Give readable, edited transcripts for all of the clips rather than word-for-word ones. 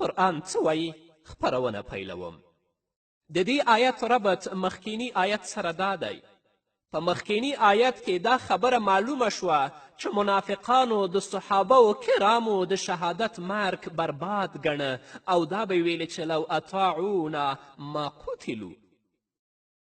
قرآن څه وایي خپرونه پیلوم. د دې آیت ربط مخکینی آیت سره دا دی. په مخکینی آیت کې دا خبره معلومه شوه چې منافقانو د صحابه کرامو د شهادت مرګ برباد ګڼه او دا به ویلې چې لو اطاعونا ما قتلو،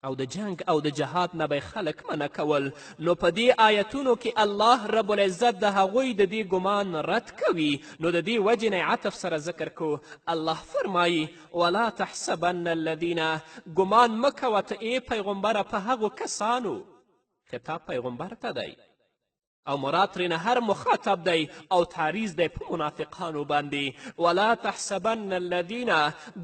او د جنگ او د جهاد نه به خلک منع کول. نو په دې آیتونو کې الله رب العزت د هغوی د دې ګمان رد کوي. نو د دې وجې نه عطف سره ذکر کو. الله فرمایي ولا تحسبن الذین، ګمان مه کوه ته ای پیغمبره په هغو کسانو، خطاب پیغمبر ته دی او مراد ترېنه هر مخاطب دی او تعریض دی په منافقانو باندې. ولا تحسبن الذین،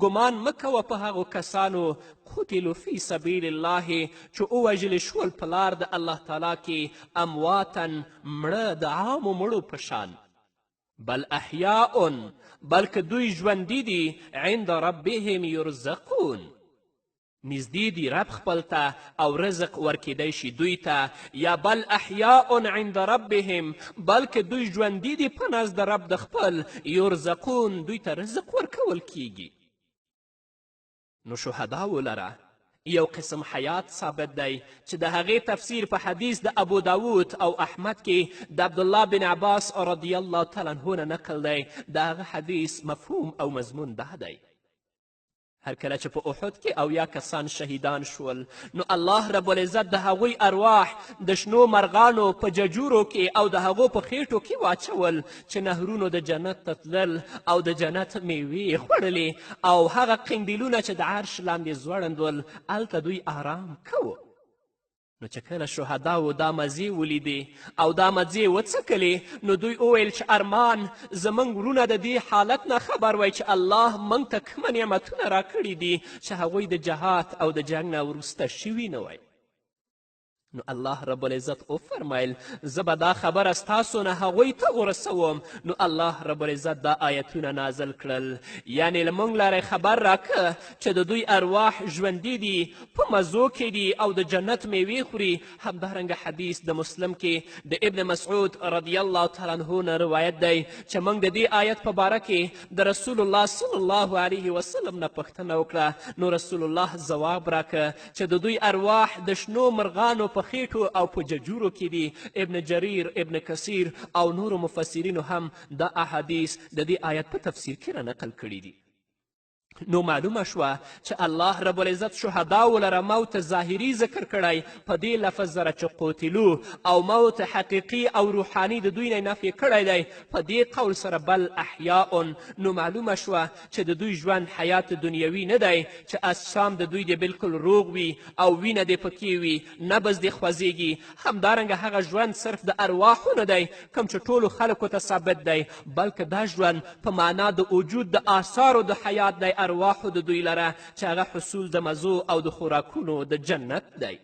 ګمان مه کوه په هغو کسانو قتلوا فی سبیل الله چې ووژل شول په لار د الله تعالی کې امواتا مړه د عامو مړو په شان، بل احیاء، بلکې دوی ژوندي دي عند ربهم یرزقون، نزدې دي رب خپل ته او رزق ورکیدی شي دوی ته. یا بل احیاء عند ربهم، بلکې دوی ژوندي دي په نزد رب د خپل، یرزقون، دوی ته رزق ورکول کیږي. نو شهداو لره یو قسم حیات ثابت دی چې د هغې تفسیر په حدیث د ابو داود او احمد کې د عبدالله بن عباس رضی الله تعالی عنه نه نقل دی. د هغه حدیث مفهوم او مضمون دا دی: هر کله چې په احد کې اویا کسان شهیدان شول، نو الله رب العزت د هغوی ارواح د شنو مرغانو په ججورو کې او د هغو په خیټو کې واچول چې نهرونو د جنت ته تلل او د جنت میوې خوړلې او هغه قندیلونه چې د عرش لاندې ځوړند ول هلته دوی آرام کوو. نو چې کله شهداو دا مزې ولیدې او دا مزې وڅکلې، نو دوی وویل چې ارمان زموږ ورونه د دې حالت نه خبر وای چې الله موږ ته کومه نعمتونه راکړي دي چې هغوی د جهاد او د جنګ نه وروسته شوي نه وای. نو الله رب العزت وفرمیل زه به دا خبره ستاسو نه هغوی ته ورسوم. نو الله رب العزت دا آیتونه نازل کړل، یعنې له موږ لاره خبر راکه چې د دوی ارواح ژوندي دي، په مزو کې دي او د جنت میوې خوري. همدارنګه حدیث د مسلم کې د ابن مسعود رضی الله تعالی عنه نه روایت دی چې موږ د دې آیت په باره کې د رسول الله صلی الله علیه وسلم نه پوښتنه وکړه. نو رسول الله ځواب راکه چې د دوی ارواح د شنو مرغانو په خیټو او په ججورو کې دي. ابن جریر، ابن کثیر او نورو مفسرینو هم دا احادیث د دې آیت په تفسیر کې رانقل کړي دي. نو معلومه شوه چې الله رب العزت شهداو لره موت ظاهري ذکر کړی په دې لفظ سره چې قتلو، او موت حقیقي او روحاني د دوی نه نفی کړی دی په دې قول سره بل احیاء. نو معلومه شوه چې د دوی ژوند حیات دنیوي نه دی چې اجسام د دوی د بالکل روغ وي او وینه دې پکې وي، نبض دې خوځېږي. همدارنګه هغه ژوند صرف د ارواحو نه دی کوم چې ټولو خلکو ته ثابت دی، بلکې دا ژوند په معنا د وجود د آثارو د حیات دی، ارواحو د دوی لره چې هغه حصول د مزو او د خوراکونو د جنت دی.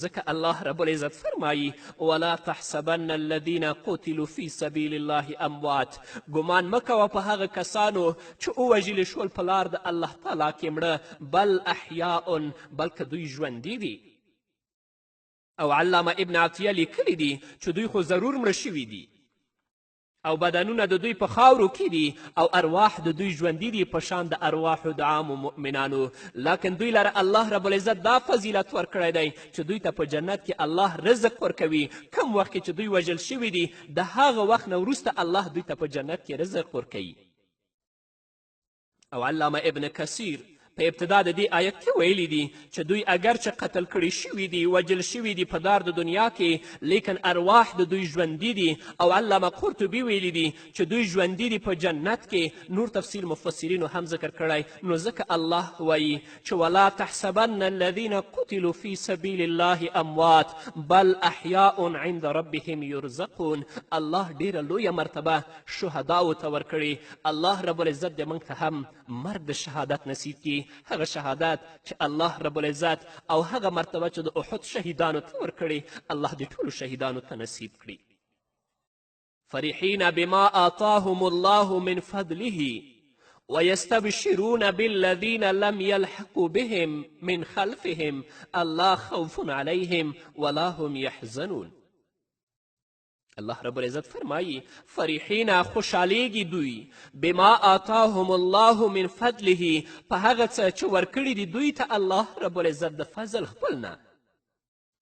ځکه الله رب العزت فرمایي ولا تحسبن الذین قتلوا فی سبیل الله اموات، ګمان مه کوه په هغه کسانو چې ووژل شول په لار د الله تعالی کې مړه، بل احیاء، بلکې دوی ژوندي دي. او علامه ابن عطیه لیکلی دي چې دوی خو ضرور مړه شوي دي او بدنونه د دوی په خاورو کې دي او ارواح د دوی ژوندي دي په شان د ارواحو د عامو مؤمنانو، لکن دوی لره الله رب العزت دا فضیلت ورکړی دی چې دوی ته په جنت کې الله رزق ورکوي. کم وخت کې چې دوی وژل شوي دي د هغه وخت نه وروسته الله دوی ته په جنت کې رزق ورکوي. او علامه ابن کثیر په ابتدا د دې آیت کې ویلی دي چې دوی اگر چې قتل کړي شوي دي، وجل شوي دي په دار د دنیا کې، لیکن ارواح د دوی ژوندي دي. او علامه قرطبي ویلی دي چې دوی ژوندي دي په جنت کې. نور تفصیل مفسرینو هم ذکر کړی. نو ځکه الله وایي چې ولا تحسبن الذین قتلوا فی سبیل الله اموات بل احیاء عند ربهم یرزقون. الله ډیره لویه مرتبه شهداو ته ورکړي. الله رب العزت دې موږ ته هم مرګ د شهادت نصیب کړي، هغه شهادت چې الله رب العزت او هغه مرتبه چې د احد شهیدانو ته ورکړي الله دې ټولو شهیدانو ته نصیب کړي. فرحین بما آتاهم الله من فضله ويستبشرون بالذين لم يلحقوا بهم من خلفهم ألا خوف عليهم ولا هم يحزنون. الله رب العزت فرمایی فریحین خوشحالیږي دوی بما آتاهم الله من فضله په هغه څه چې ورکړي دي دوی ته الله رب العزت د فضل خپل نه.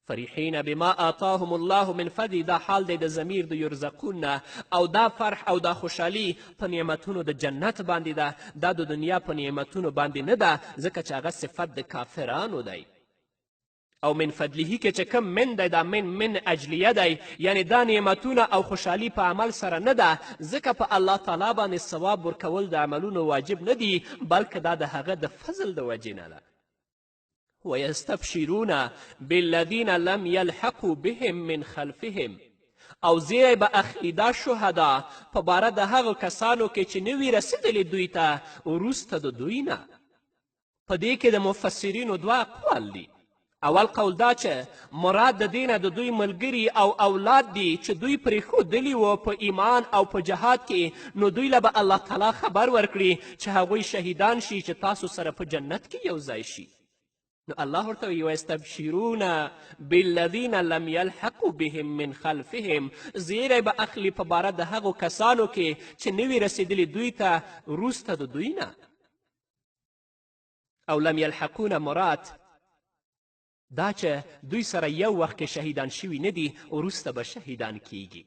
فریحین بما آتاهم الله من فضله دا حال دی د ضمیر د یرزقون نه، او دا فرح او دا خوشحالي په نعمتونو د جنت باندې ده، دا د دنیا په نعمتونو باندې نه ده، ځکه چې هغه صفت د کافرانو دی. او من فضله کې چې کم من دی دا من اجلیه دی، یعنی دا نعمتونه او خوشحالي په عمل سره نه ده، ځکه په الله تعالی باندې ثواب ورکول د عملونو واجب نه دي، بلکې دا د هغه د فضل د وجې نه ده. ویستبشرون بالذین لم یلحقوا بهم من خلفهم، او زیری به اخلي دا شهدا په باره د هغو کسانو کې چې نه وي رسېدلي دوی ته وروسته د دوی نه. په دې کې د مفسرینو دوه اقوال دي. اول قول دا چې مراد د دې نه د دوی ملګري او اولاد دي چې دوی پرېښودلي وو په ایمان او په جهاد کې، نو دوی له به الله تعالی خبر ورکړي چې هغوی شهیدان شي چې تاسو سره په جنت کې یو ځای شي. نو الله ورته وایي ویستبشرون بالذین لم یلحقوا بهم من خلفهم، زیری به اخلي په باره د هغو کسانو کې چې نه وي رسېدلي دوی ته وروسته د دوی نه. او لم یلحقونه مراد دا چې دوی سره یو وخت کې شهیدان شوي نه دي، وروسته به شهیدان کیږي.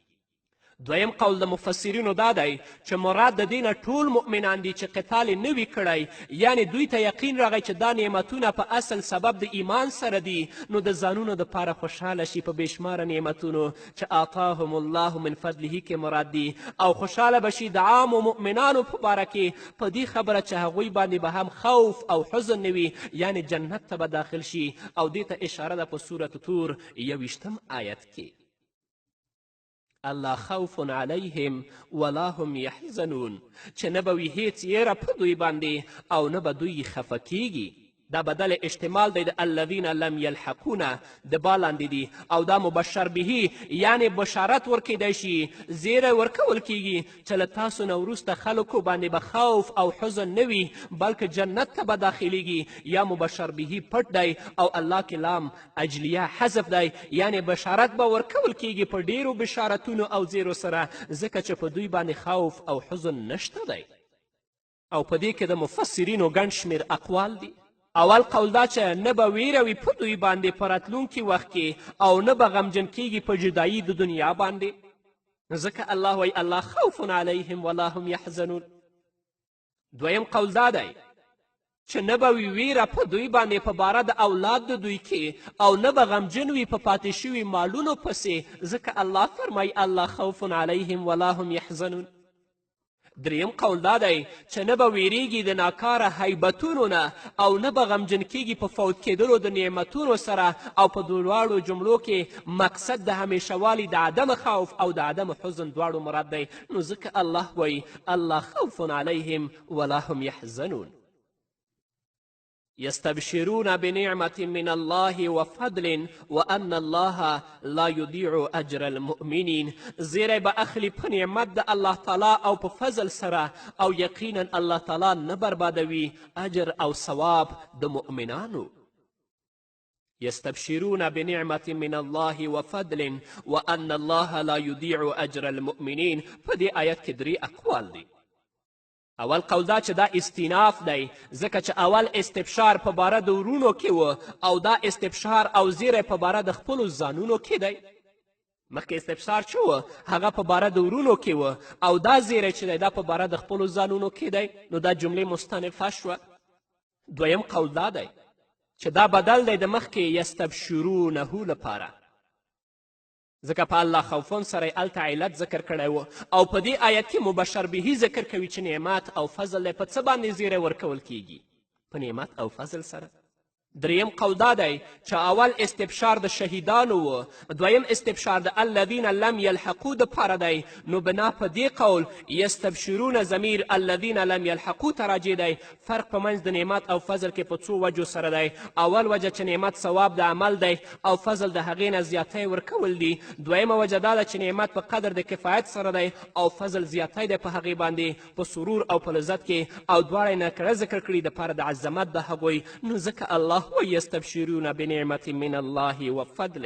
دویم قول د مفسرینو دا دی چې مراد د دې نه ټول مؤمنان دي چې قتال یې نه وي کړی، یعنی دوی ته یقین راغی چې دا نعمتونه په اصل سبب د ایمان سره دي، نو د ځانونو دپاره خوشحاله شي په بېشماره نعمتونو چې آتاهم الله من فضله کې مراد دي، او خوشحاله به شي د عامو مؤمنانو په باره کې په دې خبره چې هغوی باندې به هم خوف او حزن نه وي، یعنی جنت ته به داخل شي. او دې ته اشاره ده په سورة طور 21 آیت کې. الله خوف علیهم ولا هم یحزنون، چې نه به وي هیڅ یره په دوی باندې او نه به دوی خفه کیږي. دا بدل احتمال دی د الذین لم یلحقونه د با لاندې دي، او دا مبشر بهی یعنی بشارت ورکیدی شي، زیری ورکول کیږي چې له تاسو نه وروسته خلکو باندې به خوف او حزن نه وي، بلکې جنت ته به داخلیږي. یا مبشر بهی پټ دی او الله کې لام اجلیه حذف دی، یعنی بشارت به ورکول کیږي په ډیرو بشارتونو او زیرو سره، ځکه چې په دوی باندې خوف او حزن نشته دی. او په دې کې د مفسرینو ګڼ شمېر اقوال دي. اول قول دا چې نه به ویره وي په دوی باندې په راتلونکي وخت کې، او نه به غمجن کیږي په جدایي د دنیا باندې، ځکه الله وایي الله خوف علیهم ولا هم یحزنون. دویم قول دا دی چې نه به وي ویره په دوی باندې په باره د اولاد د دوی کې، او نه به غمجن وي په پاتې شوي مالونو پسې، ځکه الله فرمایي الله خوف علیهم ولا هم یحزنون. دریم قول دا دی چې نه به ویریږي د ناکاره حیبتونو نه، او نه به غمجن کیږي په فوت کېدلو د نعمتونو سره. او په دواړو جملو کې مقصد د همیشهوالي د عدم خوف او د عدم حزن دواړو مراد دی، نو ځکه الله وایي الله خوف علیهم ولا هم یحزنون. یستبشرون بنعمة من الله وفضل وان الله لا یضیع اجر المؤمنین، زیری به اخلي په نعمت د الله تعالی او په فضل سره، او یقینا الله تعالی نه بربادوي اجر او ثواب د مؤمنانو. یستبشرون بنعمة من الله وفضل وان الله لا یضیع اجر المؤمنین. په دې آیت کې درې اقوال دي. اول قول دا چې دا استیناف دی، ځکه چې اول استبشار په باره د ورونو کې و، او دا استبشار او زیری په باره د خپلو ځانونو کې دی. مخکې استبشار چې و هغه په باره د ورونو کې و، او دا زیری چې دی دا په باره د خپلو ځانونو کې دی، نو دا جملې مستنفه شوه. دویم قول دا دی چې دا بدل دی د مخکې یستبشرونه لپاره، ځکه په الله خوفون سره یې هلته علت ذکر کړی و، او په دې آیت کې مبشر بهي ذکر کوي چې نعمت او فضل دی په څه باندې زیری ورکول کیږي؟ په نعمت او فضل سره. دریم قول دا دی چې اول استبشار د شهیدانو و، دویم استبشار د الذین لم یلحقو دپاره دی، نو بنا په دې قول یستبشرون ضمیر الذین لم یلحقو ته راجع دی. فرق په منځ د نعمت او فضل کې په څو وجو سره دی. اول وجه چې نعمت ثواب د عمل دی او فضل د هغې نه زیاتی ورکول دي. دویمه وجه دا ده چې نعمت په قدر د کفایت سره دی او فضل زیاتی دی په هغې باندې په سرور او په لذت کې، او دواړه یې نکره ذکر کړي دپاره د عظمت د هغوی، نو ځکه الله ویستبشرون بنعمة من الله وفضل.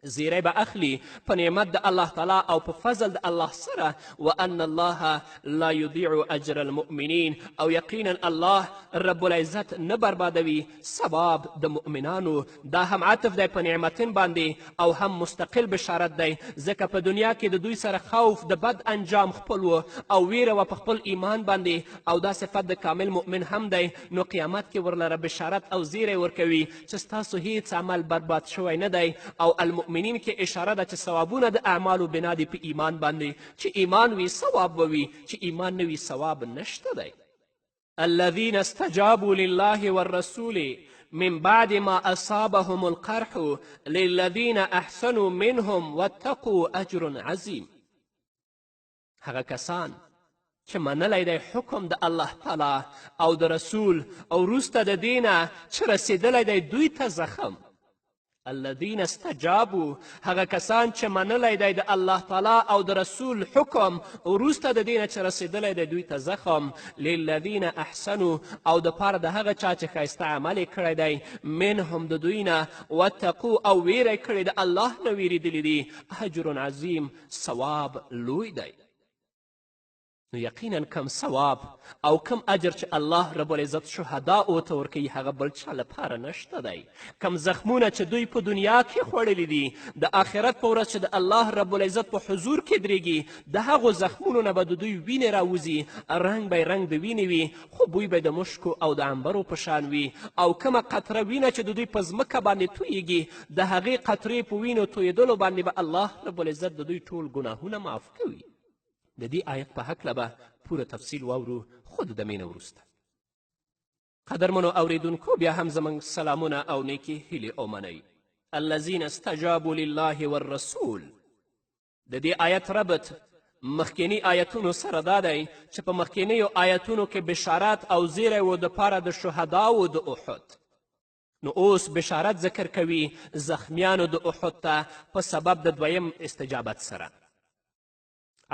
زیری به اخلي په نعمت د الله تعالی او په فضل د الله سره وان الله لا یضیع اجر المؤمنین او یقینا الله رب العزت نه بربادوي ثواب د مؤمنانو. دا هم عطف دی په نعمتین باندې او هم مستقل بشارت دی ځکه په دنیا کې د دوی سره خوف د بد انجام خپل و او ویره و په خپل ایمان باندې او دا صفت د کامل مؤمن هم دی. نو قیامت کې ورلره بشارت او زیری ورکوي چې ستاسو هیڅ عمل برباد شوی نه دی او المؤمنین کې اشاره ده چې ثوابونه د اعمالو بنا دي په ایمان باندې. چې ایمان وي ثواب به وي، چې ایمان نه وي ثواب نشته دی. الذين استجابوا لله والرسول من بعد ما أصابهم القرح للذين أحسنوا منهم واتقوا أجر عظيم. هغه کسان چې منلی دی حکم د الله تعالی او د رسول او وروسته د دې نه چې رسېدلی دی دوی ته زخم. الذین استجابوا هغه کسان چې منلی دی د الله تعالی او د رسول حکم وروسته د دې نه چې رسېدلی دی دوی ته زخم. للذین احسنوا او دپاره د هغه چا چې ښایسته عمل یې کړی دی منهم د دوی نه واتقو او ویره یې کړې د الله نه ویرېدلي دي اجر عظیم ثواب لوی دی. نو یقینا کم ثواب او کم اجر چې الله رب العزت شهداو ته ورکوي هغه بل چا لپاره نشته دی. کم زخمونه چې دوی په دنیا کې خوړلي دي د آخرت په ورځ چې د الله رب العزت په حضور کې درېږي د هغو زخمونو نه به د دوی وینې راوځي، رنګ به یې رنګ د وینې وي خو بوی به د مشکو او د عنبرو په شان وي او کومه قطره وینه چې د دوی په ځمکه باندې تویږي د هغې قطرې په وینو تویېدلو باندې به الله رب العزت د دوی ټول ګناهونه معاف کوي. د دې آیت په هکله به پوره تفصیل واورو خو د دمې نه وروسته. قدرمنو اوریدونکو بیا هم زموږ سلامونه او نیکې هیلې او منئ. الذین استجابوا لله والرسول د دې آیت ربط مخکینی آیتونو سره دا دی چې په مخکینیو آیتونو کې بشارت او زیری و دپاره د شهداو د احد. نو اوس بشارت ذکر کوي زخمیانو د احد ته په سبب د دویم استجابت سره.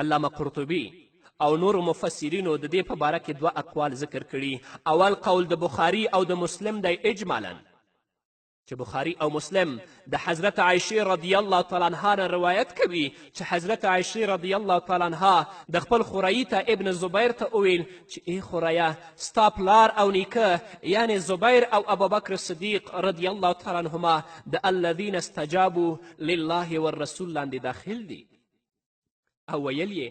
علامه قرطبي او نور مفسرینو د دې په باره کې دوه اقوال ذکر کړي. اول قول د بخاري او د مسلم دی اجمالا چې بخاري او مسلم د حضرت عایشې رضی الله تعالی عنها نه روایت کوي چې حضرت عایشې رضی الله تعالی عنها د خپل خورایي ته ابن زبیر ته وویل چې ای خورایه ستا پلار او نیکه یعنې زبیر او ابوبکر صدیق رضی الله تعالی عنهما د الذین استجابوا لله والرسول لاندې داخل دي. او ویل یې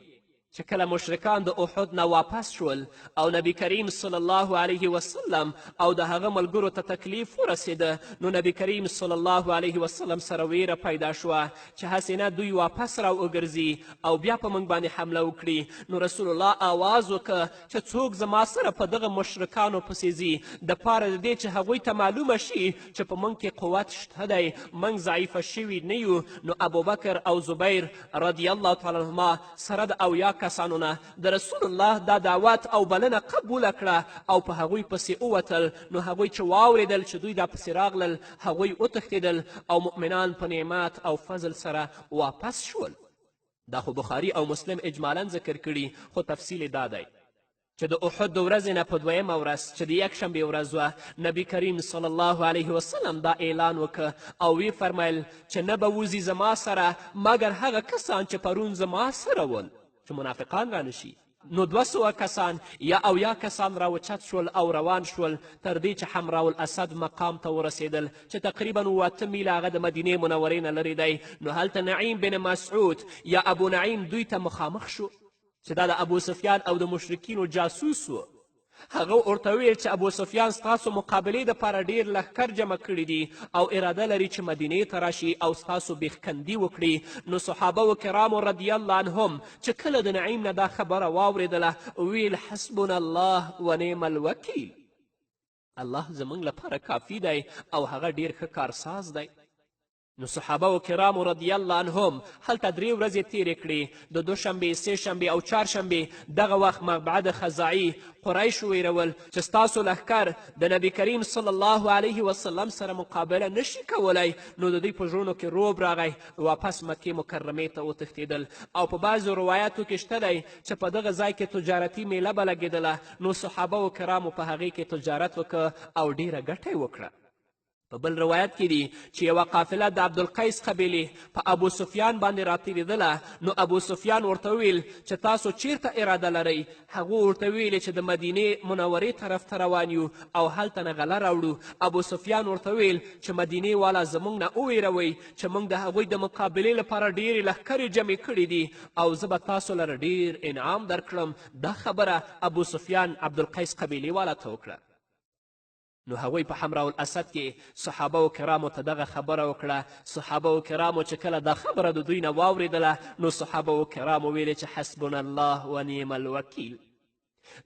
چې کله مشرکان د احد نه واپس شول او نبی کریم صلی الله علیه وسلم او د هغه ملګرو ته تکلیف ورسېده نو نبی کریم صلی الله علیه وسلم سره ویره پیدا شوه چې هسې نه دوی واپس را وګرځي او بیا په موږ باندې حمله وکړي. نو رسول الله آواز وکړه چې څوک زما سره په دغه مشرکانو پسې ځي دپاره د دې چې هغوی ته معلومه شي چې په موږ کې قوت شته دی، موږ ضعیفه شوي نه یو. نو ابوبکر او زبیر رضی الله تعالی عنهما سره د اویا کسانو نه د رسول الله دا دعوت او بلنه قبوله کړه او په هغوی پسې ووتل. نو هغوی چې واورېدل چې دوی دا پسې راغلل هغوی وتښتېدل او مؤمنان په نعمت او فضل سره واپس شول. دا خو بخاري او مسلم اجمالا ذکر کړي خو تفصیل دا دی چې د احد د ورځې نه په دویمه ورځ چې د یکشنبې ورځ وه نبي کریم صلی الله علیه وسلم دا اعلان وکړه او وی فرمیل چې نه به وځي زما سره مګر هغه کسان چې پرون زما سره ول چې منافقان را نشي. نو 200 کسان یا اویا کسان را وچت شول او روان شول تر دې چې حمراء الاسد مقام ته ورسېدل چې تقریبا 8 میله هغه د مدینې منورې نه لرې دی. نو هلته نعیم بن مسعود یا ابو نعیم دوی ته مخامخ شو چې دا د ابو سفیان او د مشرکینو جاسوس و. هغه ورته ویل چې ابو سفیان ستاسو مقابلې دپاره ډیر لښکر جمع کړي دي او اراده لري چې مدینې ته راشي او ستاسو بیخکندي وکړي. نو صحابه و کرامو رضی الله عنهم چې کله د نعیم نه دا خبره واورېدله ویل حسبنا الله ونعم الوکیل، الله زموږ لپاره کافي دی او هغه ډیر ښه کارساز دی. نو صحابه و کرامو رضی الله عنهم هلته 3 ورځې تیرې کړې د دوشنبې، سې شنبې او چهارشنبې. دغه وخت مبعد خزاعي قریشو ویرول چې ستاسو لښکر د نبی کریم صلی الله علیه وسلم سره مقابله نشي کولی. نو د دوی په زړونو کې روب راغی، واپس مکې مکرمې ته وتښتېدل. او په بعضو روایاتو کې شته دی چې په دغه ځای کې تجارتي میله به لګېدله. نو صحابه و کرامو په هغې کې تجارت وکړه او ډیره ګټه یې وکړه. په بل روایت کې دي چې یوه قافله د عبدالقیس قبیلې په ابو سفیان باندې راتېرېدله نو ابو سفیان ورته وویل چې تاسو چیرته اراده لرئ هغو ورته ویلې چې د مدینې منورې طرف ته روان یو او هلته نه غله راوړو ابو سفیان ورته ویل چې مدینې والا زموږ نه وویروئ چې موږ د هغوی د مقابلې لپاره ډېرې لښکرې جمع کړي دي او زه به تاسو لره ډېر انعام درکړم دا خبره ابو سفیان عبدالقیس قبیلې والا ته وکړه نو هغوی په حمراء الاسد کې صحابه و کرامو ته دغه خبره وکړه صحابه و کرامو چې کله دا خبره د دوی نه واورېدله نو صحابه و کرامو ویلې چې حسبنا الله و نعم الوکیل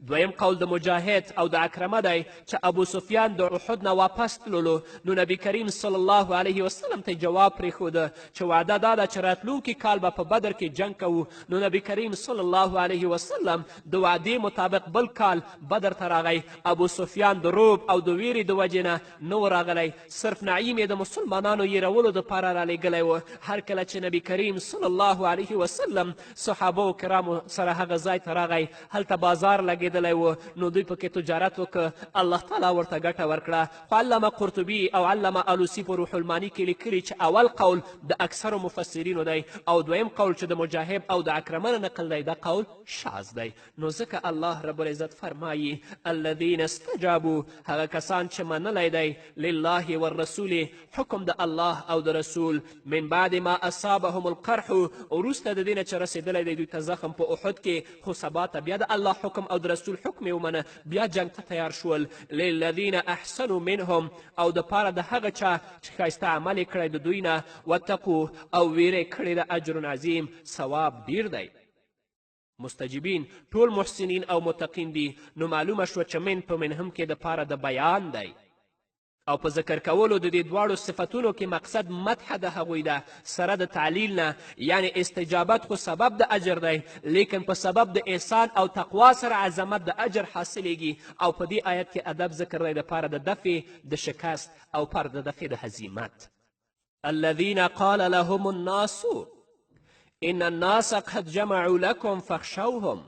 دویم قول د مجاهد او د اکرمه دی چې ابو سفیان د احد نه واپس تللو نو نبی کریم صلی الله علیه وسلم ته جواب پرېښوده چې وعده دا ده چې راتلونکي کال به په بدر کې جنګ کوو نو نبی کریم صلی الله علیه وسلم د وعدې مطابق بل کال بدر ته راغی ابو سفیان د روب او د ویرې د وجې نه نه راغلی صرف نعیم یې د مسلمانانو یېرولو دپاره رالیږلی و هر کله چې نبی کریم صلی الله علیه وسلم صحابه و کرامو سره هغه ځای ته راغی هلته بازار لګېدلی و نو دوی پکې تجارت وکړه الله تعالی ورته ګټه ورکړه خو علامه قرطبي او علامه آلوسي په روح المانی کې لیکلي چې اول قول د اکثرو مفسرینو دی او دویم قول چې د مجاهد او د اکرمه نه نقل دی دا قول شاذ دی نو ځکه الله رب العزت فرمایي الذین استجابوا هغه کسان چې منلی دی لله والرسول حکم د الله او د رسول من بعد ما اصابهم القرح وروسته د دې نه چې رسېدلی دی دوی ته زخم په احد کې خو سبا ته بیا د الله حکم او د رسول حکم یې ومنه بیا جنګ ته تیار شول للذین احسنوا منهم او د پاره د هغه چا چې ښایسته عمل یې کړی د دوی نه وتقو او ویره یې کړې ده اجر عظیم ثواب ډیر دی مستجیبین ټول محسنین او متقین دي نو معلومه شوه چې من په منهم کې د پاره د بیان دی او په ذکر کولو د دې دواړو صفتونو کې مقصد مدح د هغوی ده سره د تعلیل نه یعنی استجابت خو سبب د اجر دی لیکن په سبب د احسان او تقوا سره عظمت د اجر حاصلیږي او په دې آیت کې ادب ذکر دی دپاره د دفع د شکست او پر د دفع د هزیمت الذین قال لهم الناس ان الناس قد جمعوا لكم فاخشوهم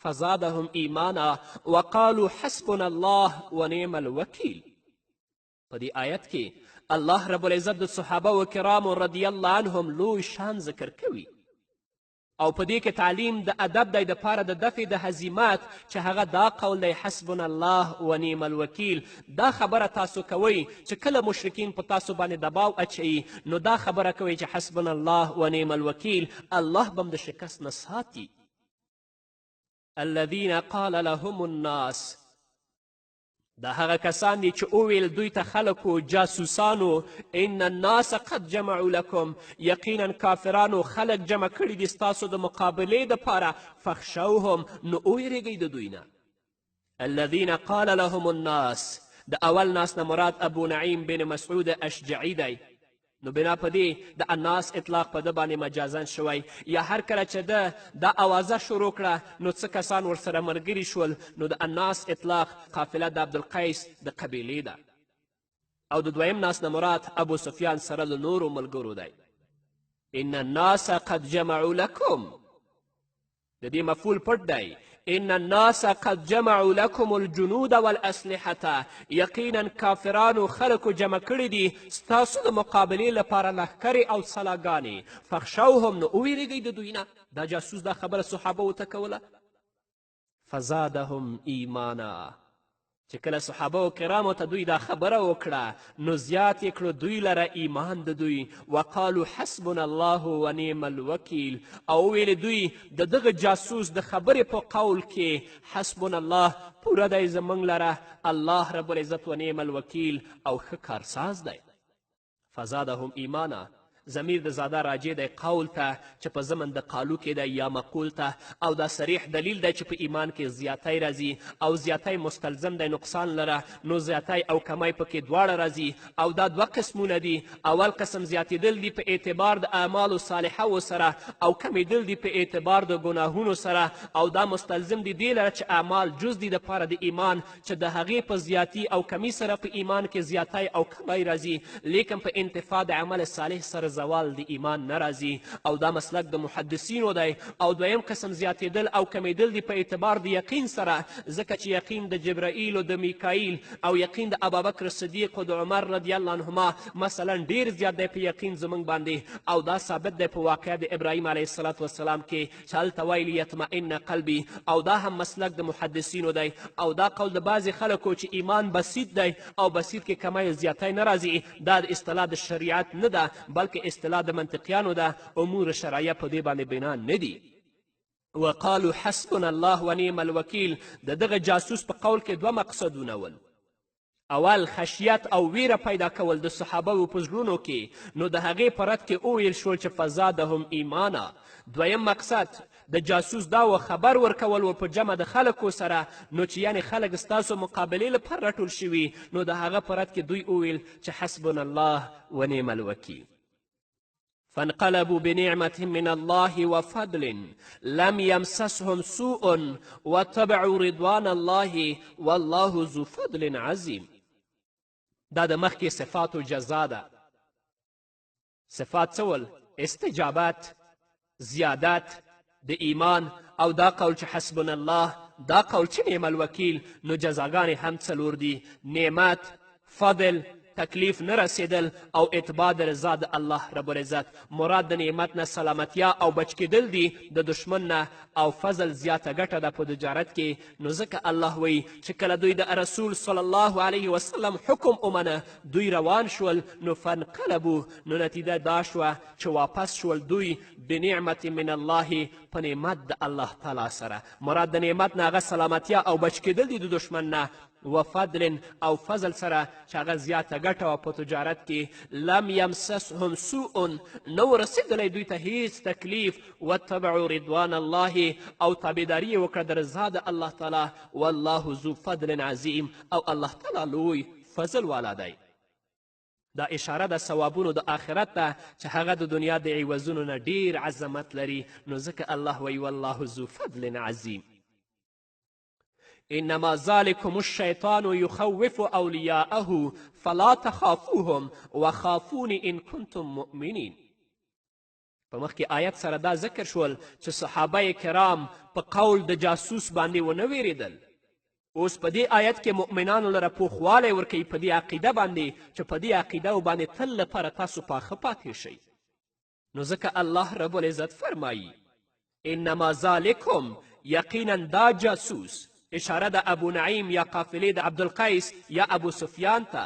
فزادهم ایمانا وقالوا حسبنا الله ونعم الوکیل په دې آیت کې الله رب العزت د صحابه و کرامو رضی الله عنهم لوی شان ذکر کوي او په دې کې تعلیم د ادب دی دپاره د دفع د هزیمت چې هغه دا قول دی حسبنا الله و نعم الوکیل دا خبره تاسو کوئ چې کله مشرکین په تاسو باندې دباو اچوي نو دا خبره کوئ چې حسبنا الله و نعم الوکیل الله به د شکست نه ساتي الذین قال لهم الناس دا هغه کسان دي چې وویل دوی ته خلکو جاسوسانو ان الناس قد جمعوا لکم یقینا کافرانو خلک جمع کړي دي ستاسو د مقابلې دپاره فخشوهم نو ویرېږئ د دوی نه الذین قال لهم الناس د اول ناس نه مراد ابو نعیم بن مسعود اشجعي دی نو بنا په دې د الناس اطلاق په ده باندې مجازن شوی یا هر کله چې ده دا اوازه شروع کړه نو څه کسان ورسره ملګري شول نو د الناس اطلاق قافله د عبدالقیس د قبیلې ده او د دویم ناس نه مراد ابو سفیان سره له نورو ملګرو دی ان الناس قد جمعوا لکم د دې مفعول پټ دی ان الناس قد جمعوا لكم الجنود والاسلحه یقینا کافرانو خلکو جمع کړي دي ستاسو د مقابلې لپاره لښکرې او سلاګانې فخشوهم نو وویرېږئ د دوی نه دا جاسوس دا خبره صحابه ورته کوله فزادهم ایمانا چې کله صحابه و کرامو ته دوی دا خبره وکړه نو زیات یې کړو دوی لره ایمان د دوی وقالو حسبنا الله و نعم الوکیل او ویلې دوی د دغه جاسوس د خبرې په قول کې حسبنا الله پوره دی زموږ لره الله رب العزت و نعم الوکیل او ښه کارساز دی فزادهم ایمانا ضمیر د زاده راجع دی قول ته چې په ضمن د قالو کې دی یا مقول ته او دا صریح دلیل دی چې په ایمان کې زیاتی راځي او زیاتی مستلزم دی نقصان لره نو زیاتی او کمی پکې دواړه راځي او دا دوه قسمونه دي اول قسم زیاتېدل دي په اعتبار د اعمالو صالحو سره او کمیدل دي په اعتبار د ګناهونو سره او دا مستلزم دي دې لره چې اعمال جز دي دپاره د ایمان چې د هغې په زیاتی او کمی سره په ایمان کې زیاتی او کمی راځي لیکن په انتفاع د عمل صالح سره زوال د ایمان نه راځي او دا مسلک د محدثینو دی او دویم قسم زیاتېدل او کمیدل دي په اعتبار د یقین سره ځکه چې یقین د جبرائیل و د میکائیل او یقین د ابابکر صدیق و د عمر رضی الله عنهما مثلا ډیر زیات دی په یقین زموږ باندې او دا ثابت دی په واقعه د ابراهیم علیه السلام کې چې هلته وایي لیطمئن قلبي او دا هم مسلک د محدثینو دی او دا قول د بعضې خلکو چې ایمان بسیط دی او بسیط کې کمی زیاتی نه راځي دا د اصطلاح د شریعت نه ده بلکې اصطلاح د منطقیانو ده امور شرعیه په دې باندې بنا نه دي وقالو حسبنا الله ونعم الوکیل د دغه جاسوس په قول کې دوه مقصدونه ول اول خشیت او ویره پیدا کول د صحابه په زړونو کې نو د هغې په رد کې وویل شول چې فزادهم ایمانا دویم مقصد د جاسوس دا و خبر ورکول و په جمع د خلکو سره نو چې یعنې خلک ستاسو مقابلې لپاره راټول شوي نو د هغه په رد کې دوی وویل چې حسبنا الله ونعم الوکیل فانقلبوا بنعمة من الله وفضل لم يمسسهم سوء واتبعوا رضوان الله والله ذو فضل عظیم دا د مخکې صفاتو جزا ده صفات څه ول استجابت زیادت د ایمان او دا قول چې حسبنا الله دا قول چې نعم الوکیل نو جزاګانې هم څلور دي نعمت فضل تکلیف نه رسیدل او اتباع د رضا د الله رب العزت مراد د نعمت نه سلامتیا او بچ کېدل دي د دشمن نه او فضل زیاته ګټه ده په تجارت کې نو ځکه الله وایي چې کله دوی د رسول صلی الله علیه وسلم حکم ومنه دوی روان شول نو فانقلبو نو نتیجه دا شوه چې واپس شول دوی بنعمت من الله په نعمت د الله تعالی سره مراد د نعمت نه هغه سلامتیا او بچ کېدل دي د دشمن نه و فضل او فضل سره چې هغه زیاته ګټه وه په تجارت کې لم یمسسهم سوء نو رسېدلی دوی ته هیڅ تکلیف واتبعوا رضوان الله او تابعداري یې وکړه د رضا د الله تعالی والله ذو فضل عظیم او الله تعالی لوی فضل والا دی دا اشاره د ثوابونو د آخرت ته چې هغه د دنیا د عوضونو نه ډیر عظمت لري نو ځکه الله وایي والله ذو فضل عظیم انما ذلكم الشیطان یخوف اولیاءه فلا تخافوهم وخافون ان کنتم مؤمنین په مخکې آیت سره دا ذکر شول چې صحابه کرام په قول د جاسوس باندې ونه ویرېدل اوس په دې آیت کې مؤمنانو لره پوخوالی ورکوي په دې عقیده باندې چې په دې عقیده باندې تل لپاره تاسو پاخه پاتې شئ نو ځکه الله رب العزت فرمایي انما ذلکم یقینا دا جاسوس اشاره د ابو نعیم یا قافلې د عبدالقیس یا ابو سفیان ته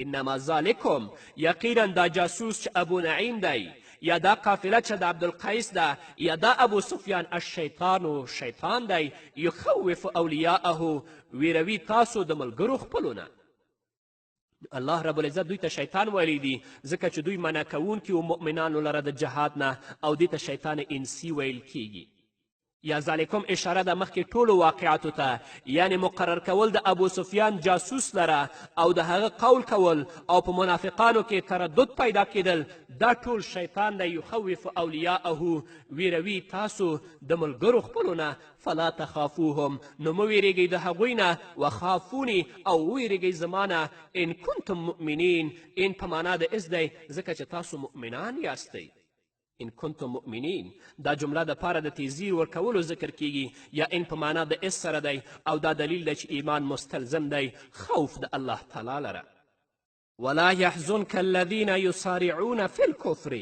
انما ذلکم یقینا دا جاسوس چې ابو نعیم دی یا دا قافله چې د عبدالقیس ده یا دا ابو سفیان الشیطانو شیطان دی یخوف اولیاءه ویروي تاسو د ملګرو خپلو نه الله رب العزت دوی ته شیطان ویلی دي ځکه چې دوی منع کوونکي و مؤمنانو لره د جهاد نه او دې ته شیطان انسي ویل کیږي یا ذالکم اشاره ده مخکې ټولو واقعاتو ته یعنی مقرر کول د ابو سفیان جاسوس لره او د هغه قول کول او په منافقانو کې تردد پیدا کېدل دا ټول شیطان دی یخوف اولیاءه ویروي تاسو د ملګرو خپلو نه فلا تخافوهم نو مه ویرېږئ د هغوی نه وخافوني او ویرېږئ زما نه ان کنتم مؤمنین ان په معنا د اس دی ځکه چې تاسو مؤمنان یاستئ ان کنتم مؤمنین دا جمله د پاره د تیزیر ورکولو ذکر کیږي یا ان په معنا د اس سره دی او دا دلیل دی چې ایمان مستلزم دی خوف د الله تعالی لره ولا يحزنك الذين يصارعون في الكفر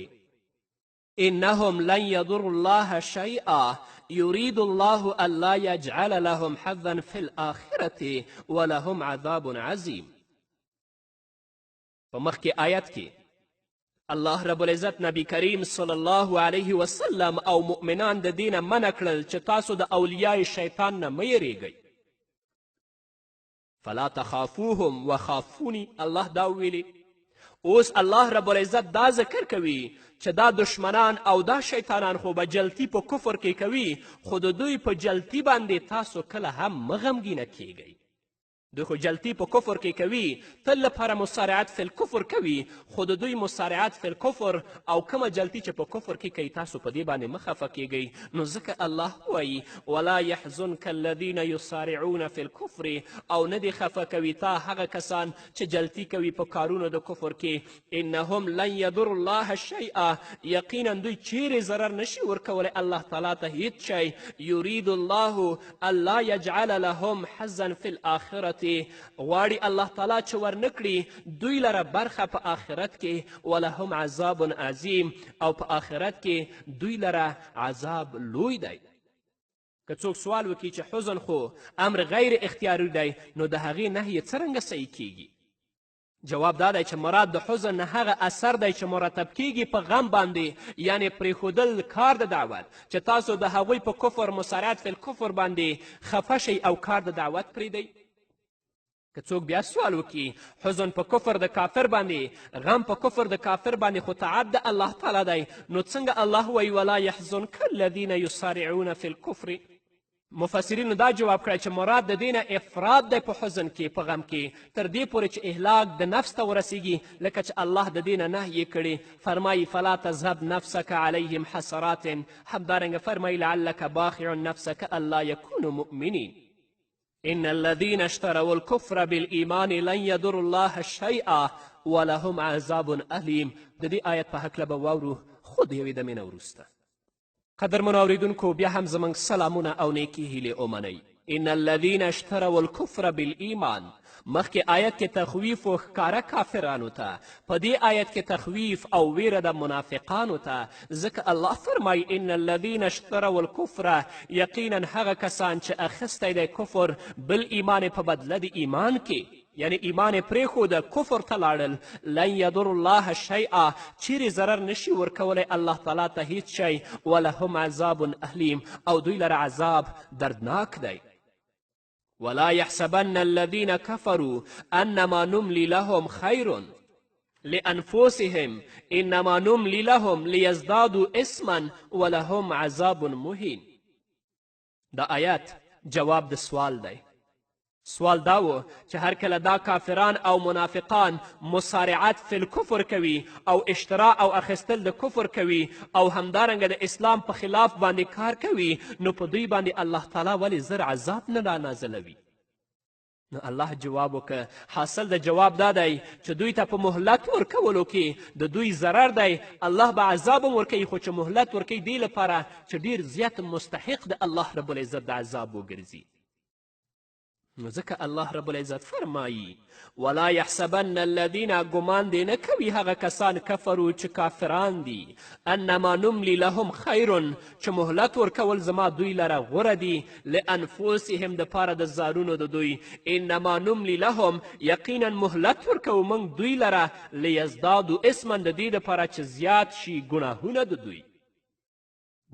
انهم لن يضروا الله شيئا يريد الله الا يجعل لهم حظا في الاخره ولهم عذاب عظيم په مخکې آیت کې الله رب العزت نبی کریم صلی الله علیه وسلم او مؤمنان د دینه منع کړل چې تاسو د اولیای شیطان نه مه یریږئ فلا تخافوهم وخافوني الله دا ویلي اوس الله رب العزت دا ذکر کوي چې دا دشمنان او دا شیطانان خو به جلتی په کفر کې کوي خو د دوی په جلتی باندې تاسو کله هم مه غمګینه کیږئ دوی خو جلتی په کفر کې کوي، تل لپاره مسارعت فی الکفر کوي، خو د دوی مسارعت فی الکفر او کومه جلتی چې په کفر کې کوي تاسو په دې باندې مه خفه کیږئ. نو ځکه الله وایي ولا یحزنک الذین یسارعون فی الکفر، او نه دې خفه کوي تا هغه کسان چې جلتی کوي په کارونو د کفر کې. انهم لن یضر الله شیئا، یقینا دوی چیرې ضرر نشي ورکولی الله تعالی ته هیڅ شی. یرید الله الا یجعل لهم حظا فی الاخرة، غواړي الله تعالی چې ورنکړي دوی لره برخه په آخرت کې. ولهم عذاب عظیم، او په آخرت کې دوی لره عذاب لوی دی. که څوک سوال وکړي چې حزن خو امر غیر اختیاري دی، نو د هغې نهیې څرنګه صحیح کیږي؟ جواب دا دی چې مراد د حزن نه هغه اثر دی چې مرتب کیږي په غم باندې، یعنی پرېښودل کار د دعوت، چې تاسو د هغوی په کفر مسارعت فی الکفر باندې خفه شئ او کار د دعوت پرېږدئ. که څوک بیا سوال وکړي حزن په کفر د کافر باندې، غم په کفر د کافر باندې خو طاعت د الله تعالی دی، نو څنګه الله وایي ولا یحزنک الذین یسارعون فی الکفر؟ مفسرینو دا جواب کړی چې مراد د دې نه افراد دی په حزن کې، په غم کې، تر دې پورې چې اهلاک د نفس ته ورسیږي، لکه چې الله د دې نه نهیې کړي. فرمایي فلا تذهب نفسک علیهم حسرات، همدارنګه فرمایي لعلک باخع نفسک الا یکونوا مؤمنین. ان الذين اشتروا الكفر بالایمان لن يضر الله شیئا ولهم عذاب الیم. د دې آیت په هکله به واورو خو د یوې دمې نه وروسته. قدرمنو اوریدونکو، بیا هم زموږ سلامونه او نیکې هیلې ومنئ. ان الذين اشتروا الكفر بالایمان، مخکې آیت کې تخویف و ښکاره کافرانو ته، په دې آیت کې تخویف او ویره د منافقانو ته. ځکه الله فرمایي ان الذین اشتروا الکفر، یقینا هغه کسان چې اخیستی دی کفر بالایمان په بدله د ایمان کې، یعنی ایمان یې پرېښوده کفر ته لاړل. لن یضر الله شیئا، چیرې ضرر نشي ورکولی الله تعالی ته هیڅ شی. ولهم عذاب الیم، او دوی لره عذاب دردناک دی. ولا يحسبن الذين كفروا انما نملي لهم خير لانفسهم انما نملي لهم ليزدادوا اثما ولهم عذاب مهين. دا آیات جواب د سوال دی. سوال دا و چې هر کله دا کافران او منافقان مسارعت فی الکفر کوي او اشتراء او اخیستل د کفر کوي او همدارنګه د اسلام په خلاف باندې کار کوي، نو په دوی باندې الله تعالی ولې زر عذاب نه رانازلوي؟ نو الله جواب وکړه. حاصل د جواب دا دی چې دوی ته په مهلت ورکولو کې د دوی ضرر دی. الله به عذاب هم ورکوي، خو چې مهلت ورکوي دې لپاره چې ډېر زیات مستحق د الله رب العزت د عذاب وګرځي. نو ځکه الله رب العزت فرمایي ولا یحسبن الذین، ګمان دې نه کوي هغه کسان کفرو چې کافران دي، انما نملی لهم خیر، چې مهلت ورکول زما دوی لره غوره دي، لانفسهم دپاره د ځانونو د دوی. انما نملی لهم، یقینا مهلت ورکوو موږ دوی لره، لیزدادو اسما، د دې دپاره چې زیات شي ګناهونه د دوی.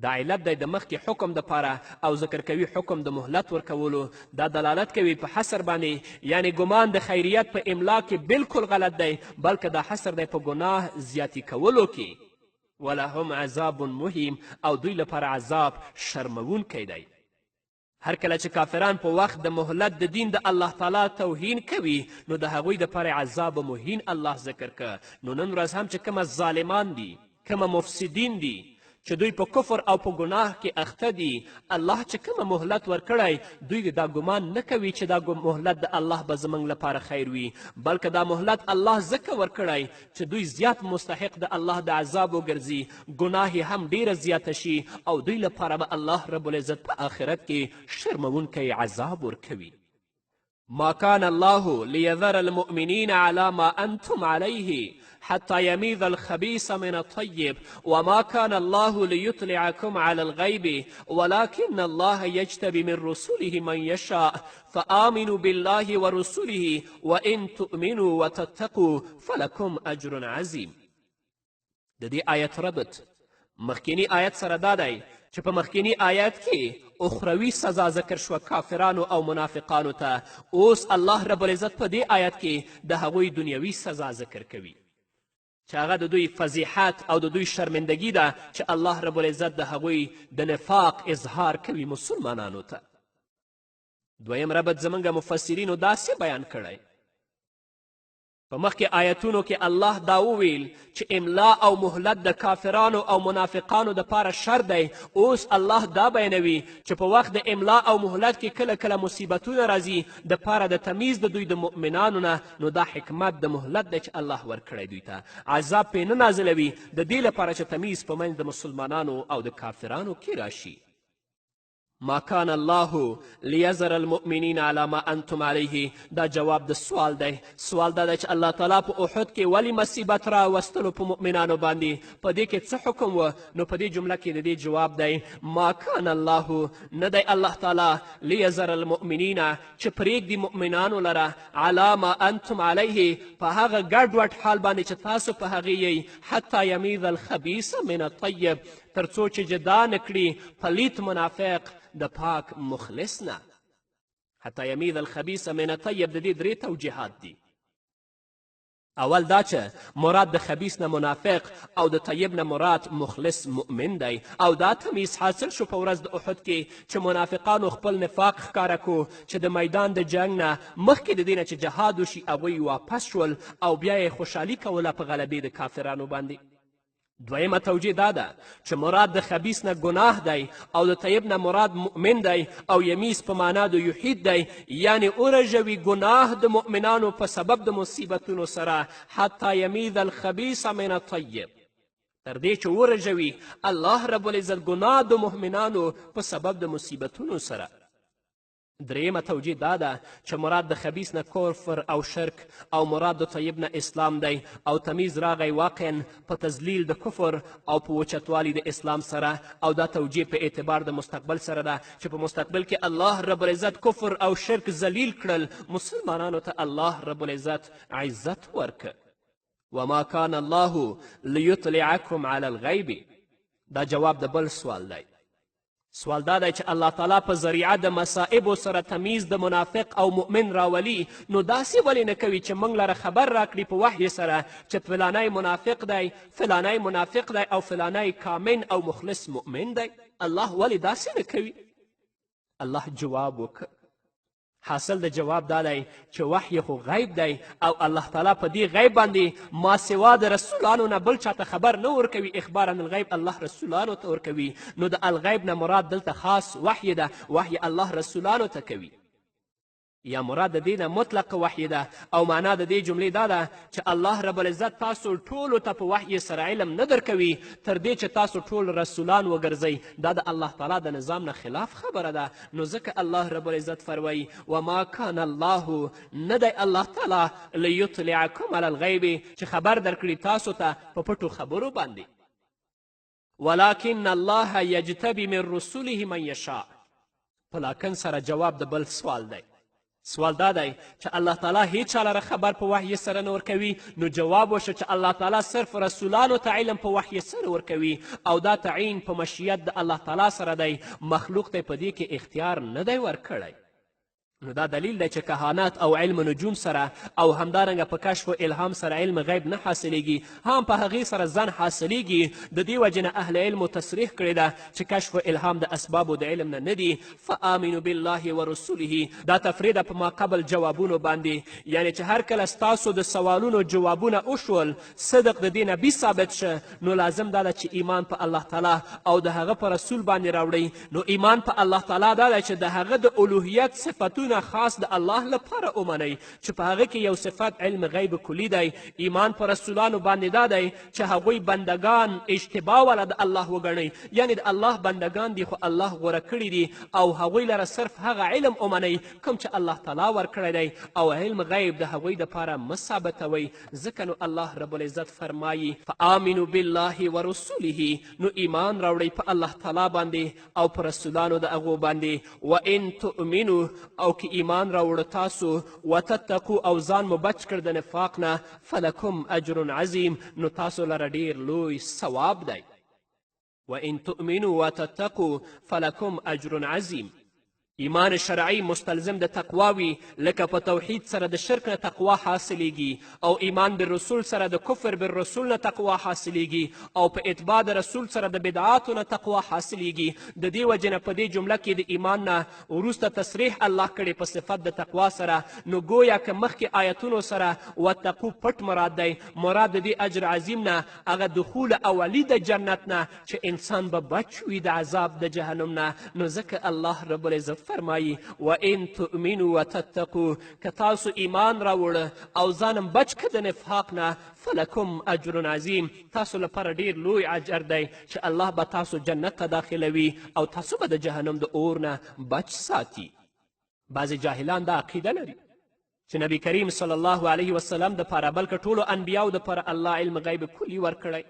دا علت دی د مخکې حکم دپاره او ذکر کوي حکم د مهلت ورکولو. دا دلالت کوي په حصر باندې، یعنی ګمان د خیریت په املا کې بالکل غلط دی، بلکې دا حصر دی په ګناه زیاتی کولو کې. ولهم عذاب مهیم، او دوی لپاره عذاب شرموونکی دی. هر کله چې کافران په وخت د مهلت د دین د الله تعالی توهین کوي، نو د هغوی دپاره عذاب مهین الله ذکر که. نو نن ورځ هم چې کومه ظالمان دي، کومه مفسدین دي چې دوی په کفر او په ګناه کې اخته دي، الله چې کومه مهلت ورکړی، دوی دا ګمان نه کوي چې دا مهلت د الله به زموږ لپاره خیر وي، بلکې دا مهلت الله ځکه ورکړی چې دوی زیات مستحق د الله د عذاب وګرځي، ګناه یې هم ډیره زیاته شي، او دوی لپاره به الله رب العزت په آخرت کې شرموونکی عذاب ورکوي. ما كان الله ليذر المؤمنين على ما أنتم عليه حتى يميز الخبيث من الطيب وما كان الله ليطلعكم على الغيب ولكن الله يجتبي من رسله من يشاء فآمنوا بالله ورسله وإن تؤمنوا وتتقوا فلكم أجر عظيم. د دې آیت ربط مخکینی آیت سره دا دی چې په مخکینی آیت کې اخروي سزا ذکر شوه کافرانو او منافقانو ته، اوس الله رب العزت په دې آیت کې د هغوی دنیوي سزا ذکر کوي چې هغه د دوی فضیحت او د دوی شرمندگی ده چې الله رب العزت د هغوی د نفاق اظهار کوي مسلمانانو ته. دویم ربط زموږ مفسرینو داسې بیان کړی په مخکې آیتونو کې الله دا وویل چې املا او مهلت د کافرانو او منافقانو دپاره شر دی. اوس الله دا بیانوي چې په وخت د املا او مهلت کې کله کله مصیبتونه راځي دپاره د تمیز د دوی د مؤمنانو نه، نو دا حکمت د مهلت دی چې الله ورکړی دوی ته. عذاب پرې نه نازلوي د دې لپاره چې تمیز په منځ د مسلمانانو او د کافرانو کې راشي. ما کان الله لیذر المؤمنین علی ما انتم علیه، دا جواب د سوال دی. سوال دا دی چې الله تعالی په احد کې ولې مصیبت راوستلو په مؤمنانو باندې؟ په دې کې څه حکم و؟ نو په دې جمله کې د دې جواب دی ما کان الله، نه دی الله تعالی لیذر المؤمنین چې پرېږدي مؤمنانو لره علی ما انتم علیه په هغه ګډوډ حال باندې چې تاسو په هغې یئ، حتی یمیز الخبیث من الطیب، تر څو چې جدا نه کړي پلیت منافق د پاک مخلص نه. حتی یمیز الخبیث من الطیب د دې 3 توجیهات دي. اول دا چې مراد د خبیث نه منافق او د طیب نه مراد مخلص مؤمن دی، او دا تمیز حاصل شو په ورځ د احد کې چې منافقانو خپل نفاق ښکاره کو چې د میدان د جنگ نه مخکې د دې نه چې جهاد وشي هغوی واپس شول او بیا یې خوشحالي کوله په غلبې د کافرانو باندې. دویمه توجیه دا ده چې مراد د خبیث نه ګناه دی او د طیب نه مراد مؤمن دی، او یمیز په معنا د یحید دی، یعنی ورژوي ګناه د مؤمنانو په سبب د مصیبتونو سره، حتی یمیز الخبیث من الطیب، تر دې چې ورژوي الله رب العزت ګناه د مؤمنانو په سبب د مصیبتونو سره. دریمه توجیه دا ده چې مراد د خبیث نه کفر او شرک او مراد د طیب نه اسلام دی، او تمیز راغی واقعا په تذلیل د کفر او په وچتوالي د اسلام سره، او دا توجیه په اعتبار د مستقبل سره ده چې په مستقبل کې الله رب العزت کفر او شرک ذلیل کړل، مسلمانانو ته الله رب العزت عزت ورکړ. وما کان الله لیطلعکم علی الغیب، دا جواب د بل سوال دی. سوال دا دی چې الله تعالی په ذریعه د مصائبو سره تمیز د منافق او مؤمن راولي، نو داسې ولې نه کوي چې موږ لره خبر راکړي په وحی سره چې فلانی منافق دی، فلانی منافق دی او فلانی کامن او مخلص مؤمن دی؟ الله ولې داسې نه کوي؟ الله جواب وکړ. حاصل د جواب دا دی چې وحی خو غیب دی او الله تعالی په دې غیب باندې ما سوا د رسولانو نه بل چاته خبر نه ورکوي. اخبار عن الغیب الله رسولانو ته ورکوي، نو د الغیب نه مراد دلته خاص وحی ده، وحی الله رسولانو ته کوي. یا مراد د دې نه مطلق وحی ده، او معنا د دې جملې دا ده چې الله رب العزت تاسو ټولو ته په وحی سره علم نه درکوي تر دې چې تاسو ټول رسولان وګرځئ. دا د الله تعالی د نظام نه خلاف خبره ده، نو ځکه الله رب العزت فرمایي وما کان الله، نه دی الله تعالی لیطلعکم علی الغیب چې خبر درکړي تاسو ته په پټو خبرو باندې، ولکن الله یجتبی من رسوله من یشاء. په لاکن سره جواب د بل سوال دی. سوال دا دی چې الله تعالی هیڅ چا لره خبر په وحی سره نه ورکوي، نو جواب وشو چې الله تعالی صرف رسولانو ته علم په وحی سره ورکوي، او دا تعیین په مشیت د الله تعالی سره دی، مخلوق ته په دې کې اختیار نه دی ورکړی. نو دا دلیل دی چې کهانت او علم نجوم سره او همدارنګه په کشف و الهام سره علم غیب نه حاصلیږي، هم په هغې سره ځان حاصلیږي. د دې وجې نه اهل علمو تصریح کړې ده چې کشف و الهام د اسبابو د علم نه نه دي. فآمنوا بالله ورسوله، دا تفریح ده په ما قبل جوابونو باندې، یعنی چې هر کله ستاسو د سوالونو جوابونه وشول صدق د دې نبي ثابت شه، نو لازم دا ده چې ایمان په الله تعالی او د هغه په رسول باندې راوړئ. نو ایمان په الله تعالی دا ده چې د هغه د الوهیت صفتونه خاص د الله لپاره ومنئ، چې په هغه کې یو صفت علم غیب کلی دی. ایمان په رسولانو باندې دا دی چې هغوی بندگان اشتباه والا د الله وګڼئ، یعنی د الله بندگان دي خو الله غوره کړي دي، او هغوی لره صرف هغه علم ومنئ کوم چې الله تعالی ورکړی دی، او علم غیب د هغوی دپاره مه ثابتوئ. ځکه نو الله رب العزت فرمایي فآمنوا بالله ورسوله، نو ایمان راوړئ په الله تعالی باندې او په رسولانو د هغو باندې. وان تؤمنوا، او که ایمان راوړه تاسو، وتتقو او ځان مو بچ کړ د نفاق نه، فلکم اجر عظیم، نو تاسو لره ډیر لوی ثواب دی. وان تؤمنوا وتتقو فلکم اجر عظیم. ایمان شرعي مستلزم د تقوا وي لکه په توحید سره د شرک نه تقوا حاصلیږي او ایمان بالرسول سره د کفر بالرسول نه تقوا حاصلیږي او په اتباع د رسول سره د بدعاتو نه تقوا حاصلیږي د دې وجې نه په دې جمله کې د ایمان نه وروسته تصریح الله کړی په صفت د تقوا سره نو ګویا که مخکې آیتونو سره وتقو پټ مراد دی مراد د دې اجر عظیم نه هغه دخول اولی د جنت نه چې انسان به بچ وي د عذاب د جهنم نه نو ځکه الله رب العزت فرمایی وان تؤمنوا وتتقوا که تاسو ایمان راوړه او ځانم بچ که د نفاق نه فلکم اجر عظیم تاسو لپاره ډیر لوی اجر دی چې الله به تاسو جنت ته داخلوي او تاسو به د جهنم د اور نه بچ ساتي بعضې جاهلان دا عقیده لري چې نبی کریم صلی الله علیه وسلم دپاره بلکې ټولو انبیاو دپاره الله علم غیب کلي ورکړی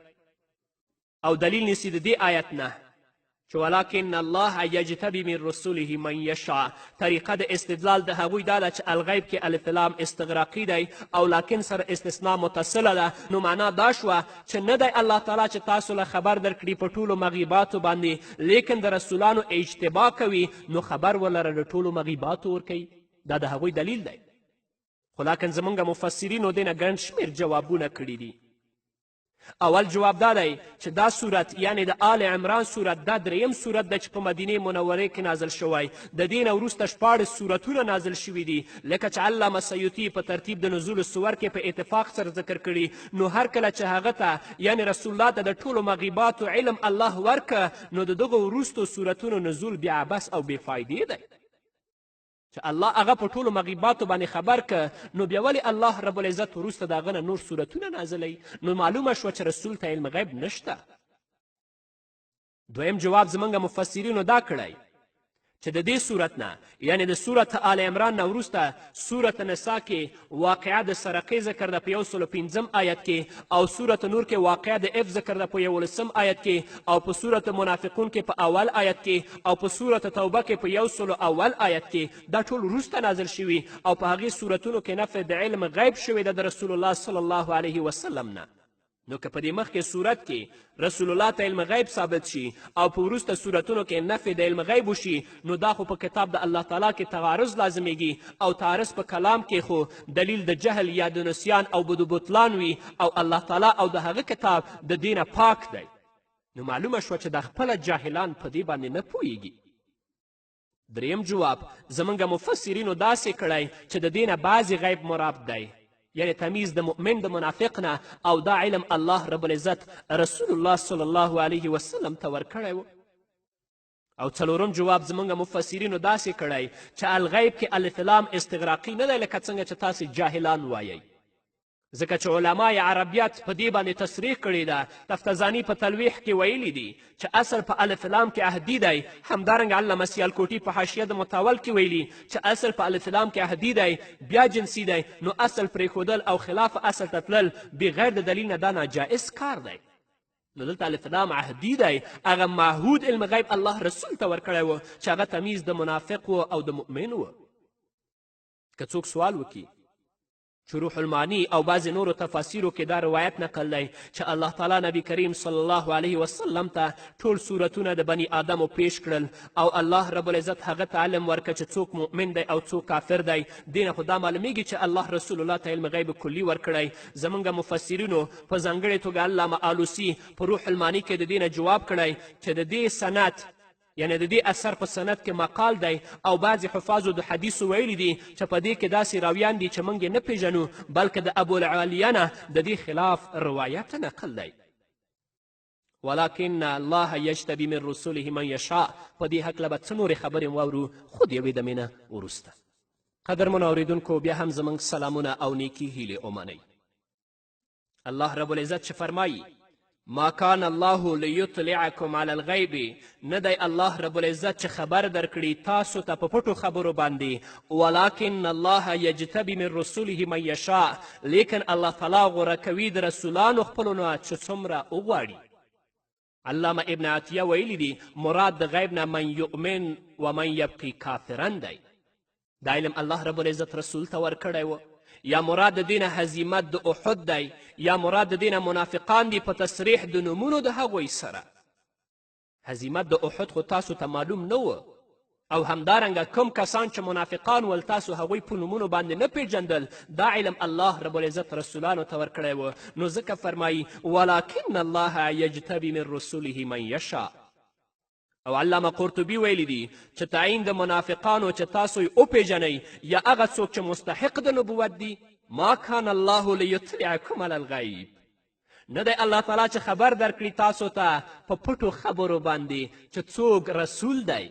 او دلیل نیسي د دې آیت نه چې ولکن الله یجتبی من رسوله من یشاء طریقه د استدلال د هغوی دا ده چې الغیب کې الف لام استغراقي دی او لکن سره استثناء متصله ده نو معنا دا شوه چې نه دی الله تعالی چې تاسو له خبر درکړي په ټولو مغیباتو باندې لیکن د رسولانو اجتبا کوي نو خبر ولره د ټولو مغیباتو ورکوي دا د هغوی دلیل دی خو لکن زموږ مفسرینو دې نه ګڼ شمېر جوابونه کړي دي اول جواب دا دی چې دا صورت یعنی د آل عمران صورت دا دریم صورت ده چې په مدینې منورې کې نازل شوی د دې نه وروسته 14 صورتونه نازل شوي دي لکه چې علامه سیوطي په ترتیب د نزول الصور کې په اتفاق سره ذکر کړي نو هر کله چې هغه ته یعنی رسول الله ته د ټولو مغیباتو علم الله ورکه نو د دغو وروستو صورتونو نزول بیا عبس او بې فایدې دی چې الله هغه په ټولو مغیباتو باندې خبر که نو بیا ولې الله رب العزت وروسته د هغه نه نور صورتونه نازلوي نو معلومه شوه چې رسول ته علم غیب نشته دویم جواب زموږ مفسرینو دا کړی چې د دې صورت نه یعنی د صورت آل عمران نه وروسته صورت نسا کې واقعه د سرقې ذکر ده په 105 آیت کې او صورت نور کې واقعه د اف ذکر ده په 11 آیت کې او په صورت منافقون کې په اول آیت کې او په صورت توبه کې په 101 آیت کې دا ټول وروسته نازل شوي او په هغې صورتونو کې نفی د علم غیب شوی ده د رسول الله صلی الله علیه وسلم نه نو که په دې مخکې صورت کې رسول الله ته علم غیب ثابت شي او په وروسته صورتونو کې نفی د علم غیب وشي نو دا خو په کتاب د الله تعالی کې تعارض لازمیږي او تعارض په کلام کې خو دلیل د جهل یا د نسیان او د بطلان وي او الله تعالی او د هغه کتاب د دینه پاک دی نو معلومه شوه چې دا خپله جاهلان په دې باندې نه پوهیږي دریم جواب زموږ مفسرینو داسې کړی چې د دینه بعضې غیب مراد دی یعنی تمیز د مؤمن د منافق نه او دا علم الله رب العزت رسول الله صلی الله علیه وسلم ته ورکړی و او څلورم جواب زموږ مفسرینو داسې کړی چې الغیب کې الف لام استغراقي نه دی لکه څنګه چې تاسې جاهلان وایئ ځکه چې علمای عربیت په دې باندې تصریح کړې ده تفتزاني په تلویح کې ویلي دي چې اصل په الف لام کې عهدي دی همدارنګه علامه سیالکوټي په حاشیه د متاول کې ویلي چې اصل په الف لام کې عهدي دی بیا جنسي دی نو اصل پرېښودل او خلاف اصل ته تلل بغیر د دلیل نه دا ناجائز کار دی نو دلته الف لام عهدي دی هغه معهود علم غیب الله رسول ته ورکړی و چې هغه تمیز د منافق و او د مؤمن و که څوک سوال وکړي چې روح المانی او بعضې نورو تفاسیرو کې دا روایت نقل دی چې الله تعالی نبی کریم صلی الله علیه وسلم ته ټول صورتونه د بني آدمو پیش کړل او الله رب العزت هغه ته علم ورکړه چې څوک مؤمن دی او څوک کافر دی دې نه خو دا معلومیږي چې الله رسول الله ته علم غیب کلي ورکړی زموږ مفسرینو په ځانګړې توګه علامه آلوسي په روح المانی کې د دې نه جواب کړی چې د دې سند یعنی د دې اثر په سند کې مقال دی او بعضې حفاظو د حدیثو ویلي دي چې په دې کې داسې راویان دي چې موږ یې نه پېژنو بلکې د ابوالعالیه نه د دې خلاف روایت نقل دی ولکن الله یجتبی من رسوله من یشاء په دې هکله به څه نورې خبرې واورو خو د یوې دمې نه وروسته قدرمنو اورېدونکو بیا هم زموږ سلامونه او نیکي هیلې ومنئ الله رب العزت چې فرمایي ما کان الله لیطلعکم علی الغیب نه دی الله رب العزت چې خبر درکړي تاسو ته په پټو خبرو باندې ولکن الله یجتبی من رسوله من یشاء لیکن الله تعالی غوره کوي د رسولانو خپلو نه چې څومره وغواړي علامه ابن عطیه ویلی دي مراد د غیب نه من یؤمن و من یبقي کافرا دی دا علم الله رب العزت رسول ته ورکړی و یا مراد د دینه هزیمت د احد دی یا مراد د دینه منافقان دي په تصریح د نومونو د هغوی سره هزیمت د احد خو تاسو ته معلوم نه و او همدارنګه کوم کسان چې منافقان ول تاسو هغوی په نومونو باندې نه پیژندل دا علم الله رب العزت رسولانو ته ورکړی و نو ځکه فرمایي ولکن الله یجتبی من رسوله من یشاء او علامه قرطبي ویلی دي چې تعیین د منافقانو چې تاسو یې وپیژنئ یا هغه څوک چې مستحق د نبوت دي ما کان الله لیطلعکم علی الغیب نه دی الله تعالی چې خبر درکړي تاسو ته په پټو خبرو باندې چې څوک رسول دی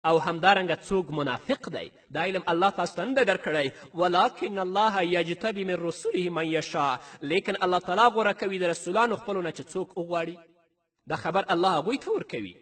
او همدارنګه څوک منافق دی دا علم الله تاسو ته نه دی درکړی ولکن الله یجتبی من رسوله من یشاء لیکن الله تعالی غوره کوي د رسولانو خپلو نه چې څوک وغواړي دا خبر الله هغوی ته ورکوي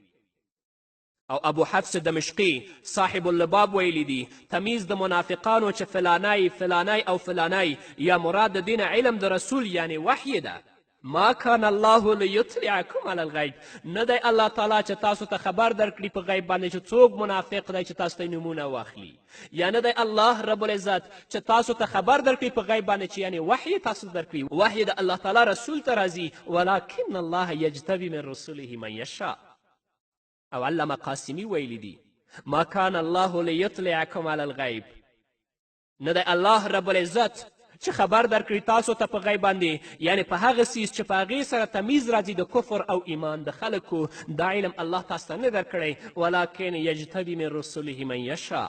او ابو حفص دمشقي صاحب اللباب ویلی دي تمیز د منافقانو چې فلانی فلانی او فلانی یا مراد د دین علم د رسول یعنی وحی ده ما کان الله لیطلعکم علی الغیب نه دی الله تعالی چې تاسو ته خبر درکړي په غیب باندې چې څوک منافق دی چې تاسو ته نمونه واخلي یا نه دی الله رب العزت چې تاسو ته خبر درکړي په غیب باندې چې یعنی وحی تاسو درکړي وحی د الله تعالی رسول ته راځي ولکن الله یجتبی من رسوله من یشاء او علامه قاسمی ویلی دي ما کان الله لیطلعکم علی الغیب نه دی الله رب العزت چې خبر درکړي تاسو ته په غیب باندې یعنی په هغه څیز چې په هغې سره تمیز راځي د کفر او ایمان د خلکو دا علم الله تاسو ته نه درکړی ولکن یجتبی من رسوله من یشاء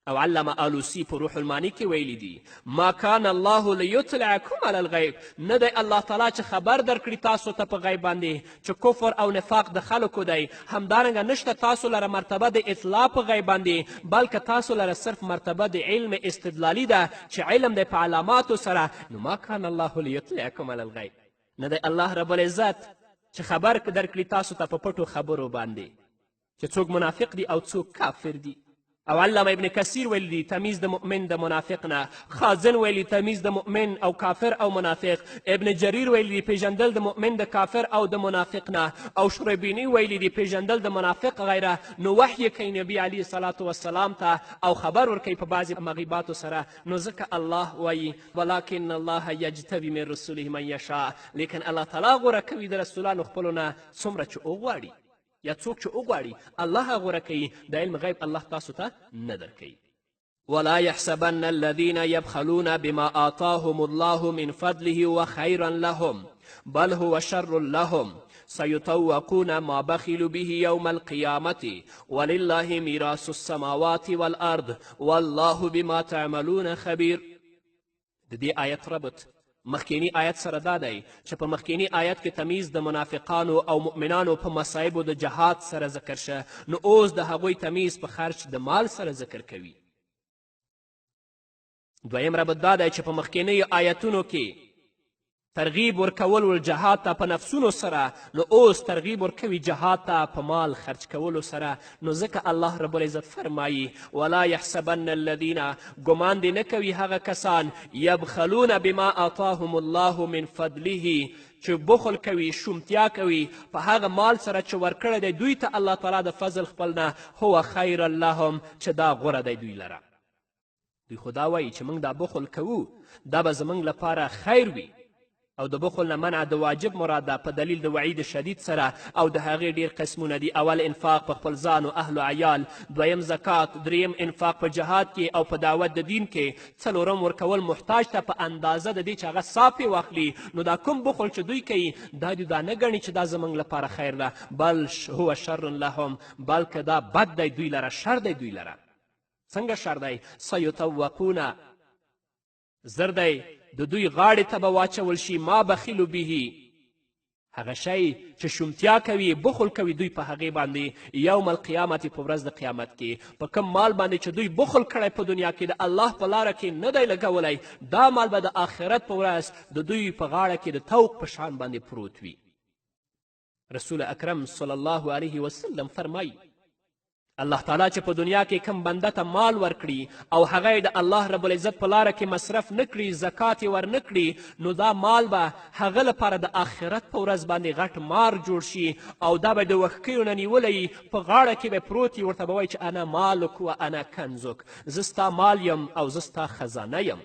او علامه آلوسی په روح المانی کې ویلی دي ما کان الله لیطلعکم علی الغیب نه دی الله تعالی چې خبر درکړي تاسو ته په غیب باندې چې کفر او نفاق د خلکو دی همدارنګه نشته تاسو لره مرتبه د اطلاع په غیب باندې بلکې تاسو لره صرف مرتبه د علم استدلالي ده چې علم دی په علاماتو سره نو ما کان الله لیطلعکم علی الغیب نه دی الله رب العزت چې خبر درکړي تاسو ته په پټو خبرو باندې چې څوک منافق دی او څوک کافر دی او علامه ابن کثیر ویلی دی تمیز د مؤمن د منافق نه خازن ویلی تمیز د مؤمن او کافر او منافق ابن جریر ویلی دی پیژندل د مؤمن د کافر او د منافق نه او شربینی ویلی دی پیژندل د منافق غیره نو وحی کوي نبی علیه صلات وسلام ته او خبر ورکوي په بعضې مغیباتو سره نو ځکه الله وایي ولکن الله یجتبی من رسوله من یشاء لیکن الله تعالی غوره کوي د رسولانو خپلو نه څومره چې وغواړي یا څوک چې وغواړي الله غوره کوي د علم غیب الله تاسو ته نه درکوي ولا يحسبن الذين يبخلون بما آتاهم الله من فضله وخيرا لهم بل هو شر لهم سيطوقون ما بخلوا به يوم القيامة ولله ميراث السماوات والأرض والله بما تعملون خبير د دې آیت ربط مخکینی آیت سره دا دی چې په مخکینی آیت کې تمیز د منافقانو او مؤمنانو په مصایبو د جهاد سره ذکر شه نو اوس د هغوی تمیز په خرج د مال سره ذکر کوي دویم ربط دا دی چې په مخکینیو آیتونو کې ترغیب ورکول جهاد ته په نفسونو سره نو اوس ترغیب ورکوي جهاد ته په مال خرج کولو سره نو ځکه الله رب العزت فرمایي ولا یحسبن الذین ګمان دې نه کوي هغه کسان یبخلون بما آتاهم الله من فضله چې بخل کوي شومتیا کوي په هغه مال سره چې ورکړی دی دوی ته الله تعالی د فضل خپل نه هو خیر لهم چې دا غوره دی دوی لره دوی خو دا وایي چې موږ دا بخل کوو دا به زموږ لپاره خیر وي او د بخل نه منع د واجب مراد ده په دلیل د وعید شدید سره او د هغې ډیر قسمونه دي اول انفاق په خپل ځان و اهل و عیال دویم زکات دریم انفاق په جهاد کې او په دعوت د دین کې څلورم ورکول محتاج ته په اندازه د دې چې هغه صافې واخلي نو دا کوم بخل چې دوی کوي دا دوی دا نه ګڼي چې دا زموږ لپاره خیر ده بل هو شر لهم بلکې دا بد دی دوی لره شر دی دوی لره څنګه شر دی سیطوقونه زر دی د دوی غاړې ته به واچول شي ما بخیلو به هغه شی چې شومتیا کوي بخل کوي دوی په هغې باندې یوم القیامت په ورځ د قیامت کې په کوم مال باندې چې دوی بخل کړی په دنیا کې د الله په لاره کې نه دی لګولی دا مال به د آخرت په ورځ د دوی په غاړه کې د توق په شان باندې پروت وي رسول اکرم صلی الله علیه وسلم فرمایي الله تعالی چې په دنیا کې کم بنده ته مال ورکړي او هغه یې د الله رب العزت په لاره کې مصرف نه کړي زکات یې ور نه کړي نو دا مال به هغه لپاره د آخرت په ورځ باندې غټ مار جوړ شي او دا به د وښکیو نه نیولی په غاړه کې به پروت وي ورته به وایي چې انا مالک و انا کنزک زه ستا مال یم او زه ستا خزانه یم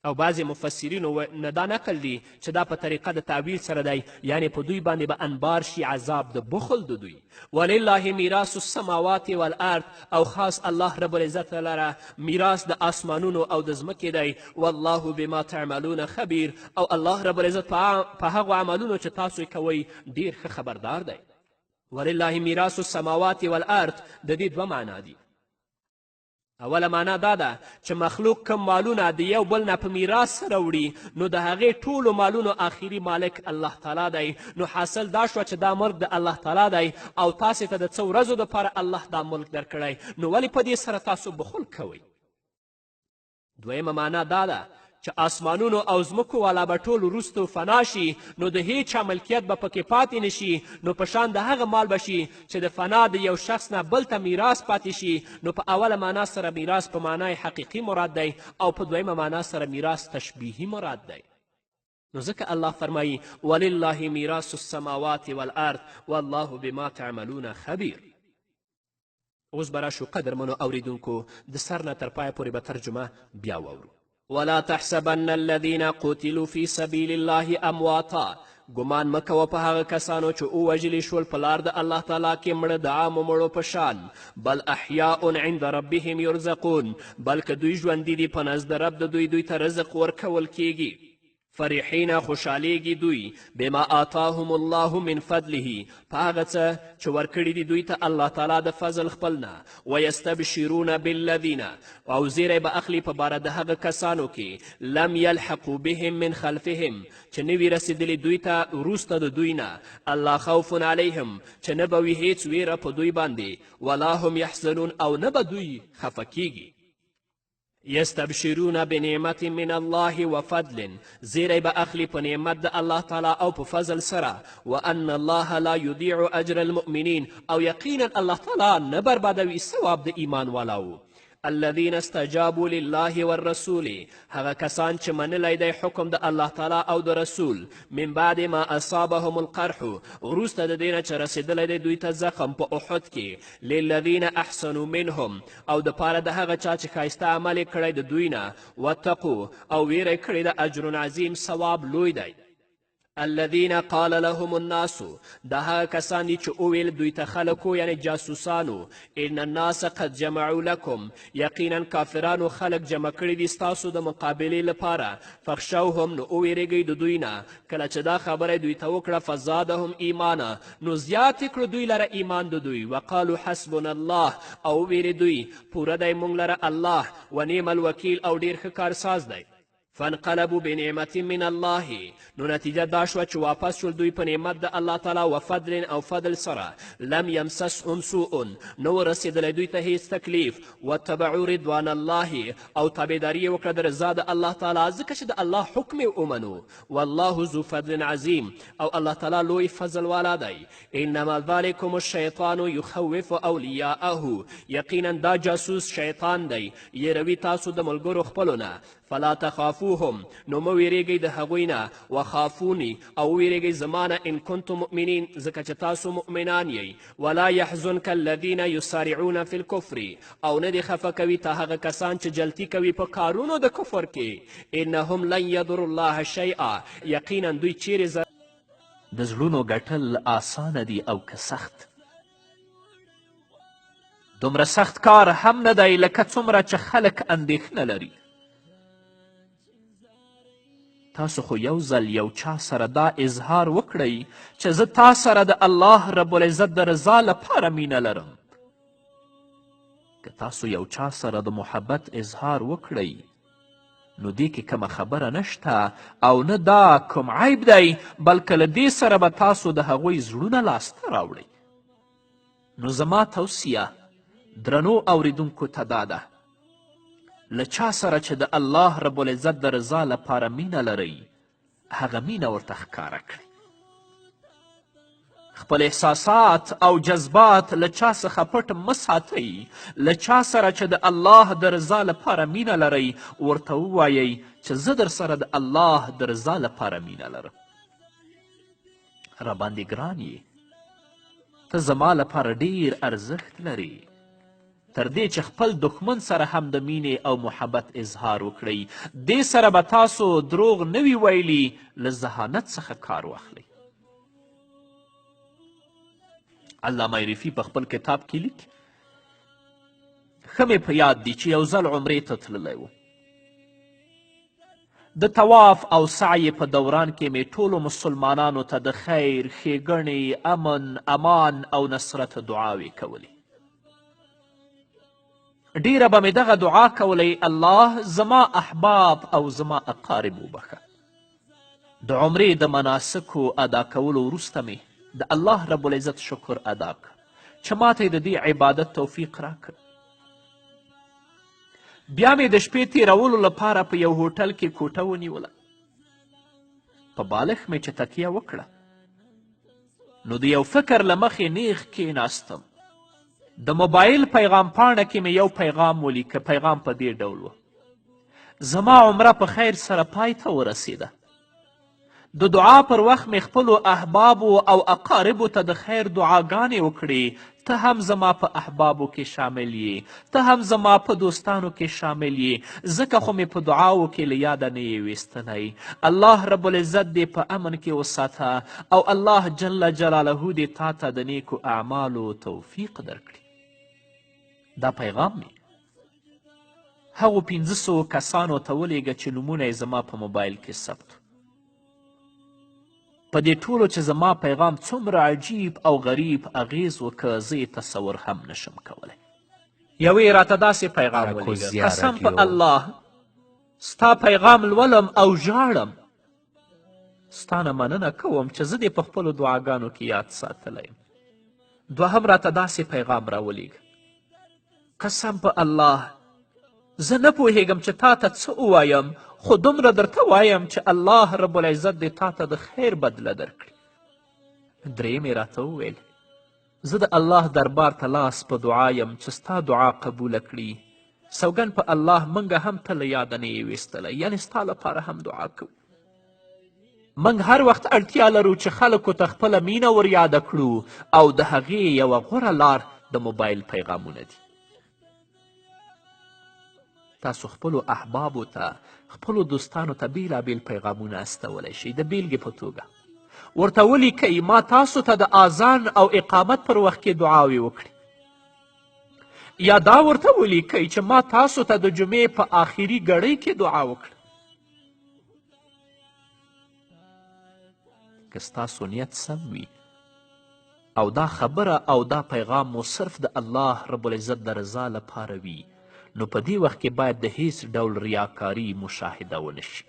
او بعضې مفسرینو نه دا نقل دی چې دا په طریقه د تعویل سره دی یعنی په دوی باندې به انبار شي عذاب د بخل د دوی ولله میراث السماوات والارض او خاص الله رب العزت لره میراث د آسمانونو او د ځمکې دی والله بما تعملون خبیر او الله رب العزت په هغو عملونو چې تاسو یې کوئ ډیر ښه خبردار دی ولله میراث السماوات والارض د دې دوه معنا دي اوله معنا دا ده چې مخلوق کم مالونه د یو بل نه په میراث سره وړي نو د هغې ټولو مالونو آخري مالک الله تعالی دی نو حاصل دا شوه چې دا ملک د الله تعالی دی او تاسې ته د څه ورځو دپاره الله دا ملک درکړی نو ولې په دې سره تاسو بخل کوئ دویمه معنا دا ده چې آسمانونو او ځمکو والا به ټول وروستو فنا شي نو د هیچ چا ملکیت به پکې پاتې نشي نو په شان د هغه مال به شي چې د فنا د یو شخص نه بل ته میراث پاتې شي نو په اوله معنا سره میراث په معنای حقیقي مراد دی او په دویمه معنا سره میراث تشبیهي مراد دی نو ځکه الله فرمایي ولله میراث السماوات والارض والله بما تعملون خبیر اوس به راشو قدرمنو اوریدونکو د سر نه تر پایه پورې به ترجمه بیا واورو ولا تحسبن الذين قتلوا في سبيل الله امواتا ګمان مه کوه په هغه کسانو چې ووژلي شول په لار د الله تعالی کې مړه د عامو مړو په شان بل احیاء عند ربهم یرزقون بلکې دوی ژوندي دي په نزد رب د دوی ته رزق ورکول کیږي فرحین خوشحالیږي دوی بما آتاهم الله من فضله په هغه څه چې ورکړي دي دوی ته الله تعالی د فضل خپل نه ویستبشرون بالذین او زیری به اخلي په باره د هغه کسانو کې لم یلحقوا بهم من خلفهم چې نه وي رسېدلي دوی ته وروسته د دوی نه الله خوف علیهم چې نه به وي هیڅ ویره په دوی باندې ولا هم یحزنون او نه به دوی خفه کیږي یستبشرون بنعمت من الله وفضل زیری به اخلي په نعمت د الله تعالی او په فضل سره وان الله لا یضیع اجر المؤمنین او یقینا الله تعالی نه بربادوي ثواب د ایمان والاو الذين استجابوا لله والرسول هغه کسان چې منلی دی حکم د الله تعالی او د رسول من بعد ما اصابهم القرح وروسته د دې نه چې رسېدلی دی دوی ته زخم په احد کې للذین احسنوا منهم او د پاره د هغه چا چې ښایسته عمل یې کړی د دوی نه واتقو او ویره یې کړې د اجر عظیم ثواب لوی دی الذين قال لهم الناس دا هغه کسان دي چې وویل دوی ته خلکو یعنی جاسوسانو ان الناس قد جمعوا لكم یقینا کافرانو خلک جمع کړي دي ستاسو د مقابلې لپاره فخشوهم نو وویرېږئ د دوی نه کله چې دا خبره دوی ته وکړه فزادهم ایمانا نو زیات یې کړو دوی لره ایمان د دوی وقالو حسبنا الله او وویرې دوی پوره دی موږ لره الله ونعم الوکیل او ډېر ښه کارساز دی فانقلبوا بنعمت من الله نو نتیجه دا شوه چې واپس شول دوی په نعمت د الله تعالی و فضل او فضل سره لم یمسسهم سوء نو رسېدلی دوی ته هیڅ تکلیف واتبعوا رضوان الله او تابعداري یې وکړه د رضا د الله تعالی ځکه چې د الله حکم یې ومنو والله ذو فضل عظیم او الله تعالی لوی فضل والا دی انما ذلکم الشیطان یخوف اولیاءه یقینا دا جاسوس شیطان دی یېروي تاسو د ملګرو خپلو نه فلا تخافوهم نو مه ویرېږئ د هغوی نه وخافوني او ویرېږئ زما نه ان کنتم مؤمنین ځکه چې تاسو مؤمنان یئ ولا یحزنک الذین یسارعون فی الکفر او نه دې خفه کوي ته هغه کسان چې جلتي کوي په کارونو د کفر کې انهم لن یضر الله شیئا یقینا دوی چیرې د زړونو ګټل آسانه دي او که سخت دومره سخت کار هم نه دی لکه څومره چې خلک اندېښنه لري تاسو خو یو ځل یو چا سره دا اظهار وکړئ چې زه تا سره د الله رب العزت د رضا لپاره مینه لرم که تاسو یو چا سره د محبت اظهار وکړئ نو دې کې کومه خبره نشته او نه دا کوم عیب دی بلکې له دې سره به تاسو د هغوی زړونه لاسته راوړئ نو زما توصیه درنو اوریدونکو ته دا ده له چا سره چې د الله رب العزت د رضا لپاره مینه لرئ هغه مینه ورته ښکاره کړئ خپل احساسات او جذبات له چا څخه پټ مه ساتئ له چا سره چې د الله د رضا لپاره مینه لرئ ورته ووایئ چې زه در سره د الله د رضا لپاره مینه لرم راباندې ګران یې ته زما لپاره ډیر ارزښت لري تر دې چې خپل دښمن سره هم د مینې او محبت اظهار وکړئ. دې سره به تاسو دروغ نه وي ویلي، له ذهانت څخه کار واخلئ. علامه عرفي په خپل کتاب کې لیکي، ښه مې په یاد دي چې یو ځل عمرې ته تللی و. د طواف او سعی په دوران کې مې ټولو مسلمانانو ته د خیر، ښېګڼې، امن، امان او نصرت دعاوې کولې. ډیره به مې دغه دعا کولی، الله زما احباب او زما اقارب وبخه. د عمرې د مناسکو ادا کولو وروسته مې د الله رب العزت شکر ادا کړ چې ماته یې د دې عبادت توفیق راکړ. بیا مې د شپې تیرولو لپاره په یو هوټل کې کوټه ونیوله. په بالښت مې چې تکیه وکړه نو د یو فکر له مخې نیغ کېناستم. د موبایل پیغام پاڼه کې مې یو پیغام ولیکه. پیغام په دې ډول و: زما عمره په خیر سره پای ته ورسېده. د دعا پر وخت مې خپلو احبابو او اقاربو ته د خیر دعاګانې وکړې. ته هم زما په احبابو کې شامل یې، ته هم زما په دوستانو کې شامل یې، ځکه خو مې په دعاو کې له یاده نه یې ویستلی. الله رب العزت دې په امن کې وساته او الله جل جلاله دې تا ته د نیکو اعمالو توفیق درکړي. دا پیغام مې هغو 500 کسانو ته ولیږه چې نومونه یې زما په موبایل کې ثبت. په دې ټولو چې زما پیغام څومره عجیب او غریب اغیز وکړه، زه یې تصور هم نشم کولی. یوې راته داسې پیغام ولیږه: قسم په الله ستا پیغام لولم او ژاړم. ستا نه مننه کوم چې زه دې په خپلو دعاګانو کې یاد ساتلی یم. دوهم راته داسې پیغام راولیږه: قسم په الله زه نه پوهیږم چې تا ته څه ووایم، خو دومره درته وایم چې الله رب العزت دې تا ته د خیر بدله درکړي. دریم یې راته وویل: زه د الله دربار ته لاس په دعا یم چې ستا دعا قبوله کړي. سوګند په الله موږ هم ته له یاده نه یې ویستلی، یعنې ستا لپاره هم دعا کوو. موږ هر وخت اړتیا لرو چې خلکو ته خپله مینه ور یاده کړو او د هغې یوه غوره لار د موبایل پیغامونه دي. تاسو خپلو احبابو ته، خپلو دوستانو ته بیلابیل پیغامونه استولی شئ. د بیلګې په توګه ورته ولیکئ: ما تاسو ته د اذان او اقامت پر وخت کې دعاوې وکړي. یا دا ورته ولیکئ چې ما تاسو ته د جمعې په آخري ګړۍ کې دعا وکړه. که ستاسو نیت سم وي او دا خبره او دا پیغام مو صرف د الله رب العزت د رضا لپاره وي، نو په دې وخت کې باید د هیڅ ډول ریاکاري مشاهده ونه شي،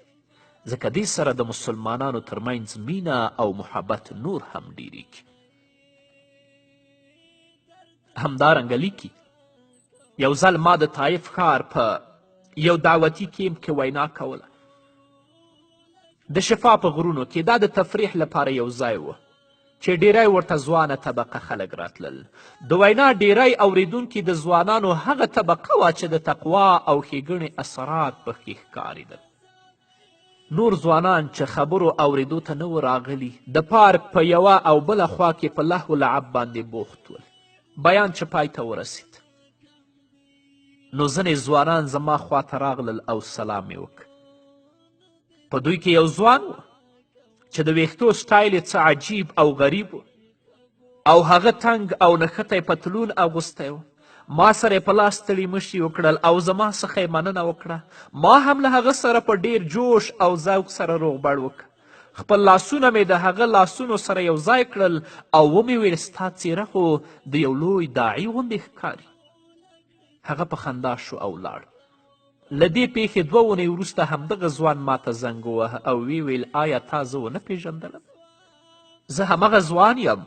ځکه دې سره د مسلمانانو ترمنځ مینه او محبت نور هم ډیریږي. همدارنګه لیکي: یو ځل ما د طایف ښار په یو دعوتي کیمپ کې وینا کوله. د شفا په غرونو کې دا د تفریح لپاره یو ځای و چې ډیری ورته ځوانه طبقه خلک راتلل. د وینا ډیری اوریدونکي د ځوانانو هغه طبقه وه چې د تقوا او ښېګڼې اثرات پکې ښکارېدل. نور ځوانان چې خبرو اوریدو ته نه و راغلي، د پارک په یوه او بله خوا کې په لهو لعب باندې بوخت ول. بیان چې پای ته ورسید نو ځینې ځوانان زما خواته راغلل او سلام یې وکړ. په دوی کې یو ځوان و چې د ویښتو سټایل یې څه عجیب او غریب و او هغه تنګ او نښتی پتلون اغوستی و. ما سره یې په لاس تړي مشي وکړل او زما څخه یې مننه وکړه. ما هم له هغه سره په ډیر جوش او ذوق سره روغبړ وکړ. خپل لاسونه مې د هغه لاسونو سره یو ځای کړل او ومې ویل: ستا څیره خو د یو لوی داعي غوندې ښکاري. هغه په خندا شو او لاړ. له دې پیښې 2 اونۍ وروسته همدغه ځوان ماته زنګ ووهه او وی ویل: آیا تا زه ونه پیژندلم؟ زه همغه ځوان یم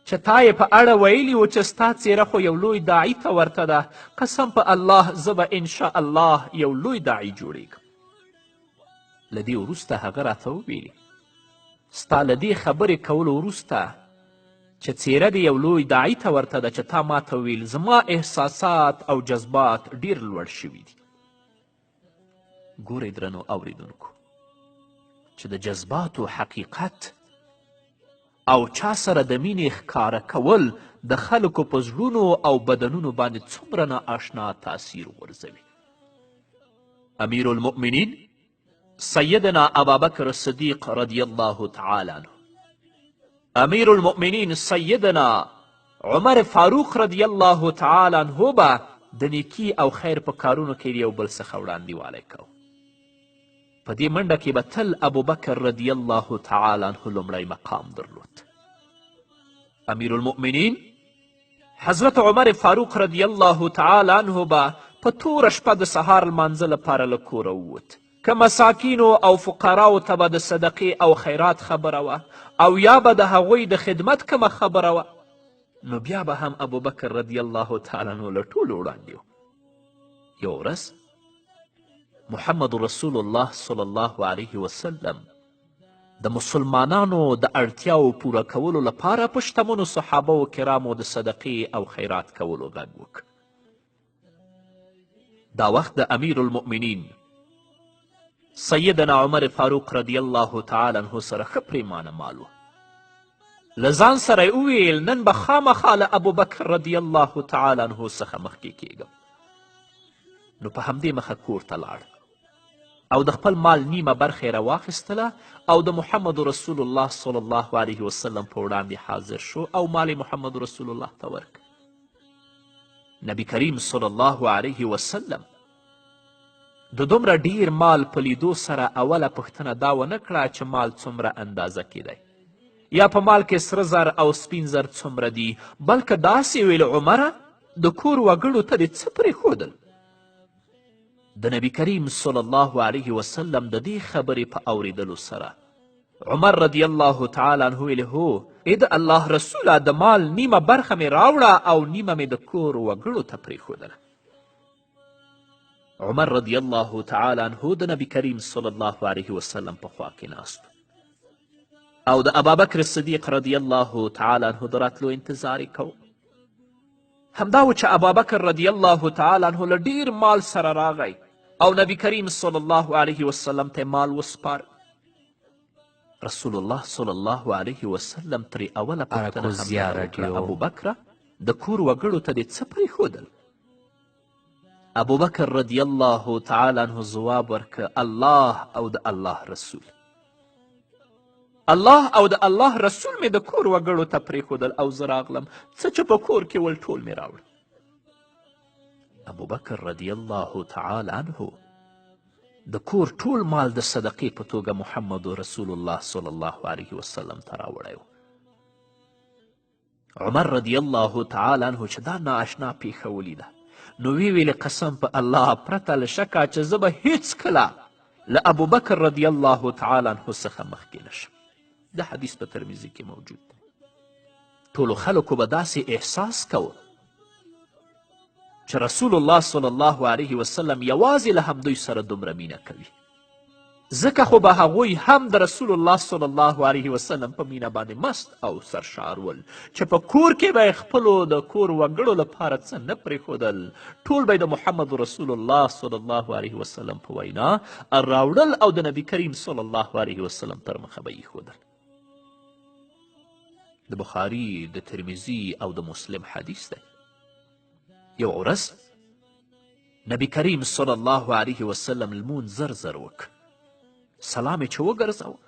چې تا یې په اړه ویلي و چې ستا څیره خو یو لوی داعي ته ورته ده. قسم په الله زه به انشاء الله یو لوی داعي جوړیږم. له دې وروسته هغه راته وویلي: ستا له دې خبرې کولو وروسته چې څیره د یو لوی داعي ته ورته ده چې تا ما ته ویل، زما احساسات او جذبات ډیر لوړ شوي دي. ګورئ درنو اوریدونکو چې د جذباتو حقیقت او چا سره د مینې ښکاره کول د خلکو په زړونو او بدنونو باندې څومره نااشنا تاثیر غورځوي. امیر المؤمنین سیدنا ابابکر صدیق رضی الله تعالی عنه، امیر المؤمنین سیدنا عمر فاروق رضی الله تعالی عنه به د نیکي او خیر په کارونو کې یو بل څخه وړاندې کو. په دې منډه کې به تل ابوبکر رضی الله تعالی عنه لومړی مقام درلود. امیر المؤمنین حضرت عمر فاروق رضی الله تعالی عنه به په توره شپه د سهار لمانځه لپاره له کوره ووت. که مساکینو او فقراو ته به د صدقې او خیرات خبره وه او یا به د هغوی د خدمت کومه خبره وه، نو بیا به هم ابوبکر رضی الله تعالی عنه له ټولو وړاندې و. یوه ورځ محمد رسول الله صلی الله علیه وسلم د مسلمانانو د اړتیاو پوره کولو لپاره په شتمنو صحابه و کرامو د صدقې او خیرات کولو غږ وکړ. دا وخت د امیر المؤمنین سیدنا عمر فاروق رضی الله تعالی عنه سره ښه پریمانه مال و. له ځان سره یې وویل نن به خامخا له ابوبکر رضی الله تعالی عنه څخه مخکې کیږم. نو په همدې مخه کور ته لاړ او د خپل مال نیمه برخه یې راواخیستله او د محمد رسول الله صلی الله علیه وسلم په وړاندې حاضر شو او مال محمد رسول الله ته ورک. نبی کریم صلی الله علیه وسلم د دومره ډیر مال په لیدو سره اوله پوښتنه دا ونه کړه چې مال څومره اندازه کیدی یا په مال کې سره زر او سپین زر څومره دي، بلکې داسې ویل عمره د کور وګړو ته دې څه پرېښودل. د نبی کریم صلی الله علیه وسلم د دې خبرې په اوریدلو سره عمر رضی الله تعالی عنه ویل هو ای د الله رسوله د مال نیمه برخه مې راوړه او نیمه مې د کور وګړو ته پرېښودله. عمر رضی الله تعالی عنه د نبی کریم صلی الله علیه وسلم په خوا کې ناست او د ابابکر صدیق رضی الله تعالی عنه د راتلو انتظار یې کو. همدا و چې ابابکر رضی الله تعالی عنه له ډیر مال سره راغی او نبی کریم صلی الله علیه وسلم ته مال وسپار. رسول الله صلی الله علیه وسلم ترې اوله پوښتنه همدا وکړه ابوبکره د کور وګړو ته دې څه پرېښودل؟ ابوبکر رضی الله تعالی عنه ځواب ورکړه الله او د الله رسول. الله او د الله رسول مې د کور وګړو ته پرېښودل او زه راغلم، څه چې په کور کې ول ټول مې راوړل. ابوبکر رضی الله تعالی عنه د کور ټول مال د صدقې په توګه محمد رسول الله صلی الله علیه وسلم ته راوړی و. عمر رضی الله تعالی عنه چې دا نااشنا پیښه ولیده نو ویلې قسم په الله پرته له شکه چې زه به هیڅکله له ابوبکر رضی الله تعالی عنه څخه مخکې نشم. دا حدیث په ترمیزي کې موجود دی. ټولو خلکو به داسې احساس کوه چې رسول الله صلی الله علیه وسلم یوازې له همدوی سره دومره مینه کوي. ځکه خو به هغوی هم د رسول الله صلی الله علیه وسلم په مینه باندې مست او سرشار ول چې په کور کې به یې خپلو د کور وګړو لپاره څه نه پرېښودل، ټول به یې د محمد رسول الله صلی الله علیه وسلم په وینا راوړل او د نبی کریم صلی الله علیه وسلم تر مخه به یې ایښودل. د بخاري د ترمیزي او د مسلم حدیث دی. یو ورځ نبی کریم صلی الله علیه وسلم لمونځ زر زر وکړ. سلام یې چې وګرځاوه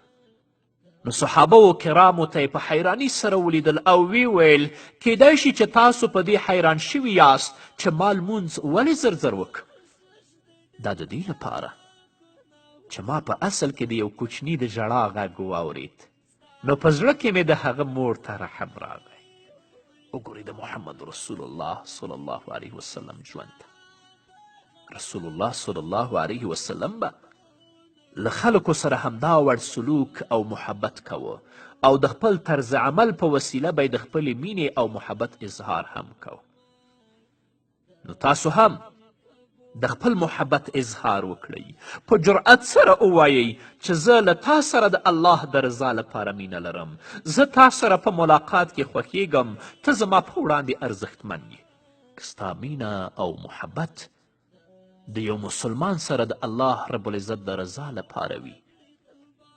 نو صحابه و کرامو ته یې په حیراني سره ولیدل او وی ویل کیدای شي چې تاسو په دې حیران شوي یاست چې ما لمونځ ولې زر زر وکړ؟ دا د دې لپاره چې ما په اصل کې د یو کوچني د ژړا غږ واورید نو په زړه کې مې د هغه مور ته رحم راغی. وګورئ د محمد رسول الله صلی الله علیه وسلم ژوند ته. رسول الله صلی الله علیه وسلم به له خلکو سره همدا وړ سلوک او محبت کوه او د خپل طرز عمل په وسیله به د خپلې مینې او محبت اظهار هم کوه. نو تاسو هم د خپل محبت اظهار وکړئ، په جرأت سره ووایئ چې زه له تا سره د الله د رضا لپاره مینه لرم، زه تا سره په ملاقات کې خوښیږم، ته زما په وړاندې ارزښتمن یې. که ستا مینه او محبت د یو مسلمان سره د الله رب العزت د رضا لپاره وي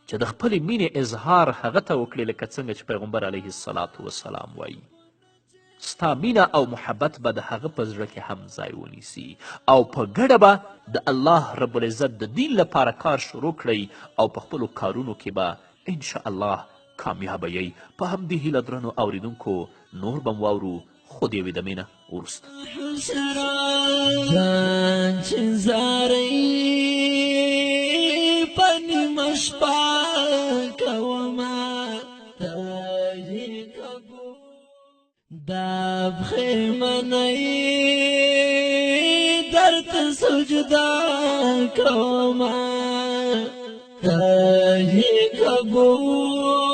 چې د خپلې مینې اظهار هغه ته وکړي لکه څنګه چې پیغمبر علیه الصلاة وسلام وایي. ستا مینه او محبت به د هغه په زړه کې هم ځای ونیسي او په ګډه به د الله رب العزت د دین لپاره کار شروع کړئ او په خپلو کارونو کې به انشاءالله کامیابه یی. په همدې هیله درنو اوریدونکو نور به واورو خو د یوې دمې نه وروسته. دا بخیمنی درت سجدا کوما تاہی قبول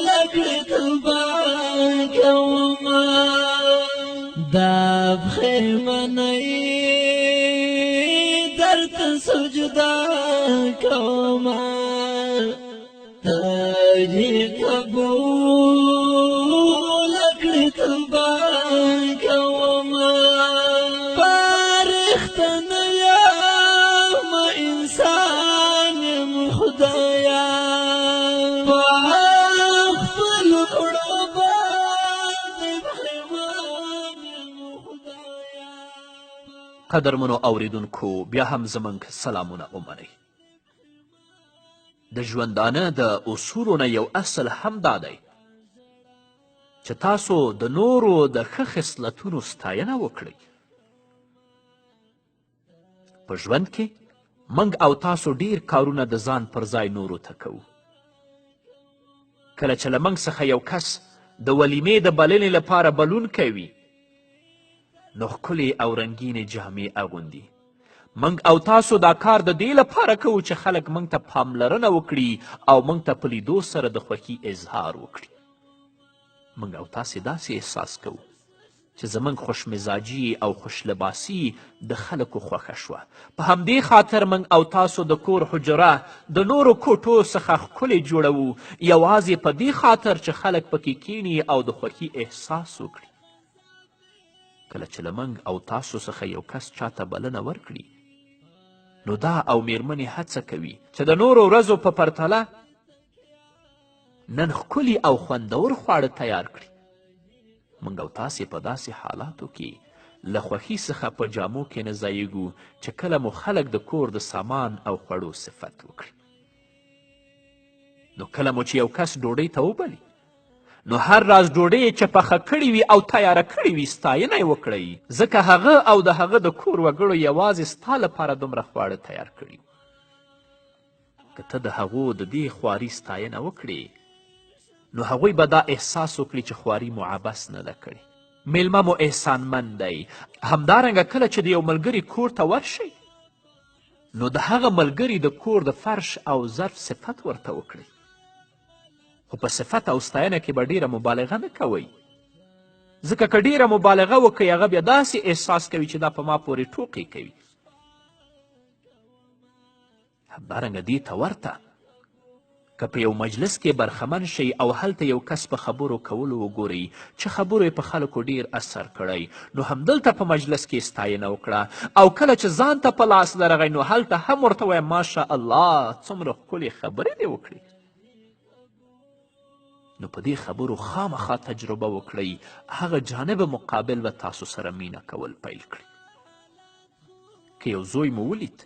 اکڑت با کوما دا بخیمنی درت سجدا کوما تاہی قبول قدرمنو اوریدونکو بیا هم زموږ سلامونه ومنئ. د ژوندانه د اصولو نه یو اصل هم دا دی چې تاسو د نورو د ښه خصلتونو ستاینه وکړئ. په ژوند کې موږ او تاسو ډیر کارونه د ځان پر ځای نورو ته کوو. کله چې له موږ څخه یو کس د ولیمې د بلنې لپاره بلون کوي نو ښکلې او رنګینې جامې اغوندي. موږ او تاسو دا کار د دې لپاره کوو چې خلک موږ ته پاملرنه وکړي او موږ ته په لیدو سره د خوښي اظهار وکړي. موږ او تاسې داسې احساس کوو چې زموږ خوشمزاجي او خوشلباسي د خلکو خوښه شوه. په همدې خاطر موږ او تاسو د کور حجره د نورو کوټو څخه ښکلې جوړوو یوازې په دې خاطر چې خلک پکې کینی او د خوښي احساس وکړي. کله چې له موږ او تاسو څخه یو کس چاته بلنه ورکړي نو دا او میرمنې هڅه کوي چې د نورو ورځو په پرتله نن ښکلي او خوندور خواړه تیار کړي. موږ او تاسې په داسې حالاتو کې له خوښي څخه په جامو کې نه ځایږو چې کله مو خلک د کور د سامان او خوړو صفت وکړي. نو کله مو چې یو کس ډوډۍ ته وبلي نو هر راز ډوډۍ چې پخه کړې وي او تیاره کړې وي ستاینه یې وکړئ، ځکه هغه او د هغه د کور وګړو یوازې ستا لپاره دومره خواړه تیار کړي. که ته د هغو د دې خواري ستاینه وکړې نو هغوی به دا احساس وکړي چې خواري مو عبث نه ده کړې. میلمه مو احسانمند دی. همدارنګه کله چې د یو ملګري کور ته ورشئ نو د هغه ملګري د کور د فرش او ظرف صفت ورته وکړئ، خو په صفت او ستاینه کې به ډیره مبالغه نه کوئ، ځکه که ډیره مبالغه وکئ هغه بیا داسې احساس کوي چې دا په ما پورې ټوقې کوي. همدارنګه دې ته ورته که په یو مجلس کې برخمن شئ او هلته یو کس په خبرو کولو وګورئ چې خبرو یې په خلکو ډیر اثر کړی نو همدلته په مجلس کې ستاینه وکړه، او کله چې ځان ته په لاس درغی نو هلته هم ورته وایه ماشاء الله څومره ښکلې خبرې دې وکړې. نو په دې خبرو خامخا تجربه وکړئ، هغه جانب مقابل به تاسو سره مینه کول پیل کړي. که یو زوی مو ولید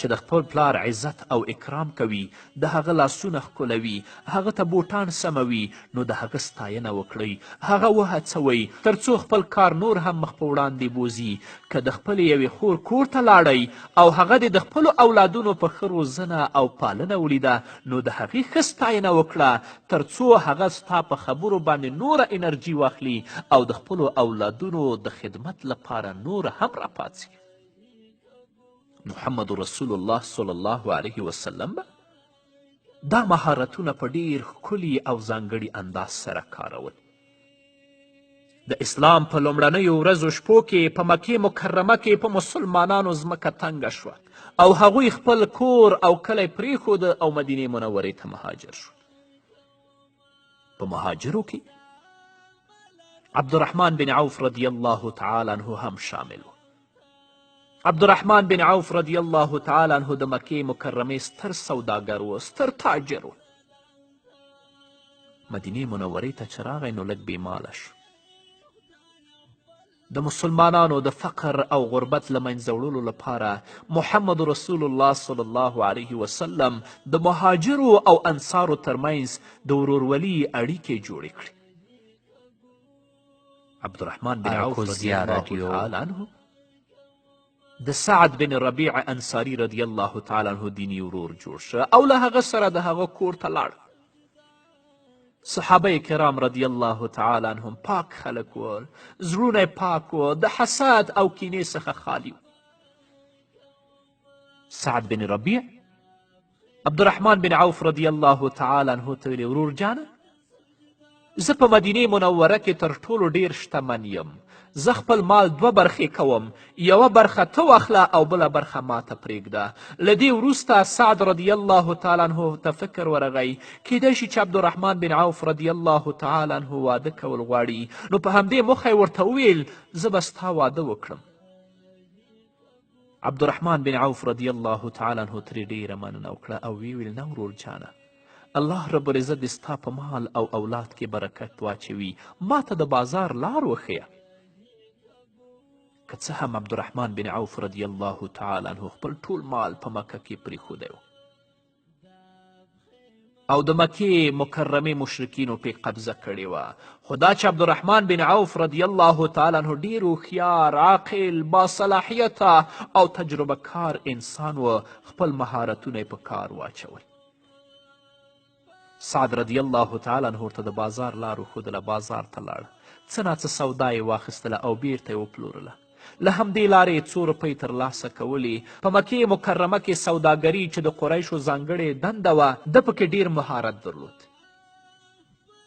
چې د خپل پلار عزت او اکرام کوي، د هغه لاسونه ښکلوي، هغه ته بوټان سموي، نو د هغه ستاینه وکړئ، هغه وهڅوئ تر څو خپل کار نور هم مخ په وړاندې بوځي. که د خپلې یوې خور کور ته لاړئ او هغه د خپلو اولادونو په ښه روزنه او پالنه ولیده نو د هغې ښه ستاینه وکړه تر څو هغه ستا په خبرو باندې نوره انرژي واخلي او د خپلو اولادونو د خدمت لپاره نور هم راپاڅي. محمد رسول الله صلی الله علیه وسلم دا مهارتونه په ډیر ښکلي او ځانګړي انداز سره کارول. د اسلام په لومړنیو ورځو شپو کې په مکې مکرمه کې په مسلمانانو ځمکه تنګه شوه او هغوی خپل کور او کلی پریښود او مدینې منورې ته مهاجر شو. په مهاجرو کې عبدالرحمن بن عوف رضی الله تعالی عنه هم شامل و. عبدالرحمن بن عوف رضی الله تعالی عنه د مکې مکرمې ستر سوداګر و، ستر تاجر و. مدینې منورې ته چې راغی نو لږ بېماله شو. د مسلمانانو د فقر او غربت له منځه وړلو لپاره محمد رسول الله صلی الله علیه وسلم د مهاجرو او انصارو ترمنځ د ورورولي اړیکې جوړې کړې. عبدالرحمن بن عوف رضی الله تعالی عنه د سعد بن ربیع انصاري رضی الله تعالی عنه دیني ورور جوړ شه او له هغه سره د هغه کور ته لاړ. صحابه کرام رضی الله تعالی عنهم پاک خلک ول، زړونه پاک و، د حسد او کینې څخه خالی و. سعد بن ربیع عبدالرحمن بن عوف رضی الله تعالی عنه ته ویلې ورور جانه زه په مدینې منوره کې تر ټولو ډیر شتمن یم. زه خپل مال 2 برخې کوم، یوه برخه ته واخله او بله برخه ماته پرېږده. له دې وروسته سعد رضی الله تعالی عنه ته فکر ورغی کیدای شي چې عبدالرحمن بن عوف رضی الله تعالی عنه واده کول غواړي، نو په همدې موخه یې ورته وویل زه به ستا واده وکړم. عبدالرحمن بن عوف رضی الله تعالی عنه ترې ډیره مننه وکړه او ویې ویل نه ورور جانه، الله رب العزت دې ستا په مال او اولاد کې برکت واچوي، ما ته د بازار لار وښیه. که څه هم عبدالرحمن بن عوف رضی الله تعالی عنه خپل ټول مال په مکه کې پرېښودی و او د مکې مکرمې مشرکینو پې قبضه کړې وه، خو دا چې عبدالرحمن بن عوف رضی الله تعالی عنه ډېر هوښیار، عاقل، باصلاحیته او تجربه کار انسان و، خپل مهارتونه یې په کار واچول. سعد رضی الله تعالی عنه ورته د بازار لار وښودله، بازار ته لاړه، څه ناڅه سودا یې واخیستله او بیرته یې وپلورله. له همدې لارې یې 2 روپۍ ترلاسه کولې. په مکې مکرمه کې سوداګري چې د قریشو ځانګړې دنده وه، ده پکې ډیر مهارت درلود.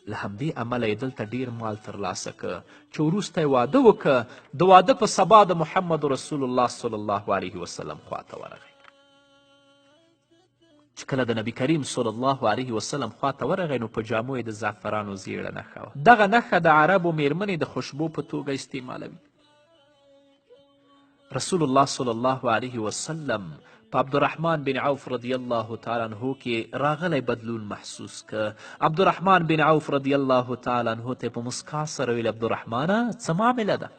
له همدې امله یې دلته ډیر مال ترلاسه که چې وروسته یې واده وکړه. د واده په سبا د محمد رسول الله صلی الله علیه وسلم خواته ورغی. چې کله د نبی کریم صلی الله علیه وسلم خواته ورغی نو په جامو یې د زعفرانو زیړه نښه وه. دغه نښه د عربو میرمنې د خوشبو په توګه استعمالوي. رسول الله صلی الله علیه وسلم په عبدالرحمن بن عوف رضی الله تعالی عنه کې راغلی بدلون محسوس که. عبدالرحمن بن عوف رضی الله تعالی عنه ته په مسکا سره ویل عبدالرحمنه څه معامله ده؟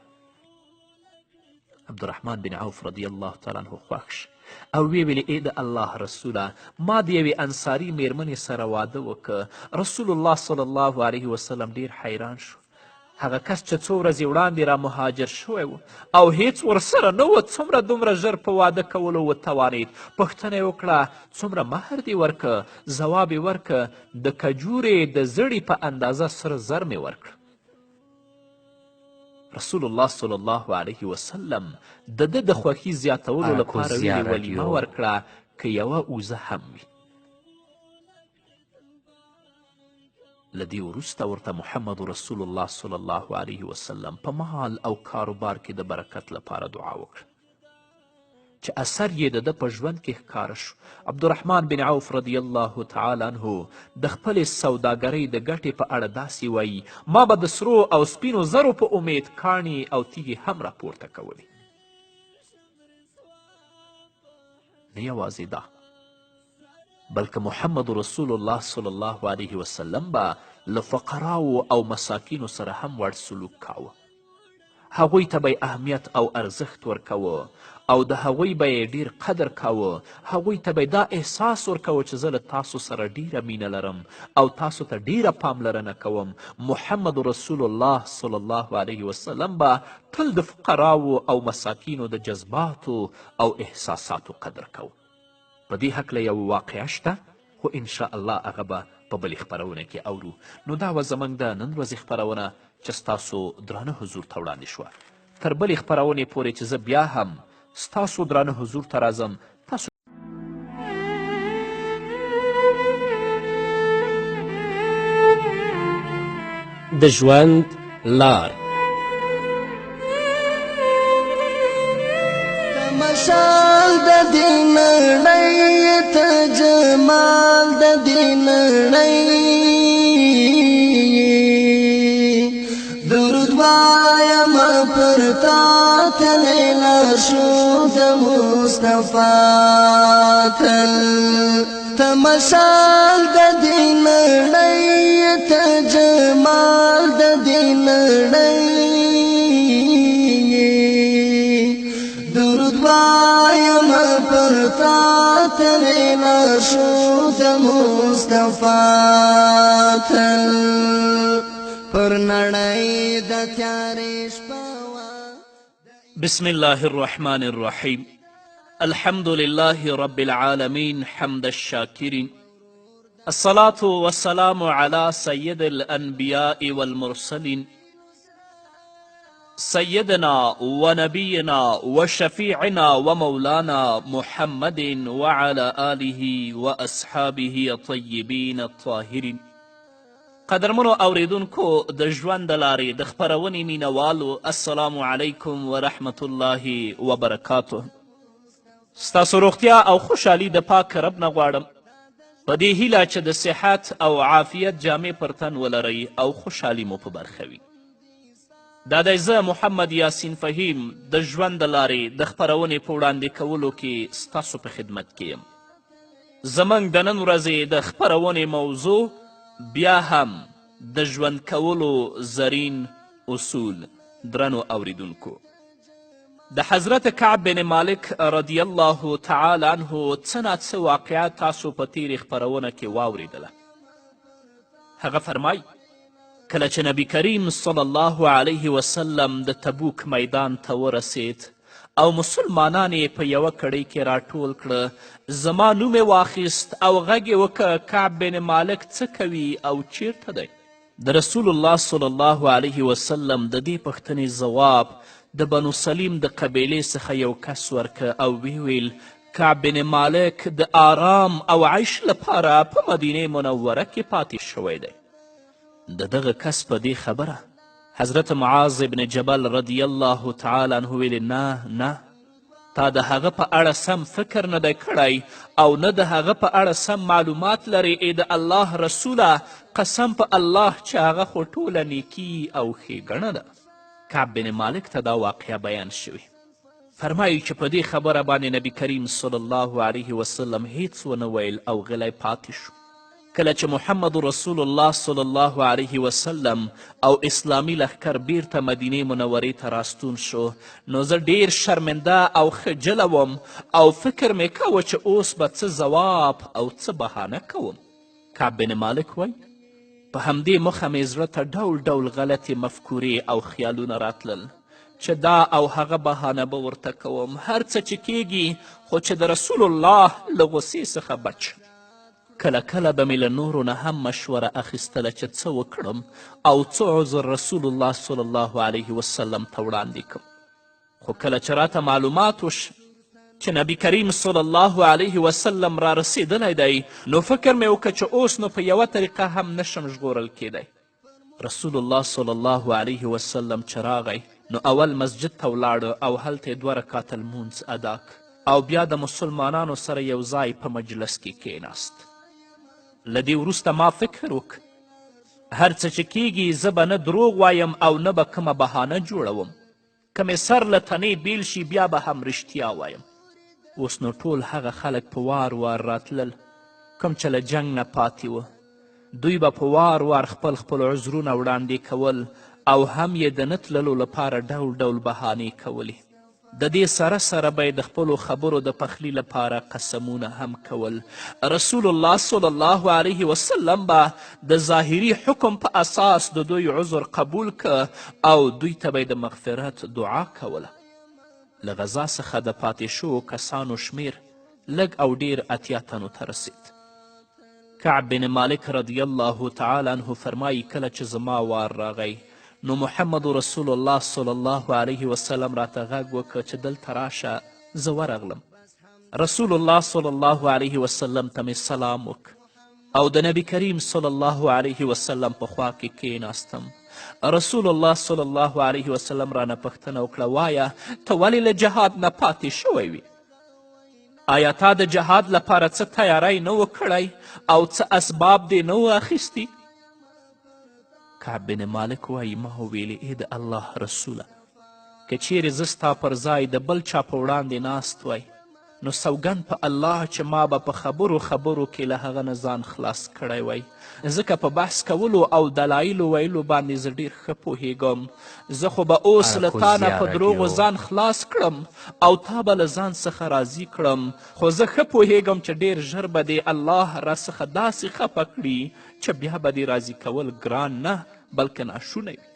عبدالرحمن بن عوف رضی الله تعالی عنه خوښ شه او ویې ویلې ای د الله رسوله ما د یوې انصاري میرمنې سره واده وکړه. رسول الله صلی الله علیه وسلم ډیر حیران شو. هغه کس چې 2 ورځې وړاندې را مهاجر شوی و او هیڅ ورسره نه و، څومره دومره ژر په واده کولو وتوانید. پوښتنه یې وکړه څومره مهر دې ورکه؟ ځواب یې ورکه د کجورې د زړې په اندازه سره زر مې ورکړه. رسول الله صلی الله علیه وسلم د ده د خوښي زیاتولو لپاره ویلې ولیمه ورکړه که یوه اوزه هم وي. له دې وروسته ورته محمد رسول الله صلی الله علیه وسلم په مال او کاروبار کې د برکت لپاره دعا وکړه چې اثر یې د ده په ژوند کې ښکاره شو. عبدالرحمن بن عوف رضی الله تعالی عنه د خپلې سوداګرۍ د ګټې په اړه داسې وایي ما به د سرو او سپینو زرو په امید کاڼي او تیږې هم راپورته کولې. نه یوازې دا بلکې محمد رسول الله صلی الله علیه وسلم به له فقراو او مساکینو سره هم وړ سلوک کاوه. هغوی ته به اهمیت او ارزښت ورکوه او د هغوی به یې ډیر قدر کاوه. هغوی ته به دا احساس ورکوه چې زه له تاسو سره ډیره مینه لرم او تاسو ته ډیره پاملرنه کوم. محمد رسول الله صلی الله علیه وسلم به تل د فقراو او مساکینو د جذباتو او احساساتو قدر کوه. په دې هکله یو واقعه شته خو انشاءالله هغه به په بلې خپرونه کې اورو. نو دا وه زموږ د نن ورځې خپرونه چې ستاسو درانه حضور ته وړاندې شوه. تر بلې خپرونې پورې چې زه بیا هم ستاسو درانه حضور ته راځم تاسو د ژوند لار مشال د دین نړۍ ته جمال د دین نړۍ درود وایم پر تا تلې لارښود مصطفی تل تمثال د دې نړۍ ته جمال د دې نړۍ درود وایم پر تا تلې لارښود مصطفی تل پر نړۍ د تیارې شپه بسم الله الرحمن الرحيم الحمد لله رب العالمين حمد الشاكرين الصلاة والسلام على سيد الأنبياء والمرسلين سيدنا ونبينا وشفيعنا ومولانا محمد وعلى آله وأصحابه الطيبين الطاهرين. قدرمنو اوریدونکو د ژوند د لارې د خپرونې مینوالو السلام علیکم ورحمت الله وبرکاته. ستاسو روغتیا او خوشحالي د پاک رب نه غواړم په دې هیله چې د صحت او عافیت جامې پر تن ولرئ او خوشحالي مو په برخه وي. دا دی زه محمد یاسین فهیم د ژوند د لارې د خپرونې په وړاندې کولو کې ستاسو په خدمت کې یم. زموږ د نن ورځې د خپرونې موضوع بیا هم د ژوند کولو زرین اصول. درنو اوریدونکو، د حضرت کعب بن مالک رضی الله تعالی عنه څه ناڅه واقعات تاسو په تیرې خپرونه کې واوریدله. هغه فرمای کله چې نبی کریم صلی الله علیه وسلم د تبوک میدان ته ورسید او مسلمانان یې په یوه کړۍ کې راټول کړه، زما نوم یې واخیست او غږ یې وکړه کعب بن مالک څه کوي او چیرته دی؟ د رسول الله صلی الله علیه وسلم د دې پوښتنې ځواب د بنو سلیم د قبیلې څخه یو کس ورکه او ویل کعب بن مالک د آرام او عیش لپاره په مدینې منوره کې پاتې شوی دی. د دغه کس په دې خبره حضرت معاذ ابن جبل رضی الله تعالی عنه ویل نه تا د هغه په اړه سم فکر نه دی کړی او نه د هغه په اړه سم معلومات لري. ای د الله رسوله، قسم په الله چې هغه خو ټوله نیکي او ښېګڼه ده. کعب بن مالک ته دا واقعه بیان شوي. فرمایي چې په دې خبره باندې نبی کریم صلی الله علیه وسلم هیڅ ونه ویل او غلی پاتې شو. کله چې محمد رسول الله صلی الله علیه وسلم او اسلامي لښکر بیرته مدینې منورې ته راستون شو، نو زه ډیر شرمنده او خجله وم او فکر مې کوه چې اوس به څه ځواب او څه بهانه کوم. کعب بن مالک وایي په همدې مخه مې زړه ته ډول ډول غلطې مفکورې او خیالونه راتلل چې دا او هغه بهانه به ورته کوم، هر څه چې کیږي خو چې د رسول الله له غصې څخه بچ. کله کله به مې له نورو نه هم مشوره اخیستله چې څه وکړم او څه عذر رسول الله صلی الله علیه وسلم ته وړاندې کړم. خو کله چې راته معلومات وشو چې نبی کریم صلی الله علیه وسلم را رسیدلی دی، نو فکر مې وکړه چې اوس نو په یوه طریقه هم نشم ژغورل کیدی. رسول الله صلی الله علیه وسلم چې راغی نو اول مسجد ته ولاړه او هلته یې 2 رکعته لمونځ ادا او بیا د مسلمانانو سره یو ځای په مجلس کې کیناست. له دې وروسته ما فکر وک هر څه چې کیږي زه به نه دروغ وایم او نه به کومه بهانه جوړوم. که مې سر له تنې بیل شي بیا به هم رښتیا وایم. اوس نو ټول هغه خلک په وار وار راتلل کوم چې له جنګ نه پاتې وه. دوی به په وار وار خپل عذرونه وړاندې کول او هم یې د نه تللو لپاره ډول ډول بهانې کولې. د دې سره سره به د خپلو خبرو د پخلي لپاره قسمونه هم کول. رسول الله صلی الله علیه وسلم به د ظاهري حکم په اساس د دوی عذر قبول که او دوی ته به د مغفرت دعا کوله. له غذا څخه د پاتې شوو کسانو شمیر لږ او ډیر 80 تنو ته رسید. کعب بن مالک رضی الله تعالی عنه فرمایي کله چې زما وار راغی نو محمد رسول الله صلی الله علیه وسلم راته غږ وکړه چې دلته راشه. زه ورغلم. رسول الله صلی الله علیه وسلم ته مې سلام وکړ او د نبی کریم صلی الله علیه وسلم په خوا کې کیناستم. رسول الله صلی الله علیه وسلم رانه پوښتنه وکړه وایه ته ولې له جهاد نه پاتې شوی وي؟ آیا تا د جهاد لپاره څه تیاری نه و کړی او څه اسباب دې نه و اخیستی؟ کعب بن مالک وایي ما ویلې ای د الله رسوله که چیرې زه ستا پر ځای د بل چا په وړاندې ناست وای نو سوګند په الله چې ما به په خبرو کې له هغه نه ځان خلاص کړی وای. ځکه په بحث کولو او دلایلو ویلو باندې زه ډېر ښه پوهیږم. زه خو به اوس له تا نه په دروغو ځان خلاص کړم او تا به له ځان څخه راضي کړم. خو زه ښه پوهیږم چې ډېر ژر به دې الله راڅخه داسې خفه کړي چې بیا به دې راضي کول ګران نه بلکې ناشونی وي.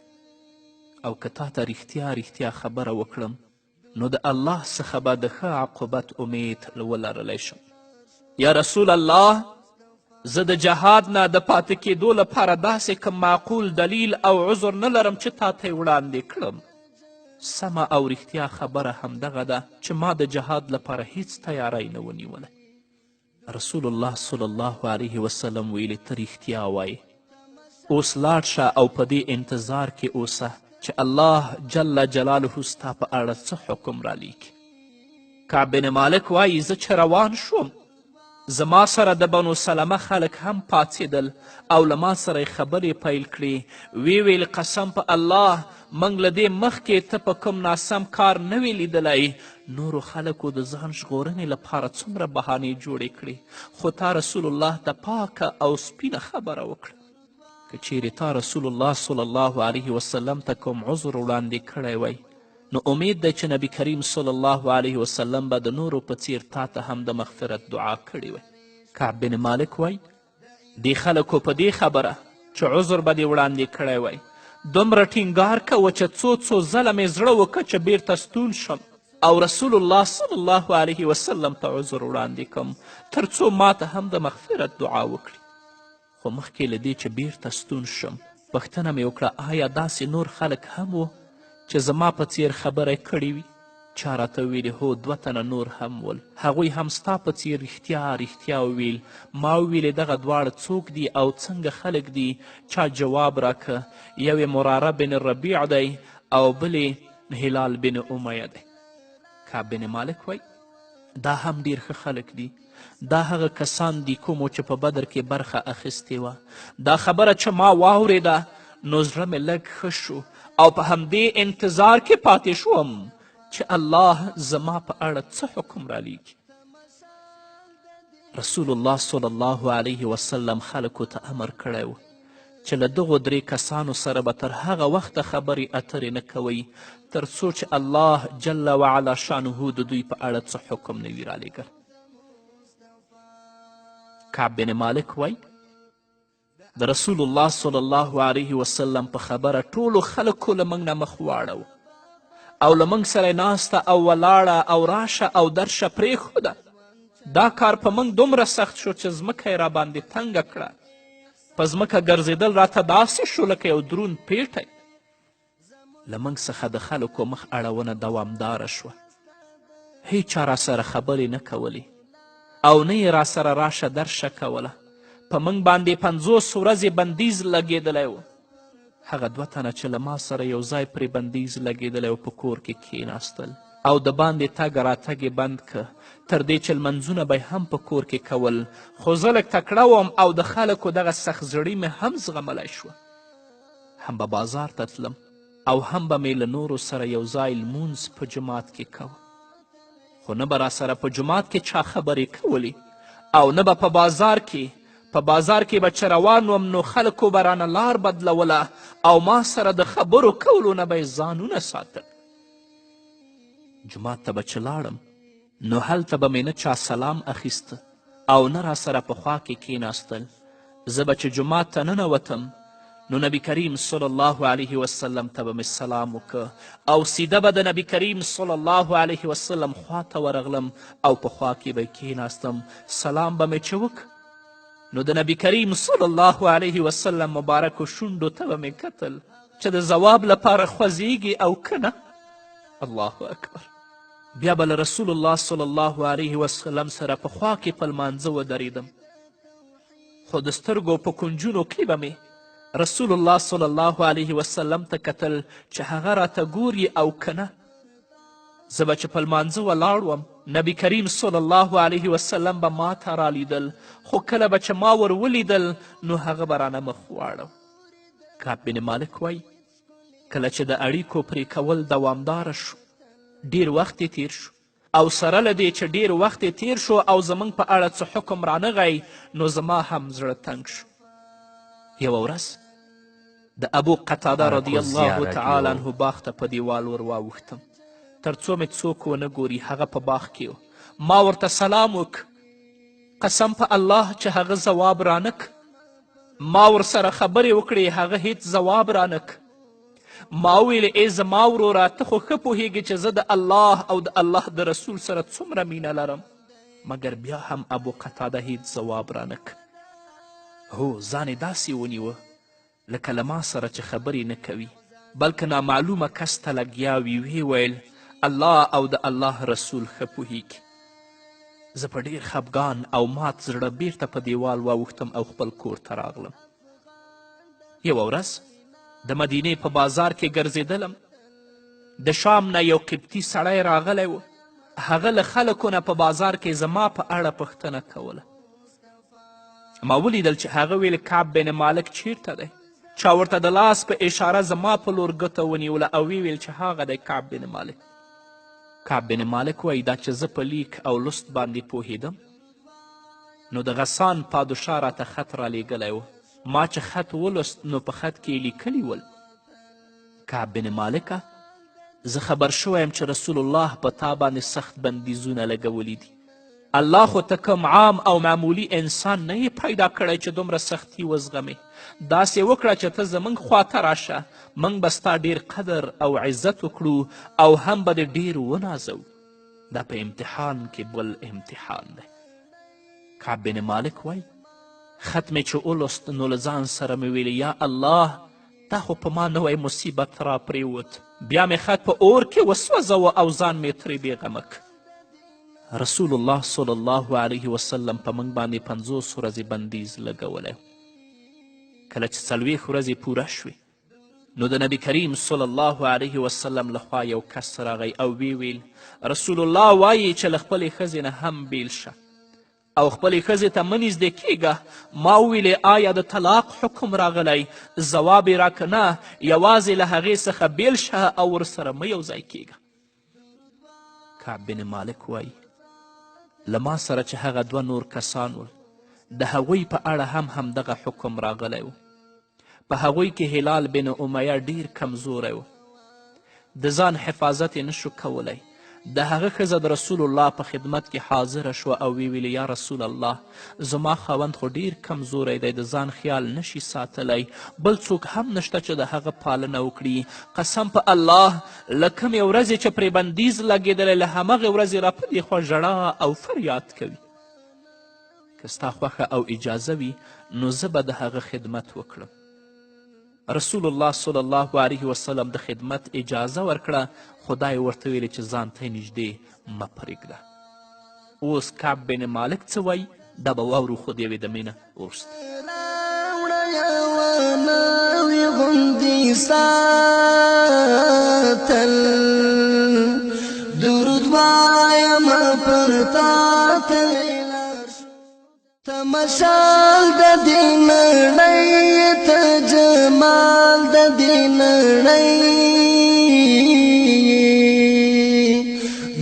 او که تا ته رښتیا خبره وکړم نو د الله څخه به د ښه عاقبت امید ولرلی شم. یا رسول الله، زه د جهاد نه د پاتې کېدو لپاره داسې کوم معقول دلیل او عذر نه لرم چې تا ته یې وړاندې کړم. سمه او رښتیا خبره همدغه ده چې ما د جهاد لپاره هیڅ تیاری نه ونیولی. رسول الله صلی الله علیه وسلم ویلي ته رښتیا وایې. اوس لاړ شه او په دې انتظار کې اوسه چې الله جل جلاله ستا په اړه څه حکم رالیږي. کعب بن مالک وایي زه چې روان شوم زما سره د بنو سلمه خلک هم پاڅېدل او له ما سره یې خبرې پیل کړې. ویل قسم په الله موږ له دې مخکې ته په کوم ناسم کار نه وی لیدلی. نورو خلکو د ځان ژغورنې لپاره څومره بهانې جوړې کړې خو تا رسول الله ته پاکه او سپینه خبره وکړه. که چیرې تا رسول الله صلی الله علیه وسلم ته کوم عذر وړاندې کړی وی نو امید دی چې نبی کریم صلی الله علیه وسلم به د نورو په څیر تا ته هم د مغفرت دعا کړې وی. کعب بن مالک وی دې خلکو په دې خبره چې عذر به دې وړاندې کړی وی دومره ټینګار کوه چې څو ځله مې زړه وکړه چې بیرته ستون شم او رسول الله صلی الله علیه وسلم ته عذر وړاندې کم تر څو ما ته هم د مغفرت دعا وکړي. خو مخکې له دې چې بیرته ستون شم پوښتنه مې وکړه آیا داسې نور خلک هم و چې زما په څیر خبره کړې وي؟ چا راته ویلې هو 2 تنه نور هم ول. هغوی هم ستا په څیر رښتیا وویل. ما وویلې دغه دواړه څوک دي او څنګه خلک دي؟ چا جواب راکه یو یې مراره بن ربیع دی او بل یې هلال بن امیه دی. کعب بن مالک وی دا هم ډیر ښه خلک دي. دا هغه کسان دي کومو چې په بدر کې برخه اخیستې وه. دا خبره چې ما واورېده نو زړه مې لږ ښه شو او په همدې انتظار کې پاتې شوم چې الله زما په اړه څه حکم رالیږي. رسول الله صلی الله علیه وسلم خلکو ته امر کړی و چې له دغو 3 کسانو سره به تر هغه وخته خبرې اترې نه کوئ تر څو چې الله جل وعلا شانه د دوی په اړه څه حکم نه وي رالیږلی. کعب بن مالک وی د رسول الله صلی الله علیه وسلم په خبره ټولو خلکو له موږ نه مخ واړو او له موږ سره ناسته او ولاړه او راشه او درشه پرېښوده. دا کار په موږ دومره سخت شو چې ځمکه یې راباندې تنګه کړه. په ځمکه ګرځېدل راته داسې شو لکه یو دروند پیټی. له موږ څخه د خلکو مخ اړونه دوامداره شوه. هیچا را سره خبرې نه کولې او نه یې را سره راشه درشه کوله. په موږ باندې 50 ورځې بندیز لګېدلی و. هغه 2 تنه چې له ما سره یو ځای پرې بندیز لګېدلی و په کور کې کښېناستل او د باندې تګ راتګ یې بند که تر دې چې لمنځونه به هم په کور کې کول. خو زه لږ تکړه وم او د خلکو دغه سخت زړي مې هم زغملی شوه. هم به بازار ته تلم او هم به مې له نورو سره یو ځای لمونځ په جماعت کې کوه. خو نه به را سره په جماعت کې چا خبرې کولې او نه به په بازار کې به چې روان وم نو خلکو به رانه لار بدلوله او ما سره د خبرو کولو نه به یې ځانونه ساتل. جماعت ته به چې لاړم نو هلته به مې نه چا سلام اخیسته او نه را سره په خوا کې کښېناستل. زه به چې جماعت ته ننوتم نو نبی کریم صلی الله علیه وسلم ته به مې سلام وکه او سیده به د نبی کریم صلی الله علیه وسلم خوا ته ورغلم او په خوا کې به کښېناستم. سلام به مې چې وکه نو د نبی کریم صلی الله علیه وسلم مبارکو شونډو ته به مې کتل چې د ځواب لپاره خوځېږي او که نه. الله اکبر. بیا به له رسول الله صلی الله علیه وسلم سره په خوا کې په لمانځه ودرېدم. خو د سترګو په کنجونو کې به مې رسول الله صلی الله علیه وسلم ته کتل چې هغه راته ګوري او که نه. زه به چې په لمانځه ولاړ وم نبی کریم صلی الله علیه وسلم به ما ته رالیدل خو کله به چې ما ور ولیدل نو هغه به رانه مخ واړو. کعب بن مالک وایي کله چې د اړیکو پرې کول دوامداره شو ډیر وخت تیر شو او سره له دې چې ډیر وخت تیر شو او زموږ په اړه څه حکم رانغی نو زما هم زړه تنګ شو. یوه ورځ د ابو قتاده رضی الله تعالی عنه باغ ته په دیوال ور واوښتم تر څو مې څوک ونه ګوري. هغه په باغ کې ما ورته سلام وک. قسم په الله چې هغه ځواب رانک. ما ورسره خبرې وکړې هغه هیڅ ځواب رانک. ما وویل ای زما وروره ته خو ښه پوهیږې چې زه د الله او د الله د رسول سره څومره مینه لرم. مګر بیا هم ابو قتاده هیڅ ځواب رانک. هو ځان یې داسې ونیوه لکه له ما سره چې خبرې نه کوي بلکې نامعلومه کس ته لګیا وي. ویې ویل الله او د الله رسول ښه پوهیږي. زه په ډیر خفګان او مات زړه بیرته په دیوال واوښتم او خپل کور ته راغلم. یوه ورځ د مدینې په بازار کې ګرځېدلم. د شام نه یو قبطي سړی راغلی و. هغه له خلکو نه په بازار کې زما په اړه پوښتنه کوله. ما ولیدل چې هغه ویل کعب بن مالک چیرته دی. چا ورته د لاس په اشاره زما په لور ګوته ونیوله او ویل چې هغه دی کعب بن مالک. کعب بن مالک وایي دا چې زه په لیک او لست باندې پوهېدم نو د غسان پادشاه راته خط رالیږلی و. ما چې خط ولوست نو په خط کې لیکلي ول کعب بن مالکه زه خبر شویم چې رسول الله په تا باندې سخت بندیزونه لګولی دي. الله خو ته کوم عام او معمولی انسان نه یې پیدا کړی چې دومره سختي وزغمې. داسې وکړه چې ته زموږ خواته راشه موږ به ستا ډیر قدر او عزت وکړو او هم به دې ډیر ونازو. دا په امتحان کې بل امتحان دی. کعب بن مالک وایي خط مې چې ولوست نو له ځان سره مې ویل یا الله دا خو په ما نوی مصیبت را پرېوت. بیا مې خط په اور کې وسوځوه او ځان مې ترې بېغمه رسول الله صلی الله علیه وسلم په موږ باندې 50 ورځې بندیز لګولی. کله چې 40 ورځې پوره شوې نو د نبی کریم صلی الله علیه وسلم لخوا یو کس راغی او ویل رسول الله وایي چې له خپلې ښځې نه هم بیل شه او خپلې ښځې ته مه نږدې کیږه. ما وویلې آیا د طلاق حکم راغلی؟ ځواب یې راکه نه یوازې له هغې څخه بیل شه او ورسره مه یو ځای کیږه. کعب بن مالک وایي له ما سره چې هغه 2 نور کسان ول د هغوی په اړه هم همدغه حکم راغلی و. په هغوی کې هلال بن امیه ډیر کمزوری و. د ځان حفاظت یې نشو کولی. د هغه ښځه د رسول الله په خدمت کې حاضره شوه او ویل یا رسول الله زما خاوند خو ډیر کمزوری دی د ځان خیال نشي ساتلی بل څوک هم نشته چې د هغه پالنه وکړي. قسم په الله له کومې ورځې چې پرې بندیز لګېدلی له همغې ورځې را په دې خوا ژړا او فریاد کوي. که ستا خوښه او اجازه وي نو زه به د هغه خدمت وکړم. رسول الله صلی الله علیه وسلم د خدمت اجازه ورکړه خدای ورته ویلې چې ځان ته نږدې مه پرېږده. اوس کعب بن مالک څه وایي دا به واورو خو د یوې دمې نه وروسته. درود وایم پر تا تمثال د دې نړۍ ته جمال د دې نړۍ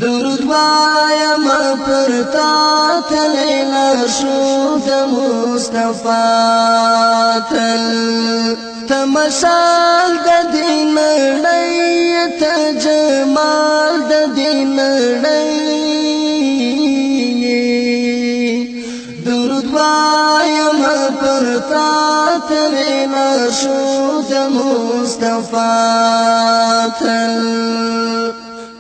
درود وایم پر تا تللی لارښود د مصطفی تل تمثال د دې نړۍ ته جمال د دې نړۍ وایم پر تا تللی لارښود د مصطفی تل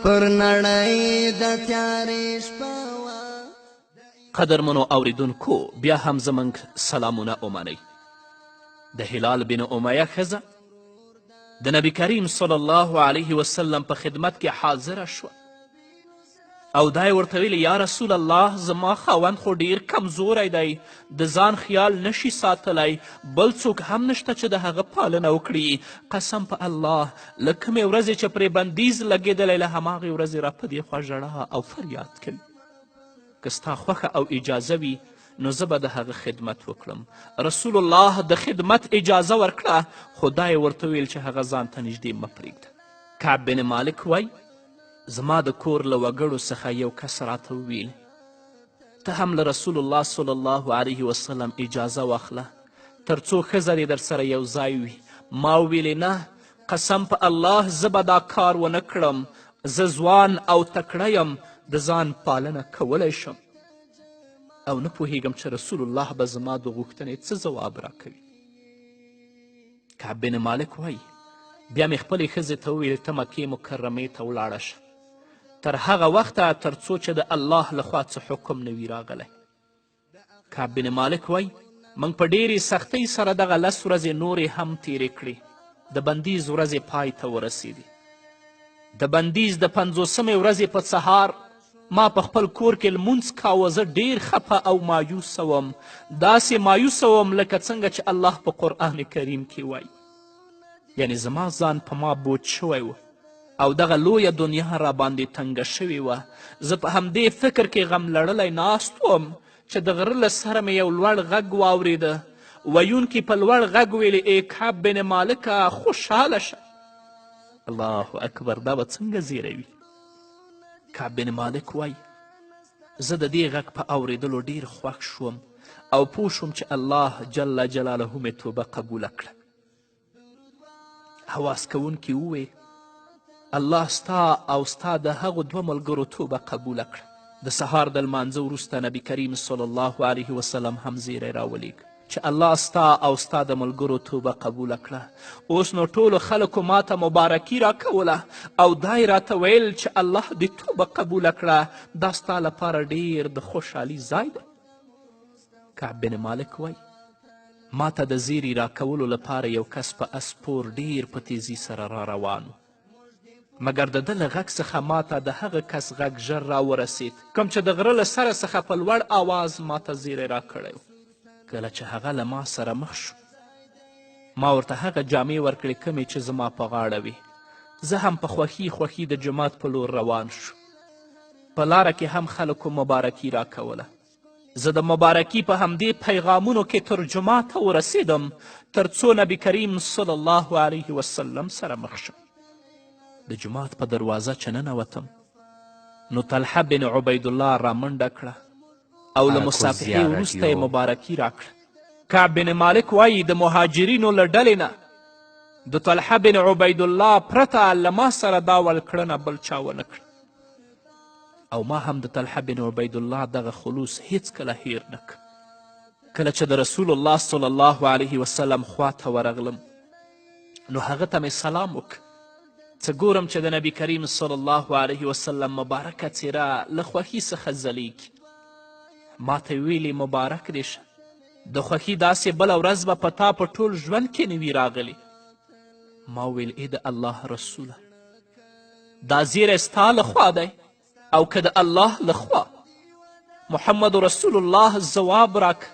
پر نړۍ د تیارې شپه قدرمنو اوریدونکو بیا هم زموږ سلامونه ومنئ. د هلال بن امیه ښځه د نبی کریم صلی الله علیه وسلم په خدمت کې حاضره شوه او دا یې ورته ویلې یا رسول الله زما خاوند خو ډیر کمزوری دی د ځان خیال نشي ساتلی بل څوک هم نشته چې د هغه پالنه وکړي. قسم په الله له کومې ورځې چې پرې بندیز لګېدلی له هماغې ورځې را په دې خوا ژړا او فریاد کوي. که ستا خوښه او اجازه وي نو زه به د هغه خدمت وکړم. رسول الله د خدمت اجازه ورکړه، خو دا یې ورته ویل چې هغه ځان ته نږدې مه پرېږده. کعب بن مالک وایي زما د کور له وګړو څخه یو کس راته وویل ته هم له رسول الله صلی الله علیه وسلم اجازه واخله تر څو ښځه دې در سره یو ځای وي. ما ویلې نه، قسم په الله زه به دا کار ونه کړم، زه ځوان او تکړه یم، د ځان پالنه کولی شم او نه پوهیږم چې رسول الله به زما د غوښتنې څه ځواب راکوي. کعب بن مالک وایي بیا مې خپلې ښځې ته وویل ته مکې مکرمې ته ولاړه شه تر هغه وخته تر څو چې د الله لخوا څه حکم نه وي راغلی. کعب بن مالک وایي موږ په ډېرې سختۍ سره دغه 10 ورځې نورې هم تیرې کړې. د بندیز ورځې پای ته ورسېدې. د بندیز د 50مې ورځې په سهار ما په خپل کور کې لمونځ کاوه. زه ډېر خفه او مایوسه وم، داسې مایوسه وم لکه څنګه چې الله په قرآن کریم کې وایي. یعنی زما ځان په ما بوج شوی و او دغه لویه دنیا را باندې تنګه شوې وه. زه په همدې فکر کې غم لړلی ناست وم چې د غره له سره مې یو لوړ غږ واورېده. ویونکي په لوړ غږ ویلې ای کعب بن مالکه خوشحاله شه. الله اکبر، دا به څنګه زیری وي؟ کعب بن مالک وایي زه د دې غږ په اورېدلو ډېر خوښ شوم او پوه شوم چې الله جل جلاله مې توبه قبوله کړه. حواس کوونکي وویل الله ستا او ستا د هغو 2 ملګرو توبه قبوله کړه. د سهار د لمانځه وروسته نبی کریم صلی الله علیه وسلم هم زیری راولیږه چې الله ستا او ستا د ملګرو توبه قبوله کړه. اوس نو ټولو خلکو ما ته مبارکي راکوله او دا یې راته ویل چې الله دې توبه قبوله کړه، دا ستا لپاره ډیر د خوشحالي ځای دی. کعب بن مالک وایي ما ته د زیري راکولو لپاره یو کس په اسپور ډیر په تیزي سره را روان و، مګر د ده له غږ څخه ما ته د هغه کس غږ ژر راورسید کوم چې د غره له سره څخه په لوړ آواز ما ته زیری راکړی و. کله چې هغه له ما سره مخ شو ما ورته هغه جامې ورکړې کمې چې زما په غاړه وي. زه هم په خوښي د جومات په لور روان شو. په لاره کې هم خلکو مبارکي راکوله. زه د مبارکي په همدې پیغامونو کې تر جوماته ورسېدم تر څو نبی کریم صلی الله علیه وسلم سره مخ شم. د جومات په دروازه چې ننوتم نو طلحه بن عبیدالله را منډه کړه او له مصافحې وروسته یې مبارکي راکړه. کعب بن مالک وایي د مهاجرینو له ډلې نه د طلحه بن عبیدالله پرته له ما سره دا ولکړنه بل چا ونه کړه او ما هم د طلحه بن عبیدالله دغه خلوص هیڅکله هیر نه کړ. کله چې د رسول الله صلی الله علیه وسلم خواته ورغلم نو هغه ته مې سلام وکړ. څه ګورم چې د نبی کریم صلی الله علیه وسلم مبارکه څیره له خوښي څخه ځلیږي. ما ته ویلې مبارک دې شه، د خوښي داسې بله ورځ به په تا په ټول ژوند کې نه وي راغلی. ما ویل ای د الله رسوله دا زیری ستا لخوا دی او که د الله لخوا محمد رسول الله ځواب راک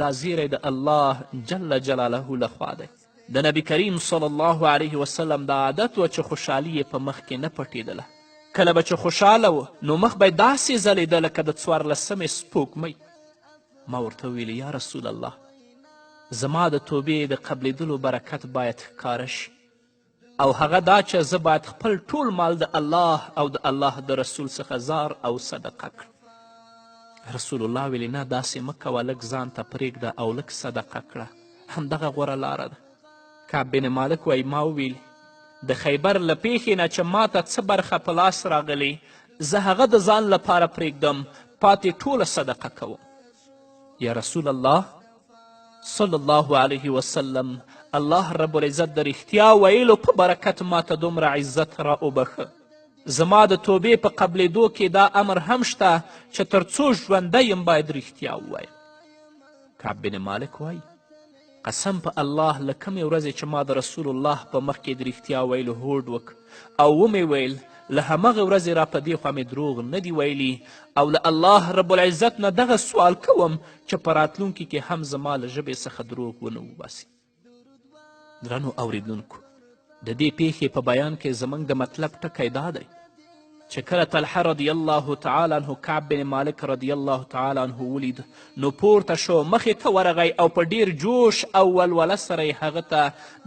دا زیری د الله جل جلاله لخوا دی. د نبی کریم صلی الله علیه وسلم دا عادت و چې خوشحالي یې په مخ کې نه پټېدله. کله به چې خوشحاله و نو مخ به یې داسې ځلېده لکه د 14مې سپوږمۍ. ما ورته ویلې یا رسول الله زما د توبې د قبلېدلو برکت باید ښکاره شي او هغه دا چې زه باید خپل ټول مال د الله او د الله د رسول څخه زار او صدقه کړم. رسول الله ویلې نه داسې مه کوه، لږ ځان ته پرېږده او لږ صدقه کړه، همدغه غوره لاره ده. کعب بن مالک وایي ما وویل د خیبر له پیښې نه چې ما ته څه برخه په لاس راغلی زه هغه د ځان لپاره پرېږدم، پاتې ټوله صدقه کوم. یا رسول الله صلی الله علیه وسلم الله رب العزت د رښتیا ویلو په برکت ما ته دومره عزت را وبخه. زما د توبې په قبلېدو کې دا امر هم شته چې تر څو ژوندی یم باید رښتیا ووایم. کعب بن مالک وایي قسم په الله له کمې ورځې چې ما د رسول الله په مخ کې د رښتیا ویلو هوډ وک او ومې ویل له همغې ورځې را په دې خوا مې دروغ نه دي ویلي او له الله رب العزت نه دغه سوال کوم چې په راتلونکي کې هم زما له ژبې څخه دروغ ونه وباسي. درنو اوریدونکو د دې پیښې په بیان کې زموږ د مطلب ټکی دا دی چې کله طلحه رضی الله تعالی عنه کعب بن مالک رضی الله تعالی عنه ولید نو پورته شو مخې ته ورغی او په ډیر جوش او ولوله سره یې هغه ته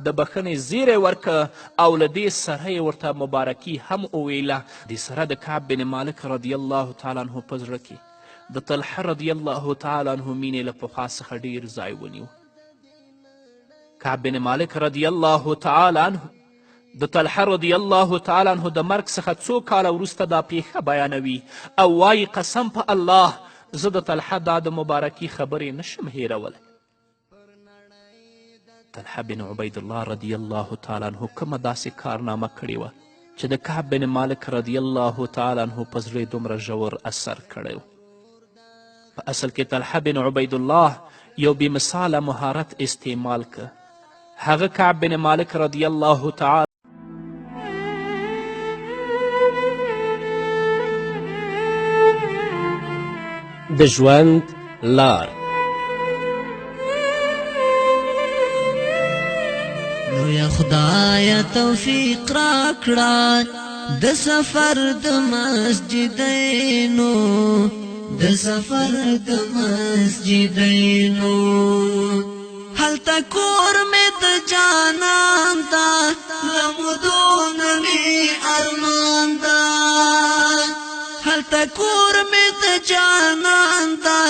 د بخښنې زیری ورکه او له دې سره یې ورته مبارکي هم وویله. دې سره د کعب بن مالک رضی الله تعالی عنه په زړه کې د طلحه رضی الله تعالی عنه مینې له پخوا څخه ډیر ځای ونیو. کعب بن مالک رضی الله تعالی عنه د طلحه رضی الله تعالی عنه د مرګ څخه څو کاله وروسته دا پیښه بیانوي او وایي قسم په الله زه د طلحه دا د مبارکي خبرې نشم هیرولی. طلحه بن عبید الله رضی الله تعالی عنه کومه داسې کارنامه کړې وه چې د کعب بن مالک رضی الله تعالی عنه په زړه دومره ژور اثر کړی و. په اصل کې طلحه بن عبید الله یو بېمثاله مهارت استعمال که. هغه کعب بن مالک رضی الله تعالی د ژوند لار لویا خدایا توفیق راکړه د سفر د مسجدینو د سفر د مسجدینو هلته کور مې د جانان دا لمدون مې ارمان دا هلته کور مې د جانان دا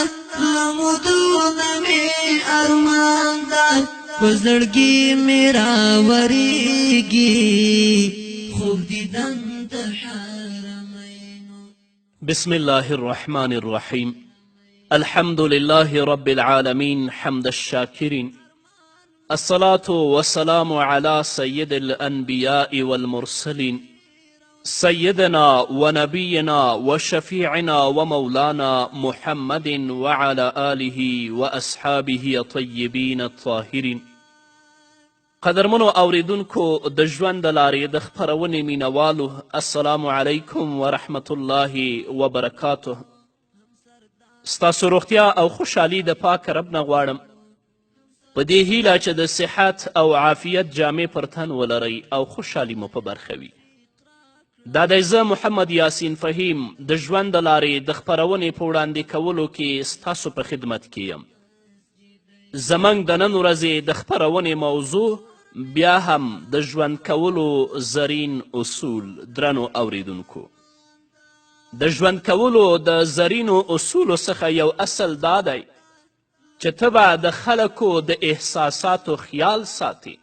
لمدون مې ارمان دا په زړګي مې راورېږي خوب دیدن د حرمینو. بسم الله الرحمن الرحيم. الحمد لله رب العالمين حمد الشاكرين. الصلاة والسلام على سيد الأنبياء والمرسلين سيدنا ونبينا وشفيعنا ومولانا محمد وعلى آله وأصحابه الطيبين الطاهرين. قدرمنو اوریدونکو د ژوند د لارې د خپرونې مینوالو السلام علیکم ورحمة الله وبرکاته. ستاسو روغتیا او خوشحالي د پاک رب نه غواړم په دې هیله چې د صحت او عافیت جامې پر تن ولرئ او خوشحالي مو په برخه وي. دا دی زه محمد یاسین فهیم د ژوند د لارې د خپرونې په وړاندې کولو کې ستاسو په خدمت کې یم. زموږ د نن ورځې د خپرونې موضوع بیا هم د ژوند کولو زرین اصول. درنو اوریدونکو د ژوند کولو د زرینو اصولو څخه یو اصل دا دی چې ته به د خلکو د احساساتو خیال ساتي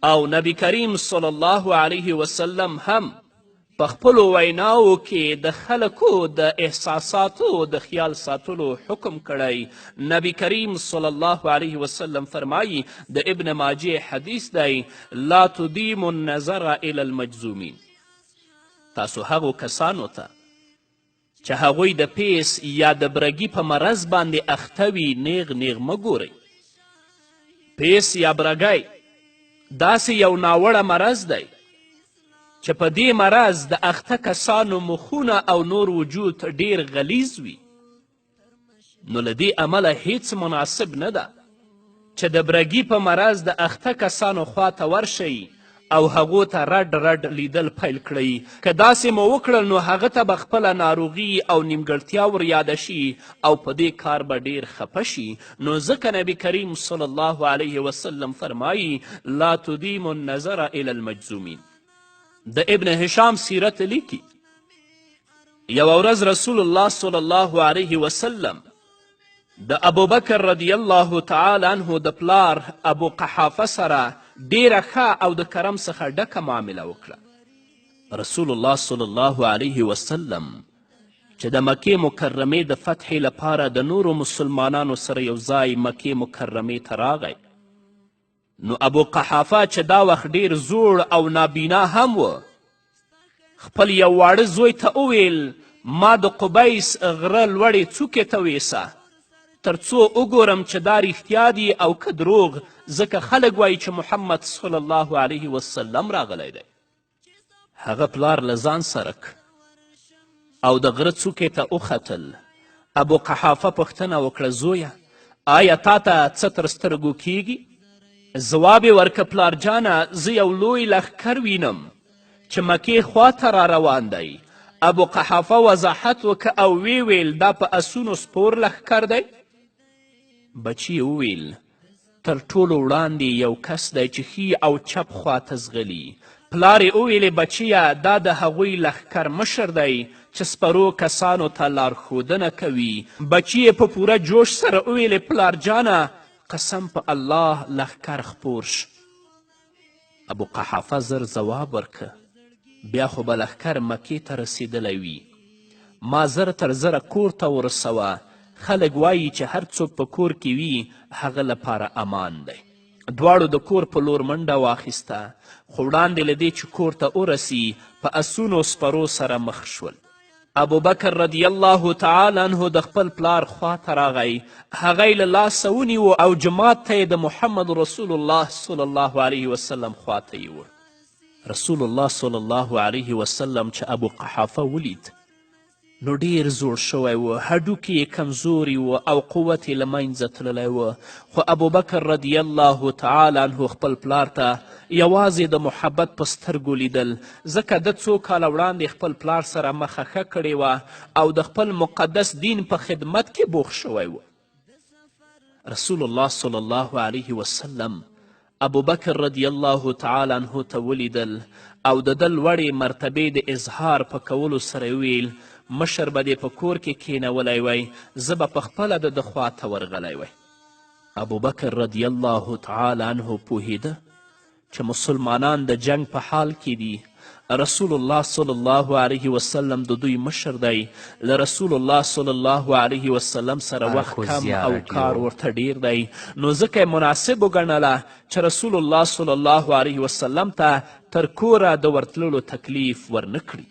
او نبی کریم صلی الله علیه وسلم هم په خپلو ویناو کې د خلکو د احساساتو د خیال ساتلو حکم کړی. نبی کریم صلی الله علیه وسلم فرمایی د ابن ماجه حدیث دی لا تدیم النظر الی المجذومین. تاسو هغو کسانو ته چې هغوی د پیس یا د برګي په مرض باندې اخته وي نیغ نیغ مه ګورئ. پیس یا برګی داسې یو ناوړه مرض دی چې په دې مرض د اخته کسانو مخونه او نور وجود ډیر غلیظ وي. نو له دې امله هیڅ مناسب نه ده چې د برګي په مرض د اخته کسانو خواته ورشئ او هغو ته رډ رډ لیدل پیل کړئ. که داسې مو وکړل نو هغه ته به خپله ناروغي او نیمګړتیا ور یاده شي او په دې کار به ډیر خفه شي. نو ځکه نبی کریم صلی الله علیه وسلم فرمایی لا تدیم النظر الی المجذومین. د ابن هشام سیرت لیکي یوه ورځ رسول الله صلی الله علیه وسلم د ابوبکر رضی الله تعالی عنه د پلار ابو قحافه سره ډیره ښه او د کرم څخه ډکه معامله وکړه. رسول الله صلی الله علیه وسلم چې د مکې مکرمې د فتح لپاره د نورو مسلمانانو سره یو ځای مکې مکرمې ته راغی. نو ابو قحافه چې دا وخت ډیر زوړ او نابینا هم و خپل یو واړه زوی ته وویل ما د قبیس غره لوړې څوکې ته ویسه تر څو وګورم چې دا رښتیا دي او که دروغ ځکه خلک وایي چې محمد صلی الله علیه وسلم راغلی دی. هغه پلار له ځان سره او د غره څوکې ته وختل. ابو قحافه پوښتنه وکړه زویه آیا تا ته څه تر سترګو کیږي؟ ځواب یې ورکه پلارجانه زه یو لوی لښکر وینم چې مکې خواته را روان دی ابو قحافه وضاحت وکه او وی ویل دا په اسونو سپور لښکر دی. بچي وویل تر ټولو وړاندې یو کس دی چې ښي او چپ خواته ځغلي. پلار یې وویلې بچیه دا د هغوی لښکر مشر دی چې سپرو کسانو ته لارښودنه کوي. بچي یې په پوره جوش سره وویلې پلار جانه قسم په الله لښکر خپور شه. ابو قحافه زر ځواب ورکه بیا خو به لښکر مکې ته رسېدلی وي. ما زر تر زره کور ته ورسوه. خلک وایي چې هر څوک په کور کې وي هغه لپاره امان دی. دواړو د کور په لور منډه واخیسته خو وړاندې له دې چې کور ته ورسي په اسونو سپرو سره مخ شول. ابوبکر رضی الله تعالی عنه د خپل پلار خواته راغی. هغه یې له لاسه ونیو او جماعت ته یې د محمد رسول الله صلی الله علیه وسلم خواته یوړ. رسول الله صلی الله علیه وسلم چې ابو قحافه ولید نو ډیر زوړ شوی و، هډوکې یې کمزوري و او قوت یې له منځه تللی و. خو ابوبکر رضی الله تعالی عنه خپل پلار ته یوازې د محبت په سترګو لیدل، ځکه ده څو کاله وړاندې خپل پلار سره مخه ښه کړې وه او د خپل مقدس دین په خدمت کې بوخ شوی و. رسول الله صلی الله علیه وسلم ابوبکر رضی الله تعالی عنه ته ولیدل او د ده لوړې مرتبې د اظهار په کولو سره ویل مشر به دې په کور کې کینولی وی، زه به پخپله د ده خواته ورغلی وی. ابوبکر رضی الله تعالی عنه پوهیده چې مسلمانان د جنگ په حال کې دي. رسول الله صلی الله علیه وسلم د دوی مشر دی. له رسول الله صلی الله علیه وسلم سره وخت کم او کار ورته ډیر دی، نو ځکه یې مناسب وګڼله چې رسول الله صلی الله علیه وسلم ته تر کوره د ورتللو تکلیف ورنه کړي.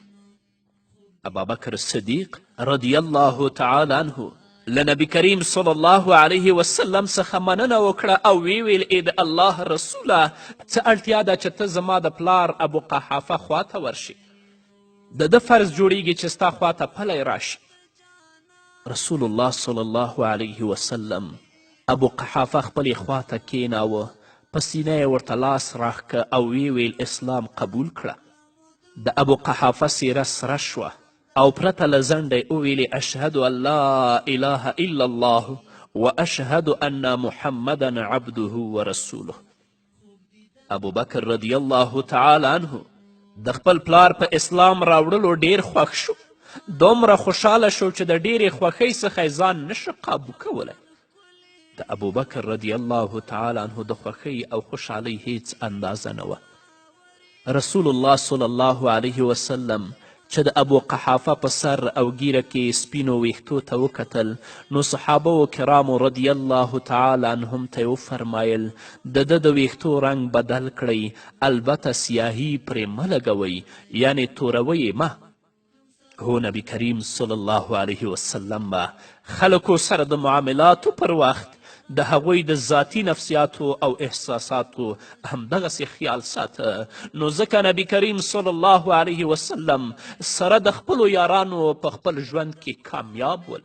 ابابکر صدیق رضی الله تعالی عنه له نبی کریم صلی الله علیه وسلم څخه مننه وکړه او وی ویل ای د الله رسوله څه اړتیا ده چې ته زما د پلار ابو قحافه خواته ورشي، د ده فرض جوړیږي چې ستا خواته پلی راشي. رسول الله صلی الله علیه وسلم ابو قحافه خپلې خواته کیناوه، په سینه یې ورته لاس راښکه او وی ویل اسلام قبول کړه. د ابو قحافه څیره سره شوه او پرته له ځنډه وویلې اشهد ان لا اله الا الله و اشهد ان محمدا عبده ورسوله. ابوبکر رضی الله تعالی عنه د خپل پلار په اسلام راوړلو ډیر خوښ شو. دومره خوشحاله شو چې د ډیرې خوښۍ څخه یې ځان نشه قابو کولی. د ابوبکر رضی الله تعالی عنه د خوښۍ او خوشحالۍ هیڅ اندازه نه وه. رسول الله صلی الله علیه وسلم چې د ابو قحافه په سر او ګیره کې سپینو ویښتو ته وکتل نو صحابه و کرامو رضی الله تعالی عنهم ته یې وفرمایل د ده د ویښتو رنګ بدل کړئ، البته سیاهي پرې مه لګوئ، یعنې توروئ مه. هو نبی کریم صلی الله علیه وسلم به خلکو سره د معاملاتو پر وخت د هغوی د ذاتی نفسیاتو او احساساتو همدغسې خیال ساته، نو ځکه نبی کریم صلی الله علیه وسلم سره د خپلو یارانو په خپل ژوند کې کامیاب ول.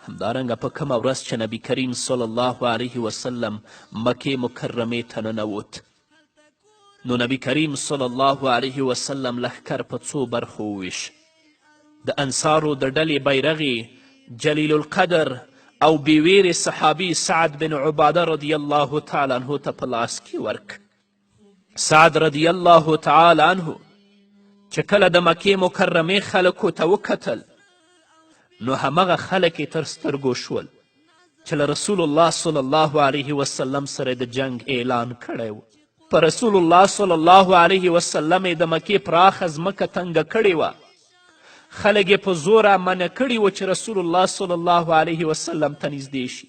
همدارنګه په کومه ورځ چې نبی کریم صلی الله علیه وسلم مکې مکرمې ته ننوت نو نبی کریم صلی الله علیه وسلم لښکر په څو برخو وویش. د انصارو د ډلې بیرغې جلیل القدر او بیویرې صحابي سعد بن عباده رضی الله تعالی عنه ته په لاس کې ورک. سعد رضی الله تعالی عنه چې کله د مکې مکرمې خلکو ته وکتل نو همغه خلک یې تر سترګو شول چې له رسول الله صلی الله علیه وسلم سره د جنگ اعلان کړی و. په رسول الله صلی الله علیه وسلم یې د مکې پراخه ځمکه تنګه کړې وه. خلک یې په زوره منع کړي و چې رسول الله صلی الله علیه وسلم ته نږدې شي.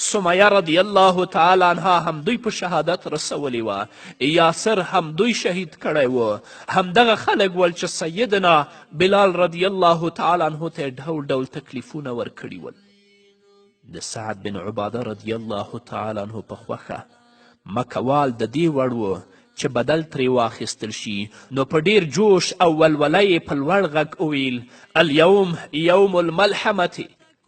سمیه رضی الله تعالی عنها هم دوی په شهادت رسولې وه. یاسر هم دوی شهید کړی و. همدغه خلک ول چې سیدنا بلال رضی الله تعالی عنه ته ډول ډول تکلیفونه ورکړي ول. د سعد بن عباده رضی الله تعالی عنه په خوښه مکوال د دې وړ و چې بدل ترې واخیستل شي، نو په ډیر جوش او ولوله یې په لوړ غږ وویل اليوم یوم الملحمة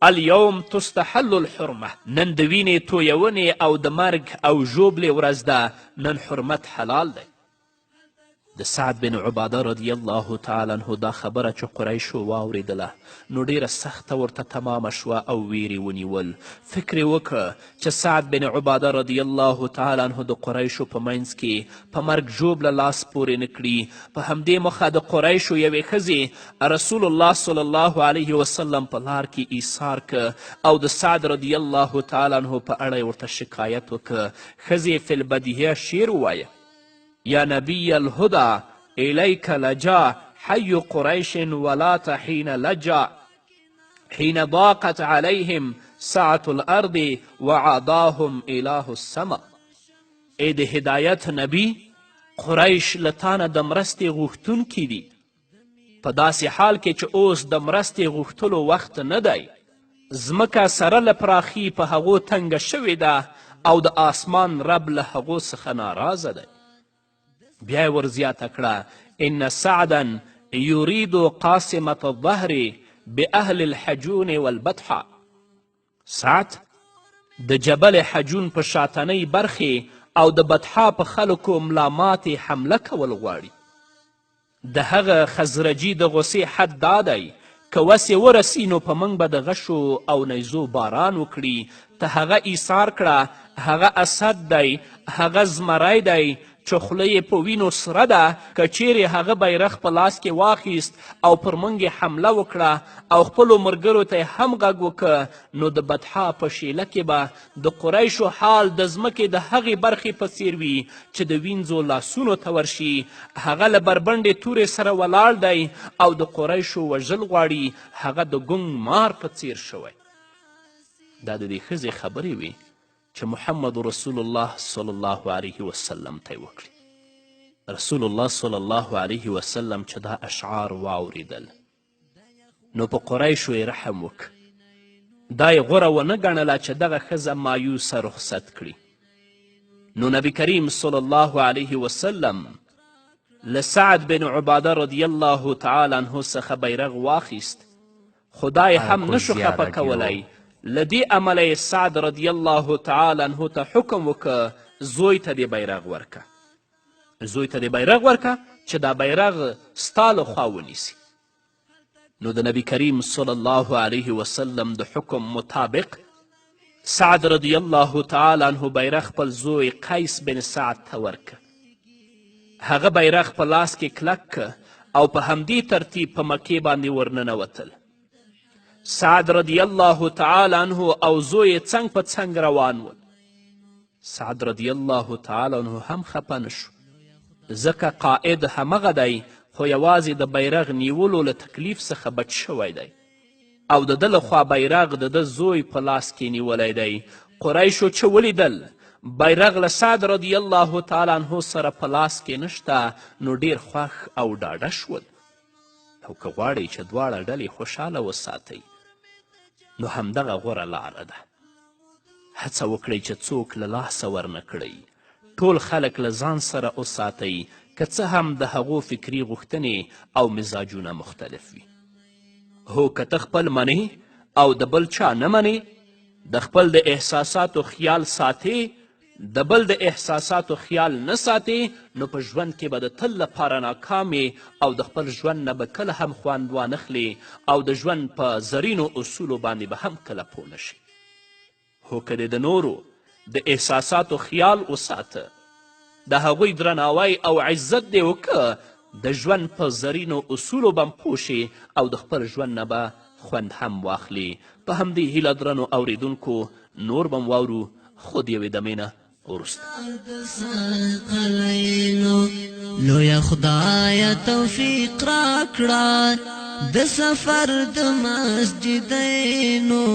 اليوم تستحل الحرمه. نن د وینې تویونې او د مرګ او ژوبلې ورځ ده، نن حرمت حلال دی. د سعد بن عباده رضی الله تعالی عنه دا خبره چې قریشو واورېدله نو ډیره سخته ورته تمامه شوه او ویرې ونیول. فکر یې وکړه چې سعد بن عباده رضی الله تعالی عنه د قریشو په منځ کې په مرګ ژوبله لاس پورې نه کړي. په همدې مخه د قریشو یوې ښځې رسول الله صلی الله علیه وسلم په لار کې ایثار که او د سعد رضی الله تعالی عنه په اړه ورته شکایت وکړه. ښځې فی البدیهه شعر ووایه: یا نبی الهدى إليك لجا حي قريش ولات حين لجا حين ضاقت عليهم سعة الأرض وعداهم إله السما. ای د هدایت نبی، قریش له تانه د مرستې غوښتونکي دي، په داسې حال کې چې اوس د مرستې غوښتلو وخت نه دی. ځمکه سره له پراخي په هغو تنګه شوې ده او د آسمان رب له هغو څخه ناراضه دی. بیا یې ورزیاته کړه: ان سعدا یرید قاسمة الظهر باهل الحجون والبطحه. سعد د جبل حجون په شاتنۍ برخې او د بطحا په خلکو ملاماتې حمله کول غواړي. د هغه خزرجي د غصې حد دا دی که وس یې ورسي نو په موږ به د غشو او نیزو باران وکړي. ته هغه ایثار کړه، هغه اسد دی، هغه زمری دی چې خوله یې په وینو سره ده. که چیرې هغه بیرغ په لاس کې واخیست او پر موږ یې حمله وکړه او خپلو ملګرو ته یې هم غږ وکړه نو د بطحا په شیله کې به د قریشو حال د ځمکې د هغې برخې په څیر وي چې د وینځو لاسونو ته ورشي. هغه له بربنډې تورې سره ولاړ دی او د قریشو وژل غواړي. هغه د ګونګ مار په څیر شوی. دا د دې ښځې خبرې وې چې محمد رسول الله صلی الله علیه وسلم ته یې وکړي. رسول الله صلی الله علیه وسلم چې دا اشعار واورېدل نو په قریشو یې رحم وکړ. دا یې غوره ونه ګڼله چې دغه ښځه مایوسه رخصت کړي. نو نبی کریم صلی الله علیه وسلم له سعد بن عباده رضی الله تعالی عنه څخه بیرغ واخیست، خو دا یې هم نشو خفه کولی. له دې امله یې سعد رضی الله تعالی عنه ته حکم وکړه زوی ته دې بیرغ ورکه، زوی ته دې بیرغ ورکه چې دا بیرغ ستا له خوا ونیسي. نو د نبی کریم صلی الله علیه وسلم د حکم مطابق سعد رضی الله تعالی عنه بیرغ خپل زوی قیس بن سعد ته ورکه. هغه بیرغ په لاس کې کلک که او په همدې ترتیب په مکې باندې ورننوتل. سعد رضی الله تعالی عنه او زوی څنګ په څنګ روان ول. سعد رضی الله تعالی عنه هم خفه نشو، ځکه قائد همغه دی خو یوازې د بیرغ نیولو له تکلیف څخه بچ شوی دی او د ده لخوا بیرغ د ده زوی په لاس کې نیولی دی. قریشو چې ولیدل بیرغ له سعد رضی الله تعالی عنه سره په لاس کې نشته نو ډیر خوښ او ډاډه شول. او که غواړئ چې دواړه ډلې خوشحاله وساتئ نو همدغه غوره لاره ده. هڅه وکړئ چې څوک له لاسه ورنه کړئ. ټول خلک له ځان سره وساتئ که څه هم د هغو فکري غوښتنې او مزاجونه مختلف وي. هو که ته خپل منې او د بل چا نه منې، د خپل د احساساتو خیال ساتې، د بل د احساساتو خیال نه ساتې، نو په ژوند کې به د تل لپاره ناکامې او د خپل ژوند نه به کله هم خوند وانخلې او د ژوند په زرینو اصولو باندې به هم کله پوه نشي. هو که د نورو د احساساتو خیال وساته، د هغوی درناوی او عزت دې وکړه، د ژوند په زرینو اصولو به هم پوه شي او د خپل ژوند نه به خوند هم واخلي. په همدې هیله درنو اوریدونکو نور به م واورو خو د یوې دمې نه وروسته. لویه خدایه توفیق راکړه د سفر د مسجدینو،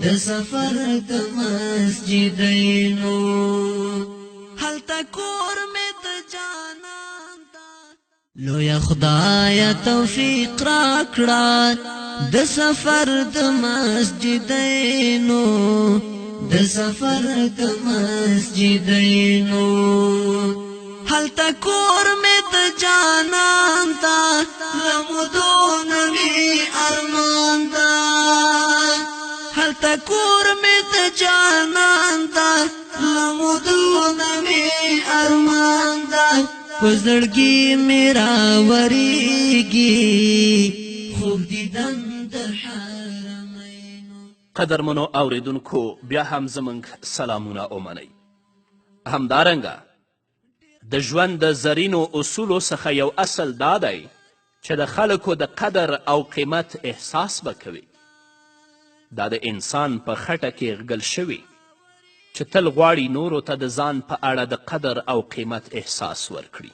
د سفر د مسجدینو، هلته کور مې د جانان ده. لویه خدایه توفیق راکړه د سفر د مسجدینو، د سفر د مسجدینو، هلته کور مې د جانان ده، لمدونه مې ارمان ده. هلته کور مې د جانان ده، لمدونه مې ارمان ده. پزړګي میرا وریږي خوب دیدن د حرمینو. قدرمنو اوریدونکو بیا هم زموږ سلامونه ومنئ. همدارنګه د ژوند د زرینو اصولو څخه یو اصل دا دی چې د خلکو د قدر او قیمت احساس به کوي. دا د انسان په خټه کې غږل شوي چې تل غواړي نورو ته د ځان په اړه د قدر او قیمت احساس ورکړي.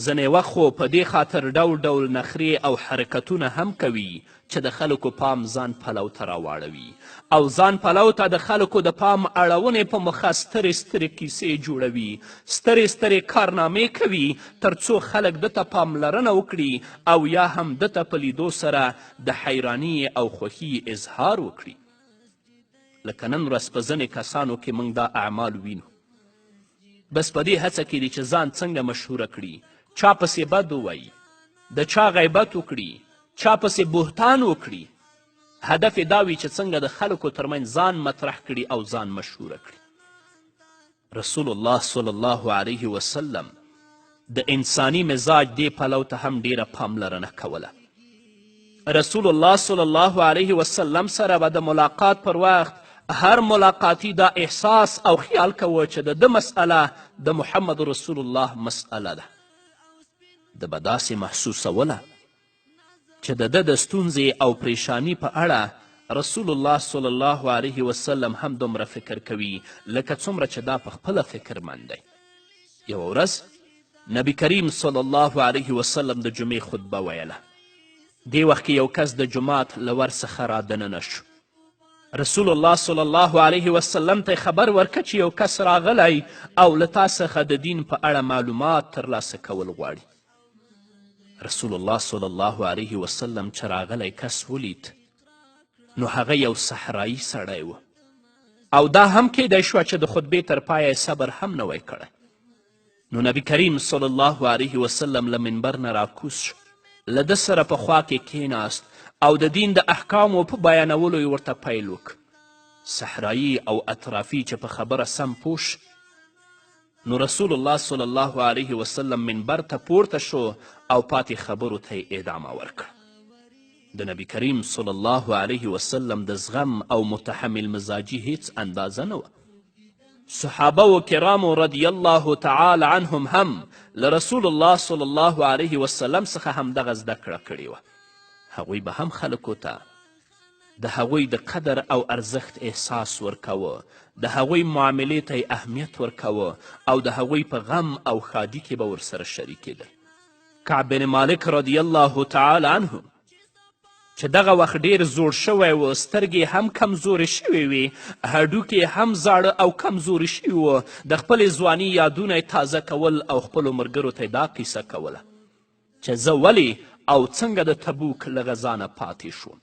ځینې وخت خو په دې خاطر ډول ډول نخرې او حرکتونه هم کوي چې د خلکو پام ځان پلو ته راواړوي او ځان پلو ته د خلکو د پام اړونې په مخه سترې سترې کیسې جوړوي، سترې سترې کارنامې کوي تر څو خلک دته پاملرنه وکړي او یا هم دته په لیدو سره د حیراني او خوښي اظهار وکړي. لکه نن ورځ په ځینې کسانو کې موږ دا اعمال وینو. بس په دې هڅه کې دي چې ځان څنګه مشهوره کړي، چا پسې بد ووایي، د چا غیبت وکړي، چا پسې بهتان وکړي. هدف یې دا وي چې څنګه د خلکو ترمنځ ځان مطرح کړي او ځان مشهوره کړي. رسول الله صلی الله علیه وسلم د انساني مزاج دې پلو ته هم ډیره پاملرنه کوله. رسول الله صلی الله علیه وسلم سره به د ملاقات پر وخت هر ملاقاتی دا احساس او خیال کوه چې د مسئله د محمد رسول الله مسئله ده. د به داسې محسوسوله چې د ده د ستونزې او پریشانی په اړه رسول الله صلی الله علیه وسلم هم دومره فکر کوي لکه څومره چې دا په خپله فکرمند دی. یوه ورځ نبی کریم صلی الله علیه وسلم د جمعې خطبه ویله. دې وخت کې یو کس د جومات له ور څخه رادننه شو. رسول الله صلی الله علیه وسلم ته خبر ورکه چې یو کس راغلی او له تا څخه د دین په اړه معلومات ترلاسه کول غواړي. رسول الله صلی الله علیه وسلم چې راغلی کس ولید نو هغه یو صحرایي سړی و او دا هم کیدی شوه چې د خطبې تر پایه صبر هم نه وی کړی. نو نبی کریم صلی الله علیه وسلم له منبر نه راکوز شو، له ده سره په خوا کې کیناست او د دین د احکامو په بیانولو یې ورته پیل وکړ. صحرایي او اطرافي چې په خبره سم پوه نو رسول الله صلی الله علیه وسلم منبر ته پورته شو او پاتې خبرو ته یې ادامه ورکړه. د نبی کریم صلی الله علیه وسلم د زغم او متحمل مزاجي هیڅ اندازه نه وه. صحابه و کرامو رضی الله تعالی عنهم هم له رسول الله صلی الله علیه وسلم څخه همدغه زده کړه کړې وه. هغوی به هم خلکو ته د هغوی د قدر او ارزښت احساس ورکوه، د هغوی معاملې ته اهمیت ورکوه او د هغوی په غم او ښادي کې به ورسره شریکېدل. کعب بن مالک رضی الله تعالی عنه چې دغه وخت ډیر زوړ شوی و، سترګې هم کمزورې شوې وې، هډوکې هم زاړه او کمزورې شوي وه. د خپلې ځواني یادونه یې تازه کول او خپلو ملګرو ته دا قیصه کوله چې زه ولې او څنګه د تبوک له غزا نه پاتې شوم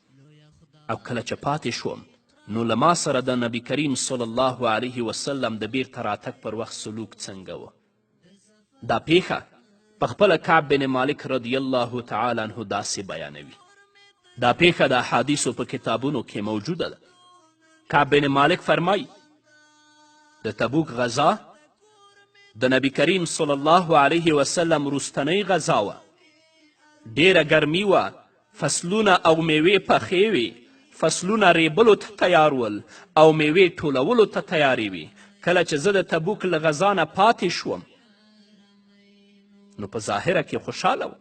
او کله چې پاتې شوم نو له ما سره د نبی کریم صلی الله علیه وسلم د بیرته راتګ پر وخت سلوک څنګه و. دا پیښه په خپله کعب بن مالک رضی الله تعالی عنه داسې بیانوي. دا پیښه د احادیثو په کتابونو کې موجوده ده. کعب بن مالک فرمایي د تبوک غزا د نبی کریم صلی الله علیه وسلم وروستنۍ غزا وه. ډیره ګرمي وه، فصلونه او میوې پخې وې، فصلونه ریبلو ته تیار ول او میوې ټولولو ته تیارې وې. کله چې زه د تبوک له غزا نه پاتې شوم نو په ظاهره کې خوشحاله وم.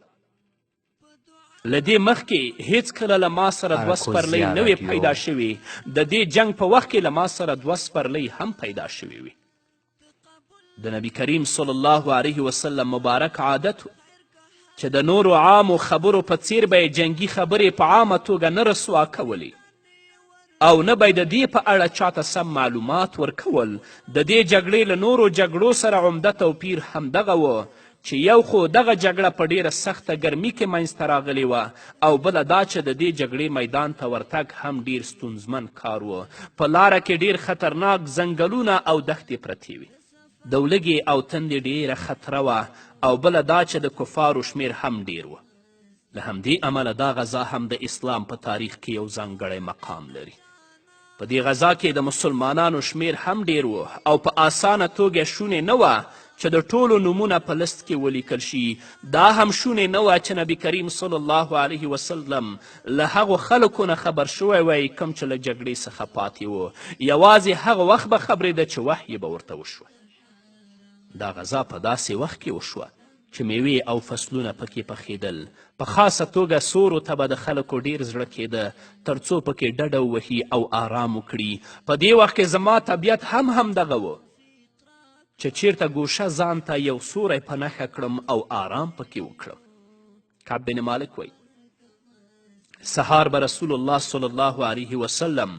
له دې مخکې هیڅکله له ما سره دوه سپرلۍ نه وې پیدا شوې. د دې جنگ په وخت کې له ما سره دوه سپرلۍ هم پیدا شوې وې. د نبی کریم صلی الله علیه وسلم مبارک عادت چې د نورو عامو خبرو په څیر به یې جنګي خبرې په عامه توګه نه رسوا کولې او نه به د دې په اړه چاته سم معلومات ورکول. د دې جګړې له نورو جګړو سره عمده توپیر همدغه و چې یو خو دغه جګړه په ډیره سخته ګرمي کې منځته راغلې وه او بله دا چې د دې جګړې میدان ته ورتګ هم ډیر ستونزمن کار و. په لاره کې ډیر خطرناک ځنګلونه او دښتې پرتې وې. د ولږې او تندې ډیره خطره وه او بله دا چې د کفارو شمیر هم ډیر و. له همدې امله دا غذا هم د اسلام په تاریخ کې یو ځانګړی مقام لري. په دې غذا کې د مسلمانانو شمیر هم ډیر و او په اسانه توګه شونې نه وه چې د ټولو نومونه په لست کې ولیکل شي. دا هم شونې نه وه چې نبی کریم صلی الله علیه وسلم له هغو خلکو نه خبر شوی وی کوم چې له جګړې څخه پاتې وو. یوازې هغه وخت به خبرېده چې وحی به ورته وشوه. دا غذا په داسې وخت کې وشوه چې میوې او فصلونه پکې پخېدل. په خاصه توګه سورو ته به د خلکو ډیر زړه کېده تر څو پکې ډډه ووهي او آرام وکړي. په دې وخت کې زما طبیعت هم دغه و چې چیرته ګوشه ځان ته یو سوری په نښه کړم او آرام پکې وکړم. کعب بن مالک وی سهار به رسول الله صلی الله علیه وسلم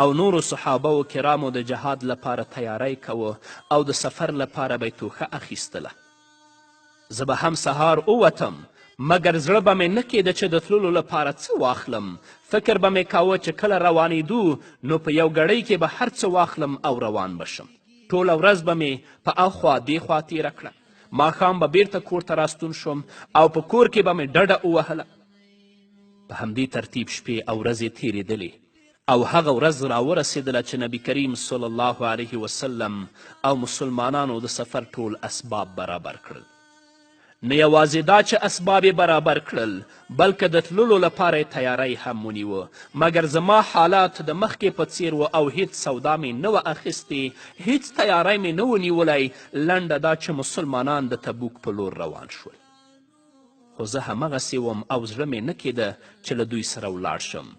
او نورو صحابه و کرامو د جهاد لپاره تیاری کوه او د سفر لپاره به توښه اخیستله. زه به هم سهار ووتم مګر زړه به مې نه کېده چې د تللو لپاره څه واخلم. فکر به مې کاوه چې کله روانېدو نو په یو ګړۍ کې به هر څه واخلم او روان بشم. ټوله ورځ به مې په اخوا دېخوا تېره کړه. ماښام به بیرته کور ته راستون شوم او په کور کې به مې ډډه ووهله. په همدې ترتیب شپې او ورځې تېرېدلې او هغه ورځ راورسېدله چې نبي کریم صلی الله علیه وسلم او مسلمانانو د سفر ټول اسباب برابر کړل. نه یوازې دا چې اسباب یې برابر کړل بلکې د تللو لپاره یې تیاری هم ونیوه. مګر زما حالات د مخکې په څیر و او هیڅ سودا مې نه وه اخیستې، هیڅ تیاری مې نه و نیولی. لنډه دا چې مسلمانان د تبوک په لور روان شول. خو زه همغسې وم او زړه مې نه کېده چې له دوی سره ولاړ شم.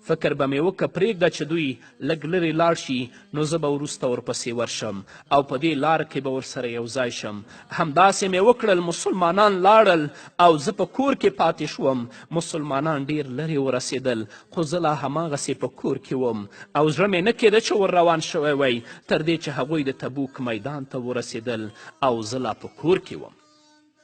فکر به مې وکړه پرېږده چې دوی لږ لرې لاړ شي نو زه به وروسته ورپسې ورشم او په دې لاره کې به ورسره یو ځای شم. همداسې مې وکړل. مسلمانان لاړل او زه په کور کې پاتې شوم. مسلمانان ډیر لرې ورسېدل خو زه لا هماغسې په کور کې وم او زړه مې نه کېده چې ور روان شوی وی تر دې چې هغوی د تبوک میدان ته ورسېدل او زه لا په کور کې وم.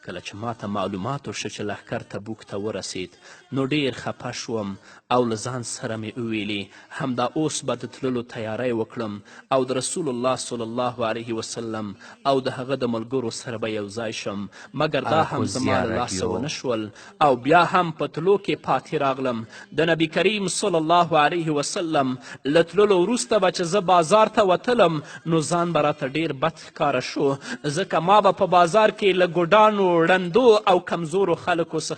کله چې ما ته معلومات وشو چې لښکر تبوک ته ورسید نو ډیر خفه شوم او له ځان سره مې وویلې همدا اوس به د تللو تیاری وکړم او د رسول الله صلی الله علیه وسلم او د هغه د ملګرو سره به یو ځای شم. مګر دا هم زما له لاسه ونه شول او بیا هم په تلو کې پاتې راغلم. د نبي کریم صلی الله علیه وسلم له تللو وروسته به چې زه بازار ته وتلم نو ځان به راته ډیر بد ښکاره شو ځکه ما به په بازار کې له ګوډانو ړندو او کمزورو خلکو څخه